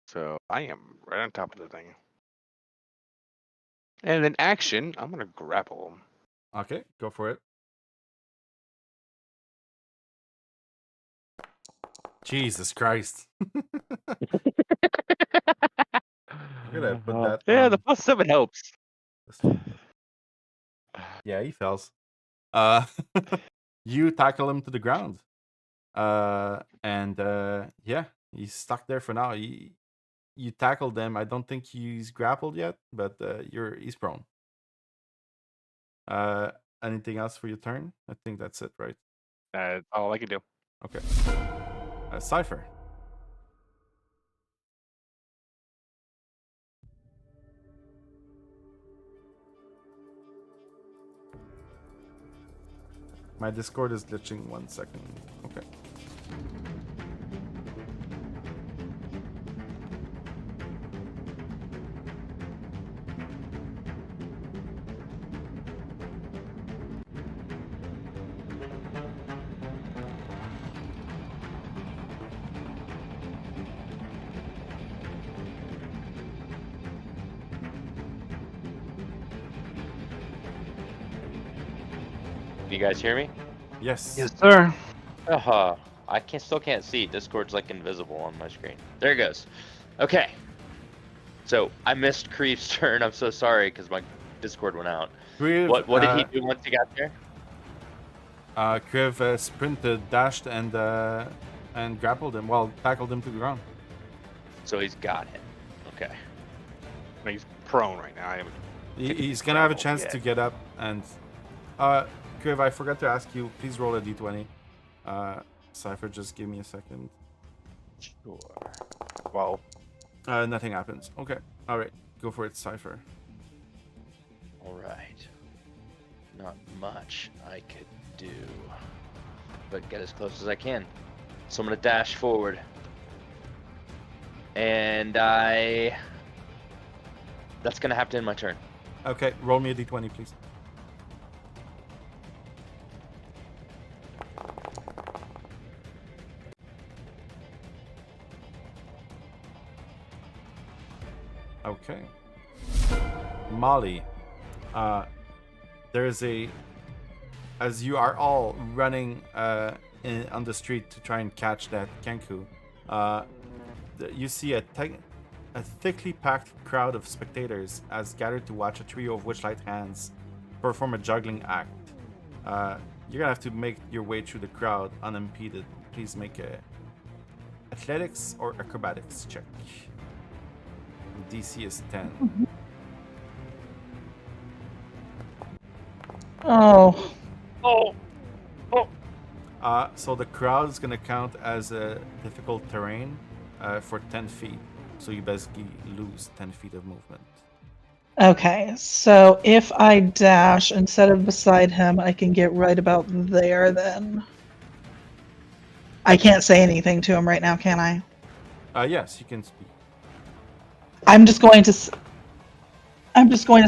So I am right on top of the thing. And in action, I'm gonna grapple him. Okay, go for it. Jesus Christ. I'm gonna put that Yeah, on. the +7 helps. Yeah, he fails. You tackle him to the ground. And yeah, he's stuck there for now. You tackled him. I don't think he's grappled yet, but he's prone. Anything else for your turn? I think that's it, right? That's all I can do. Okay. Cypher. My Discord is glitching 1 second. Okay. You guys hear me? Yes. Yes, sir. I still can't see. Discord's like invisible on my screen. There it goes. Okay. So I missed Kriv's turn. I'm so sorry because my Discord went out. Kriv, What did he do once he got there? Kriv sprinted, dashed, and grappled him. Well, tackled him to the ground. So he's got him. Okay. He's prone right now. He's gonna have a grappled chance yet. to get up. And Kriv, I forgot to ask you. Please roll a d20. Cypher, just give me a second. Sure. Well, Nothing happens. Okay. All right. Go for it, Cypher. All right. Not much I could do, but get as close as I can. So I'm gonna dash forward, and that's gonna have to end my turn. Okay. Roll me a d20, please. Okay. Mollie, there is as you are all running on the street to try and catch that Kenku, you see a thickly packed crowd of spectators as gathered to watch a trio of Witchlight hands perform a juggling act. You're gonna have to make your way through the crowd unimpeded. Please make a athletics or acrobatics check. DC is 10. Oh, So the crowd is gonna count as a difficult terrain for 10 feet. So you basically lose 10 feet of movement. okay. So if I dash instead of beside him, I can get right about there then. I can't say anything to him right now, can I? Yes, you can speak. I'm just going to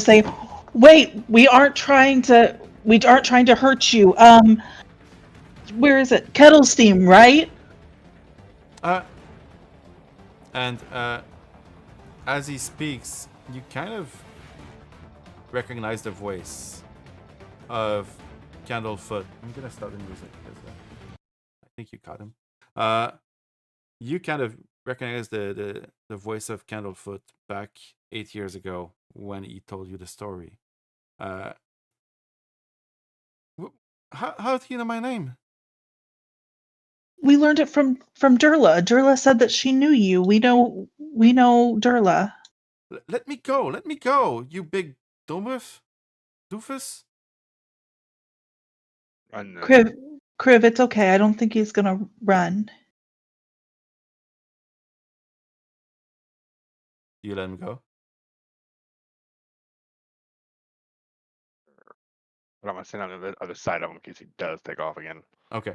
say, wait, we aren't trying to hurt you. Where is it? Kettlesteam, right? And as he speaks, you kind of recognize the voice of Candlefoot. I'm gonna start the music because I think you caught him. You kind of recognize the voice of Candlefoot back 8 years ago when he told you the story. How do you know my name? We learned it from Durla. Durla said that she knew you. We know Durla. Let me go, you big doofus. Kriv, it's okay. I don't think he's gonna run. You let him go. but I'm gonna send on the other side of him in case he does take off again. Okay.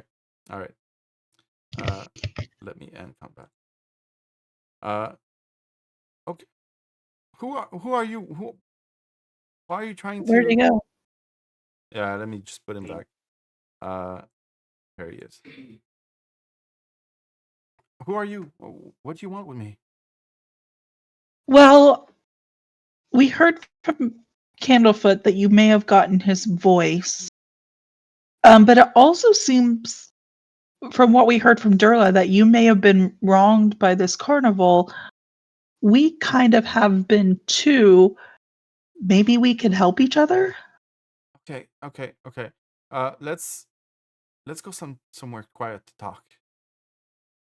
All right. Let me end combat. Okay. Who are you? Why are you trying to? Where'd he go? Yeah, let me just put him back. There he is. Who are you? What do you want with me? Well, we heard from Candlefoot that you may have gotten his voice. But it also seems, from what we heard from Durla, that you may have been wronged by this carnival. We kind of have been too. Maybe we can help each other? Okay. Let's go somewhere quiet to talk.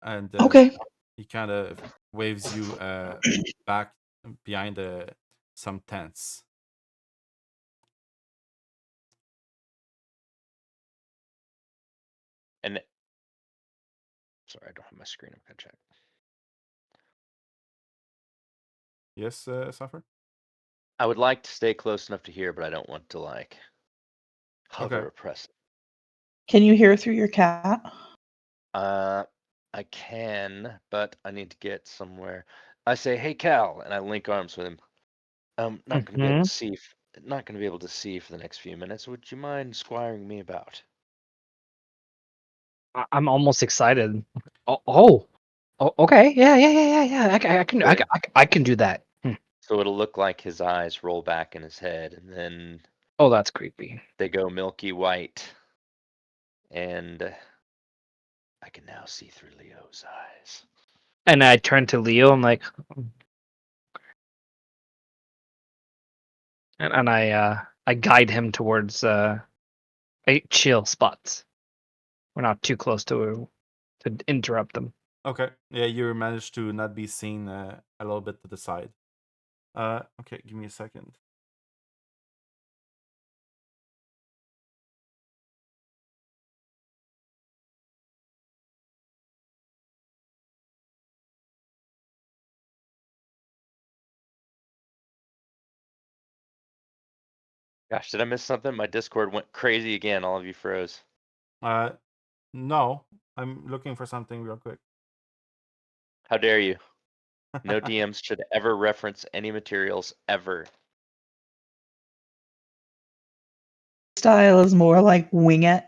And Okay. he kind of waves you back behind some tents. And sorry, I don't have my screen. I'm gonna check. Yes, Cypher? I would like to stay close enough to hear, but I don't want to like hover Okay. or press. Can you hear through your cat? I can, but I need to get somewhere. I say, "Hey, Cal," and I link arms with him. Not gonna be able to see. Not gonna be able to see for the next few minutes. Would you mind squiring me about? I'm almost excited. Oh, okay. Yeah. I can do that. So it'll look like his eyes roll back in his head, and then Oh, that's creepy. they go milky white, and I can now see through Leo's eyes. And I turn to Leo. I'm like, and I guide him towards chill spots. We're not too close to interrupt them. Okay. Yeah, you managed to not be seen a little bit to the side. Okay, give me a second. Gosh, did I miss something? My Discord went crazy again. All of you froze. No, I'm looking for something real quick. How dare you? No DMs should ever reference any materials ever. Style is more like wing it.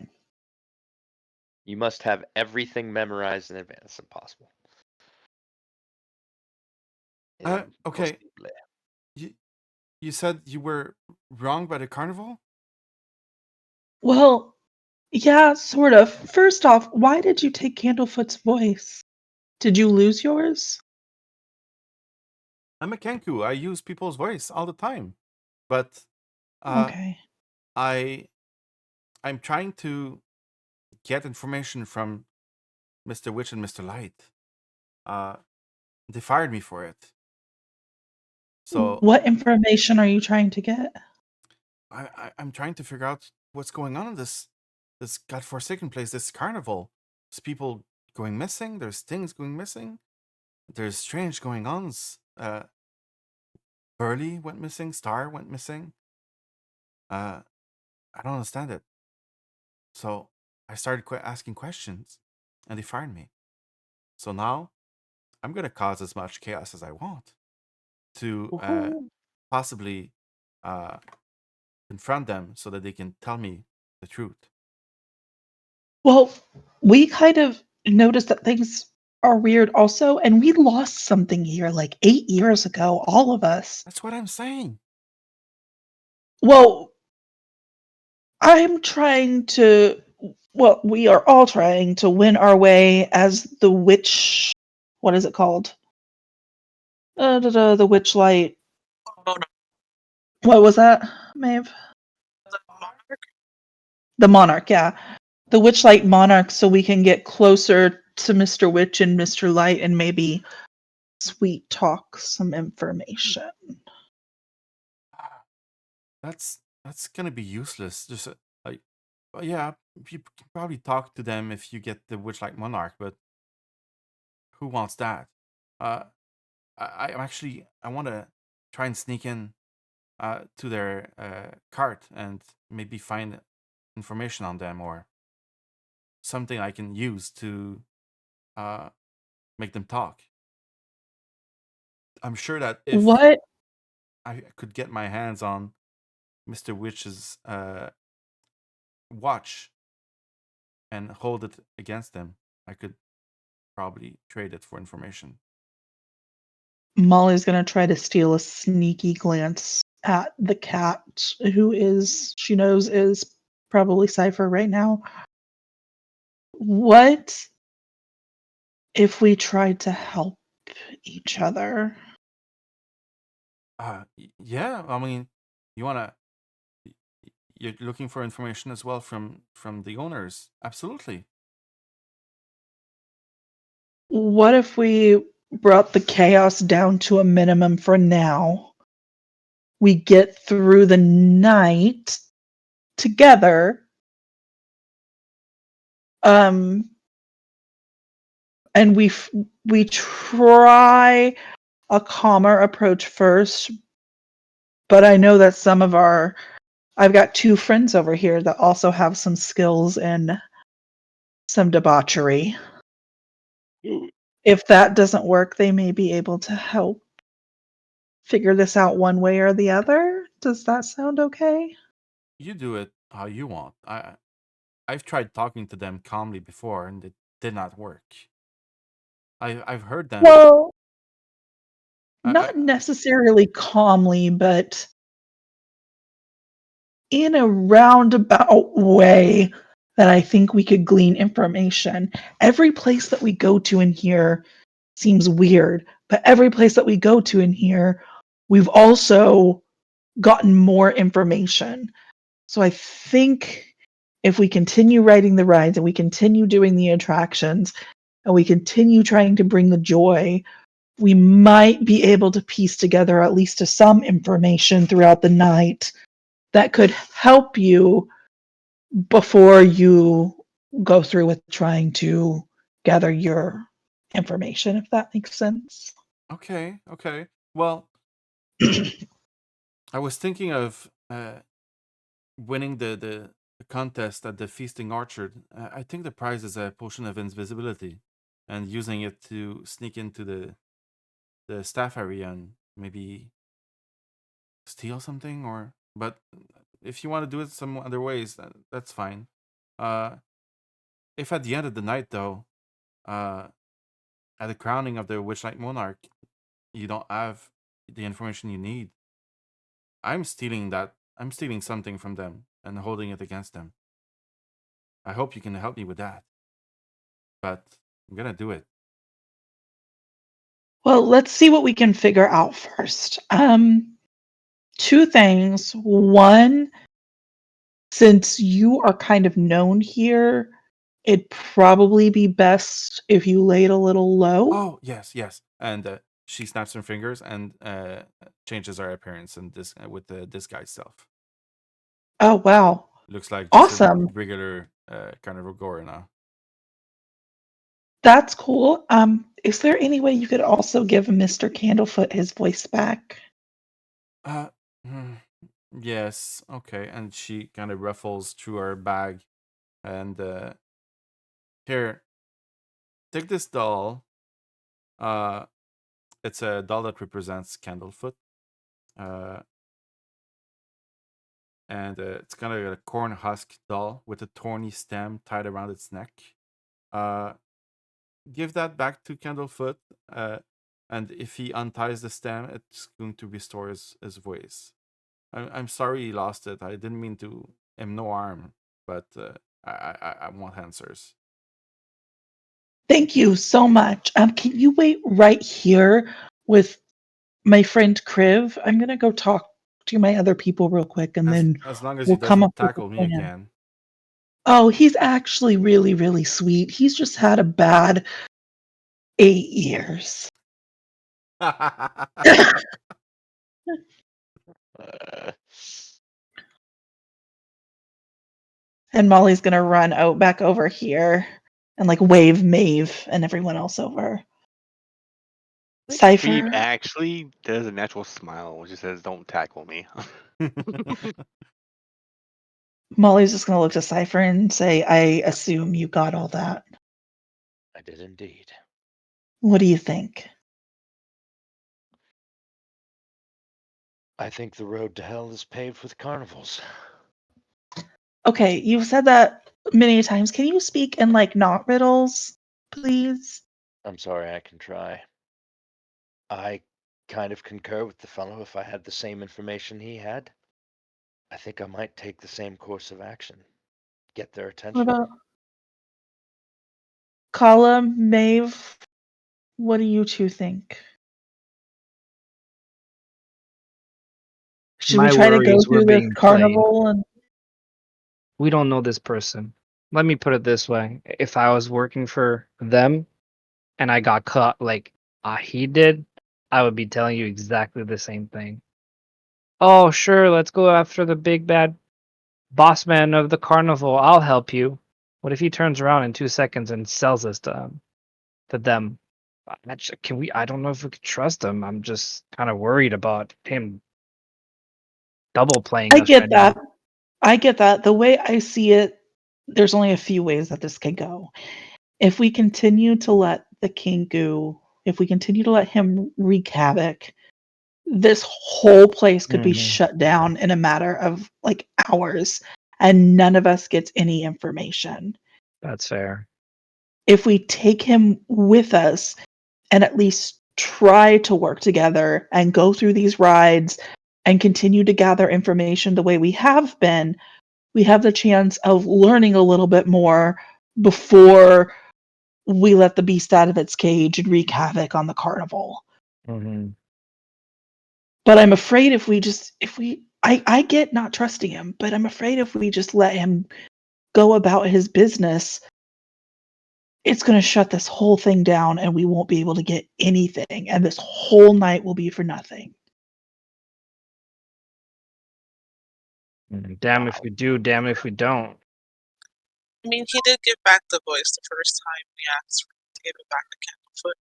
You must have everything memorized in advance. Impossible. Okay. Impossible. You said you were wrong by the carnival? Well, yeah, sort of. First off, why did you take Candlefoot's voice? Did you lose yours? I'm a Kenku. I use people's voice all the time. But Okay. I'm trying to get information from Mr. Witch and Mr. Light. They fired me for it. So What information are you trying to get? I'm trying to figure out what's going on in this godforsaken place, this carnival. There's people going missing. There's things going missing. There's strange going ons. Burley went missing. Star went missing. I don't understand it. So I started asking questions, and they fired me. So now I'm gonna cause as much chaos as I want to Ooh. possibly confront them so that they can tell me the truth. Well, we kind of noticed that things are weird also, and we lost something here like 8 years ago, all of us. That's what I'm saying. Well, I'm trying to. Well, we are all trying to win our way as the witch. What is it called? The Witchlight. Oh, no. What was that, Maeve? The monarch? The Monarch, yeah. The Witchlight Monarch, so we can get closer to Mr. Witch and Mr. Light and maybe sweet talk some information. That's gonna be useless. Just like, well, yeah, you can probably talk to them if you get the Witchlight Monarch, but who wants that? I'm actually I want to try and sneak in to their cart and maybe find information on them or something I can use to make them talk. I'm sure that if What? I could get my hands on Mr. Witch's watch and hold it against them, I could probably trade it for information. Molly's gonna try to steal a sneaky glance at the cat, who she knows is probably Cypher right now. What if we tried to help each other? Yeah, I mean, you wanna you're looking for information as well from the owners. Absolutely. What if we brought the chaos down to a minimum for now? We get through the night together. And we try a calmer approach first, but I know that I've got 2 friends over here that also have some skills in some debauchery. Ooh. If that doesn't work, they may be able to help figure this out one way or the other. Does that sound okay? You do it how you want. I've tried talking to them calmly before, and it did not work. I've heard them. Well, I, not necessarily calmly, but in a roundabout way that I think we could glean information. Every place that we go to in here seems weird, but every place that we go to in here, we've also gotten more information. So I think if we continue riding the rides and we continue doing the attractions and we continue trying to bring the joy, we might be able to piece together at least some information throughout the night that could help you before you go through with trying to gather your information, if that makes sense. okay. Well, I was thinking of winning the contest at the Feasting Orchard. I think the prize is a potion of invisibility, and using it to sneak into the staff area and maybe steal something. But if you want to do it some other ways, that's fine. If at the end of the night, though, at the crowning of the Witchlight Monarch, you don't have the information you need, I'm stealing that. I'm stealing something from them and holding it against them. I hope you can help me with that. But I'm gonna do it. Well, let's see what we can figure out first. 2 things. One, since you are kind of known here, it'd probably be best if you laid a little low. Oh yes. And she snaps her fingers and changes her appearance and this with the disguise self. Oh, wow. Looks like just Awesome. a regular Carnivore now. That's cool. Is there any way you could also give Mr. Candlefoot his voice back? Uh, yes. Okay. And she kind of ruffles through her bag, and here, take this doll. It's a doll that represents Candlefoot. And it's kind of a corn husk doll with a thorny stem tied around its neck. Give that back to Candlefoot, and if he unties the stem, it's going to restore his voice. I'm sorry he lost it. I didn't mean to him no harm, but I want answers. Thank you so much. Can you wait right here with my friend Kriv? I'm gonna go talk to my other people real quick, and then As long as he we'll come up doesn't with a tackle me plan. again. Oh, he's actually really, really sweet. He's just had a bad 8 years. And Mollie's gonna run out back over here and like wave Maeve and everyone else over. Cypher. Gabe actually does a natural smile, which just says, "Don't tackle me." Molly's just gonna look to Cypher and say, I assume you got all that. I did indeed. What do you think? I think the road to hell is paved with carnivals. Okay, you've said that many times. Can you speak in like not riddles, please? I'm sorry, I can try. I kind of concur with the fellow. If I had the same information he had, I think I might take the same course of action. Get their What attention. about Kala, Maeve? What do you two think? Should we My try to worry go is we're through this being played. carnival and We don't know this person. Let me put it this way. If I was working for them and I got caught like he did, I would be telling you exactly the same thing. Oh, sure, let's go after the big bad boss man of the carnival. I'll help you. What if he turns around in 2 seconds and sells us to them? Can we? I don't know if we could trust him. I'm just kind of worried about him double playing I us get right now. that. I get that. The way I see it, there's only a few ways that this could go. If we continue to let the Kinku, if we continue to let him wreak havoc, this whole place could be Mhm. shut down in a matter of like hours, and none of us gets any information. That's fair. If we take him with us and at least try to work together and go through these rides and continue to gather information the way we have been, we have the chance of learning a little bit more before we let the beast out of its cage and wreak havoc on the carnival. Mm-hmm. But I'm afraid I get not trusting him, but I'm afraid if we just let him go about his business, it's going to shut this whole thing down and we won't be able to get anything. And this whole night will be for nothing. Damn if we do, damn if we don't. I mean, he did give back the voice the first time we asked for him to give it back to Candlefoot.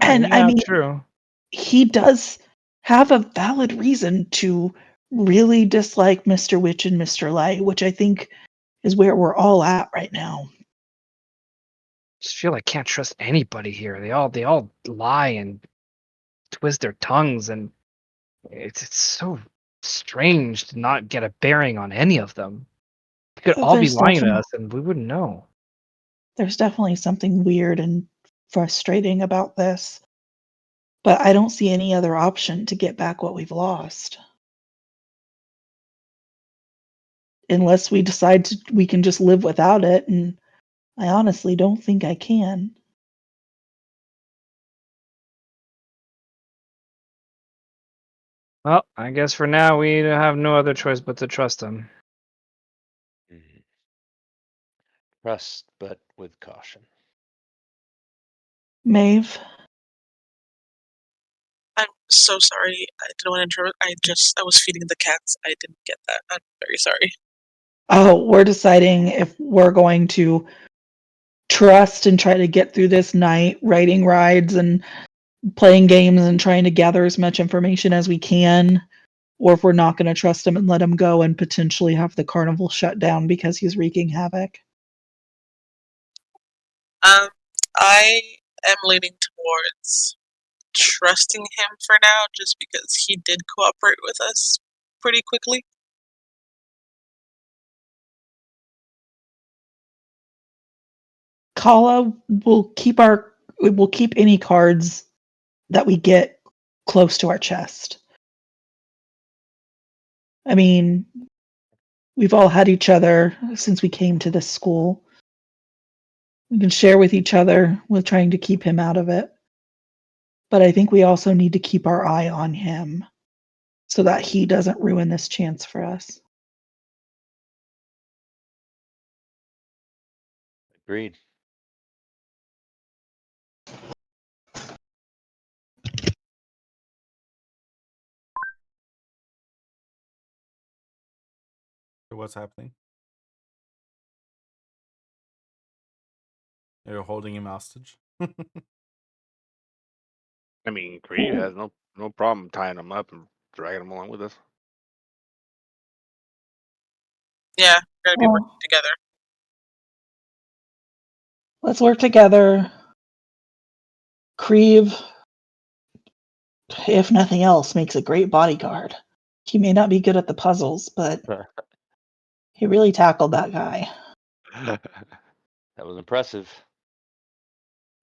And I Yeah, mean, true. he does have a valid reason to really dislike Mr. Witch and Mr. Light, which I think is where we're all at right now. Just feel like I can't trust anybody here. They all lie and twist their tongues, and it's so strange to not get a bearing on any of them. They could all be lying to us, and we wouldn't know. There's definitely something weird and frustrating about this. But I don't see any other option to get back what we've lost. Unless we decide we can just live without it, and I honestly don't think I can. Well, I guess for now we have no other choice but to trust them. Mhm. Trust, but with caution. Maeve, I'm so sorry. I didn't want to interrupt. I was feeding the cats. I didn't get that. I'm very sorry. we're deciding if we're going to trust and try to get through this night, writing rides and playing games and trying to gather as much information as we can, or if we're not going to trust him and let him go and potentially have the carnival shut down because he's wreaking havoc. I am leaning towards trusting him for now, just because he did cooperate with us pretty quickly. Kala will keep any cards that we get close to our chest. I mean, we've all had each other since we came to this school. We can share with each other with trying to keep him out of it. But I think we also need to keep our eye on him so that he doesn't ruin this chance for us. Agreed. So what's happening? You're holding him hostage. I mean, Kriv has no problem tying them up and dragging them along with us. Yeah, we're gonna be working Well, together. let's work together. Kriv, if nothing else, makes a great bodyguard. He may not be good at the puzzles, but he really tackled that guy. That was impressive.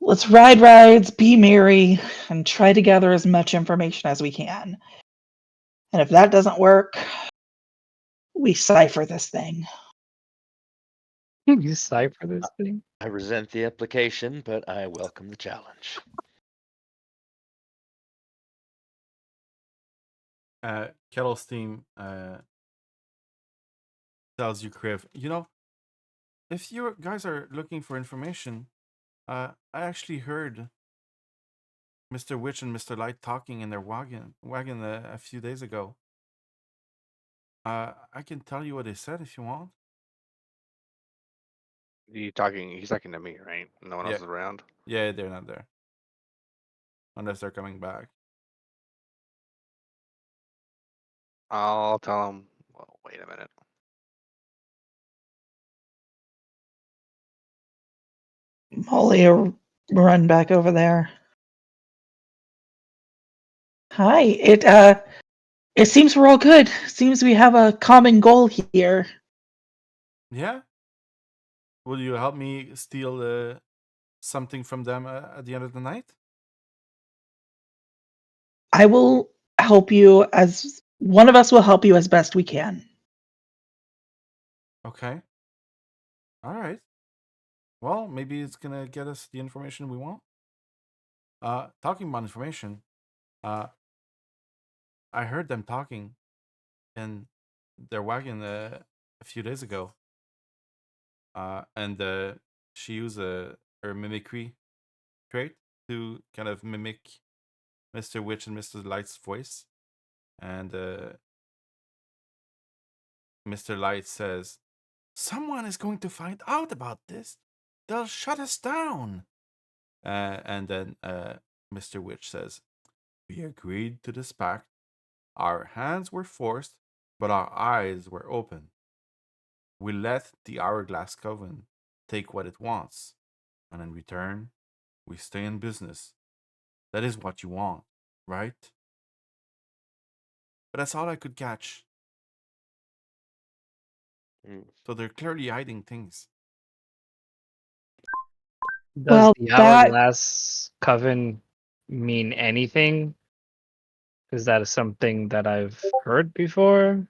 Let's ride rides, be merry, and try to gather as much information as we can. And if that doesn't work, we cipher this thing. You cipher this thing? I resent the application, but I welcome the challenge. Kettlesteam tells you, Kriv, if you guys are looking for information, I actually heard Mr. Witch and Mr. Light talking in their wagon a few days ago. I can tell you what they said if you want. He's talking to me, right? No one else Yeah. is around. Yeah, they're not there. Unless they're coming back. I'll tell him. Well, wait a minute. Mollie will run back over there. Hi. It seems we're all good. Seems we have a common goal here. Yeah? Will you help me steal something from them at the end of the night? I will help you as one of us will help you as best we can. Okay. All right. Well, maybe it's gonna get us the information we want. Talking about information, I heard them talking in their wagon a few days ago. And she used her mimicry trait to kind of mimic Mr. Witch and Mr. Light's voice. And Mr. Light says, "Someone is going to find out about this. They'll shut us down." And then Mr. Witch says, "We agreed to this pact. Our hands were forced, but our eyes were open. We let the Hourglass Coven take what it wants, and in return, we stay in business. That is what you want, right?" But that's all I could catch. Mm. So they're clearly hiding things. Does Well, the that Hourglass Coven mean anything? Is that something that I've heard before?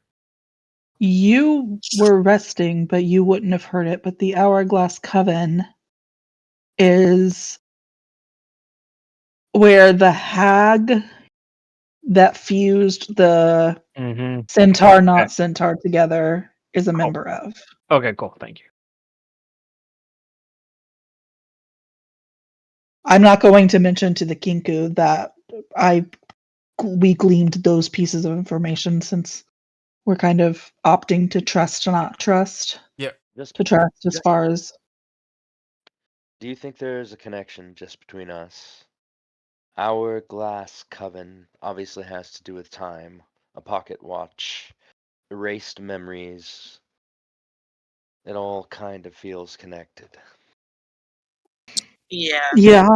you were resting, but you wouldn't have heard it. But the Hourglass Coven is where the hag that fused the Mm-hmm. centaur, not centaur together is a Cool. member of. Okay, cool. Thank you. I'm not going to mention to the Kinku that we gleaned those pieces of information since we're kind of opting to trust or not trust. Yeah. Just, To trust as just- far as do you think there's a connection just between us? Hourglass Coven obviously has to do with time, a pocket watch, erased memories. It all kind of feels connected. Yeah. yeah.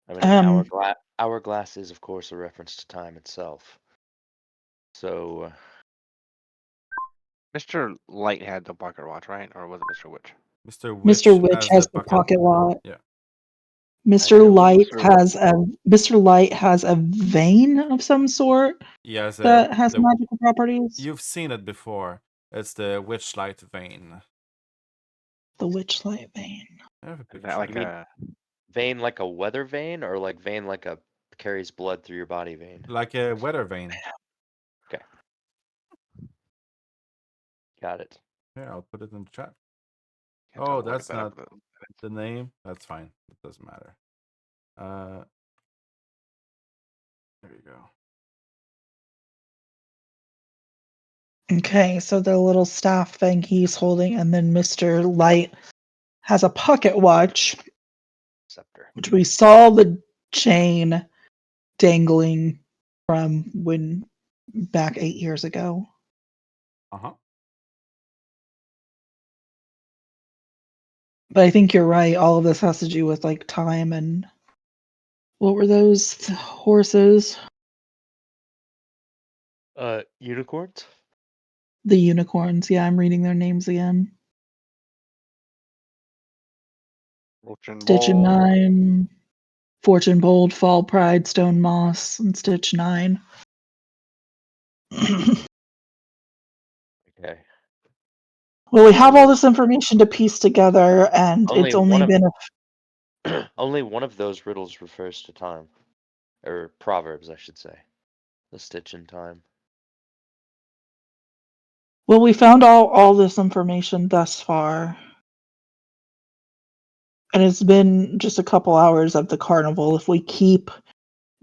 I mean, hourglass is, of course, a reference to time itself. So, Mr. Light had the pocket watch, right? Or was it Mr. Witch? Mr. Witch Mr. Witch has has the the pocket watch. Yeah. Mr. know Light Mr. Mr. Light has a vein of some sort He has that has magical properties. You've seen it before. It's the Witchlight vein. The Witchlight vein. I have a Is picture. that like You mean- a vein like a weather vein, or like vein like a carries blood through your body vein? Like a weather vein. Okay. Got it. Yeah, I'll put it in the chat. can't tell Oh, to look that's that up, not but- the name. That's fine. It doesn't matter. There you go. Okay, so the little staff thing he's holding, and then Mr. Light has a pocket watch, Scepter. which we saw the chain dangling from when back 8 years ago. Uh-huh. But I think you're right. All of this has to do with like time and what were those horses? Unicorns? The unicorns. Yeah, I'm reading their names again. Fortune Stitch and Bowl. 9, Fortune Bold, Fall Pride, Stone Moss, and Stitch 9. Okay. Well, we have all this information to piece together, and it's only been only one of those riddles refers to time, or proverbs, I should say. The stitch in time. well, we found all this information thus far. And it's been just a couple hours of the carnival. If we keep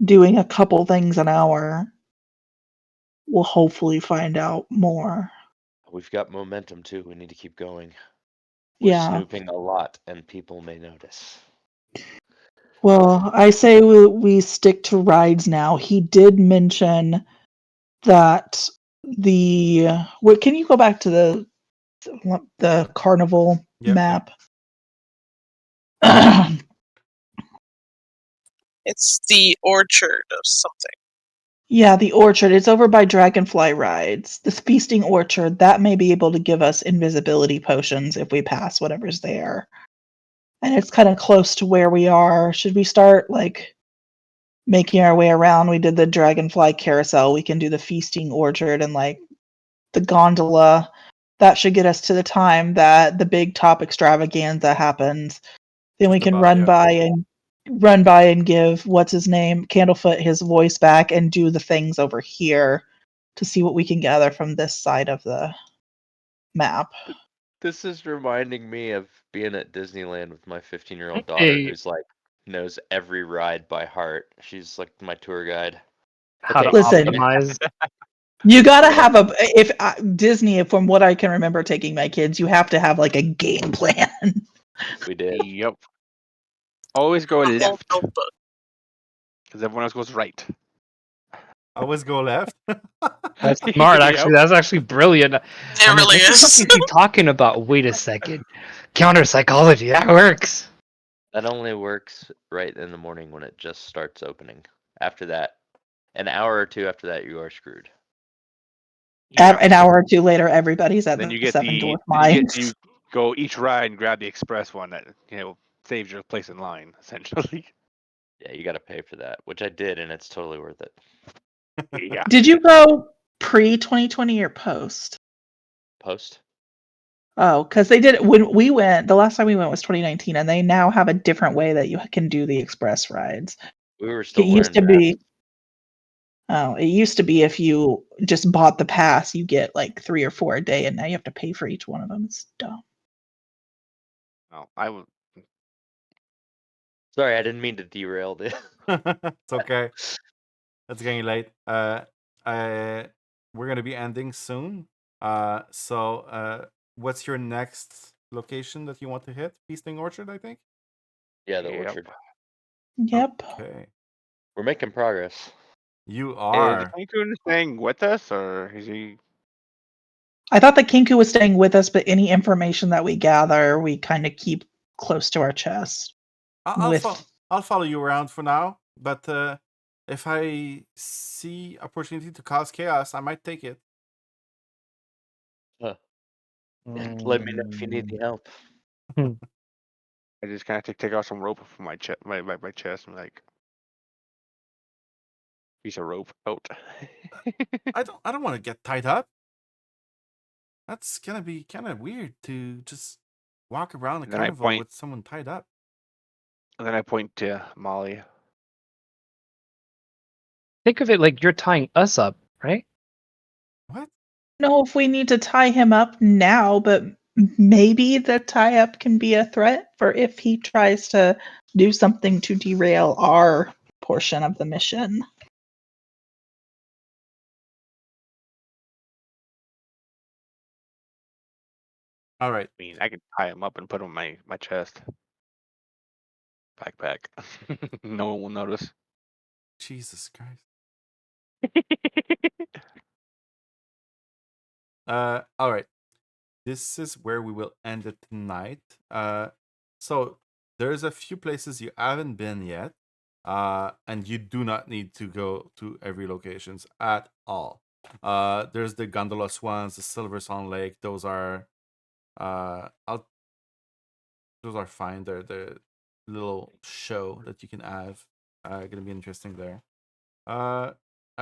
doing a couple things an hour, we'll hopefully find out more. We've got momentum too. We need to keep going. We're Yeah. snooping a lot, and people may notice. Well, I say we stick to rides now. He did mention that what can you go back to the carnival Yep, map? It's the orchard of something. Yeah, the orchard. It's over by Dragonfly Rides. This feasting orchard, that may be able to give us invisibility potions if we pass whatever's there. And it's kind of close to where we are. Should we start like making our way around? We did the Dragonfly Carousel. We can do the feasting orchard and like the gondola. That should get us to the time that the big top extravaganza happens. Then we Just can about, run yeah. by and give what's his name, Candlefoot, his voice back and do the things over here to see what we can gather from this side of the map. This is reminding me of being at Disneyland with my 15-year-old daughter, Hey. who's like knows every ride by heart. She's like my tour guide. How to Okay, Listen. optimize. You gotta Yeah. have Disney. From what I can remember taking my kids, you have to have like a game plan. We did. Yep. Always go A whole left, notebook. because everyone else goes right. Always go left. That's smart, actually. Yep. That's actually brilliant. It I'm like, really what the fuck is. is he talking about? Wait a second. Counter psychology, that works. That only works right in the morning when it just starts opening. After that, an hour or two after that, you are screwed. Yep. An hour or two later, everybody's at Then the you get Seven the Dwarf then you get Mines. to go each ride and grab the express one that saves your place in line essentially. Yeah, you got to pay for that, which I did, and it's totally worth it. Yeah. Did you go pre 2020 or post? Post. Oh, because they did when we went. The last time we went was 2019, and they now have a different way that you can do the express rides. We were It still used to learning that. be. Oh, it used to be if you just bought the pass, you get like 3 or 4 a day, and now you have to pay for each one of them. It's dumb. Well, I would. Sorry, I didn't mean to derail this. It's okay. It's getting late. We're gonna be ending soon. So what's your next location that you want to hit? Feasting Orchard, I think. Yeah, the Yep. orchard. Yep. Okay. We're making progress. You Is are. Cancun staying with us, or is he? I thought that Kinku was staying with us, but any information that we gather, we kind of keep close to our chest. I'll follow you around for now, but if I see opportunity to cause chaos, I might take it. Let me know if you need any help. I just kind of take out some rope from my chest, my chest, and like piece of rope out. I don't want to get tied up. That's gonna be kind of weird to just walk around the And then I carnival point. with someone tied up. And then I point to Mollie. Think of it like you're tying us up, right? What? Know if we need to tie him up now, but maybe the tie up can be a threat for if he tries to do something to derail our portion of the mission. All right. I mean, I could tie him up and put him on my chest. Backpack. No one will notice. Jesus Christ. All right. This is where we will end it tonight. So there's a few places you haven't been yet. And you do not need to go to every locations at all. There's the Gondola Swans, the Silver Song Lake. Those are those are fine. They're the little show that you can have. Gonna be interesting there. I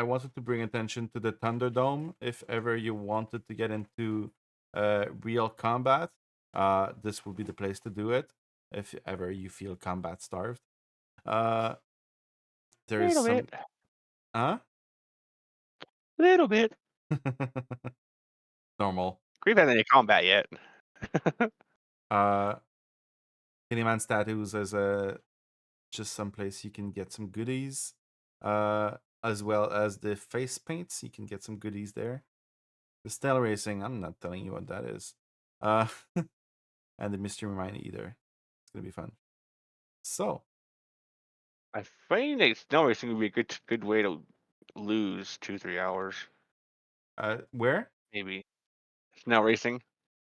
wanted to bring attention to the Thunderdome. If ever you wanted to get into real combat, this will be the place to do it. If ever you feel combat starved, there is Little some. bit. Huh? Little bit. Normal. Kriv hasn't any combat yet. Candyman Statues is just some place you can get some goodies. As well as the face paints, you can get some goodies there. The Stella Racing, I'm not telling you what that is. and the mystery mine either. It's gonna be fun. So I find that snow racing would be a good way to lose 2-3 hours, where? maybe. Snow racing.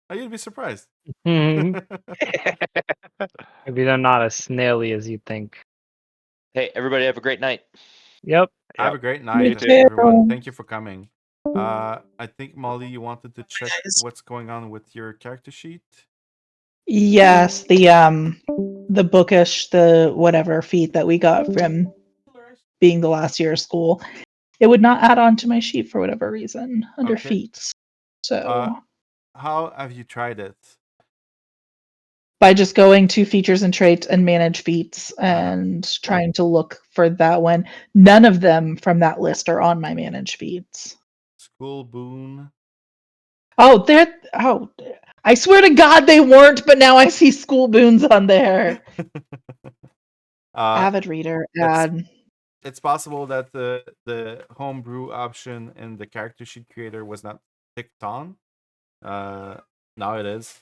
Oh, you'd be surprised. Maybe they're not as snaily as you think. Hey, everybody, have a great night. Yep. Have a Yep. great Me night, too. everyone. Thank you for coming. I think Mollie, you wanted to check Guys. what's going on with your character sheet. Yes, the bookish, the whatever feat that we got from being the last year of school, it would not add on to my sheet for whatever reason under Okay. feats. So How have you tried it? by just going to features and traits and manage feats and trying to look for that one, none of them from that list are on my manage feats. School boon. Oh, I swear to God they weren't, but now I see school boons on there. Avid reader add. It's possible that the homebrew option in the character sheet creator was not ticked on. Now it is.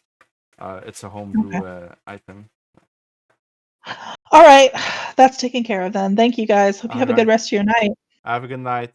It's a homebrew item. All right, that's taken care of then. Thank you guys. Hope you have a good Alright. rest of your night. Have a good night.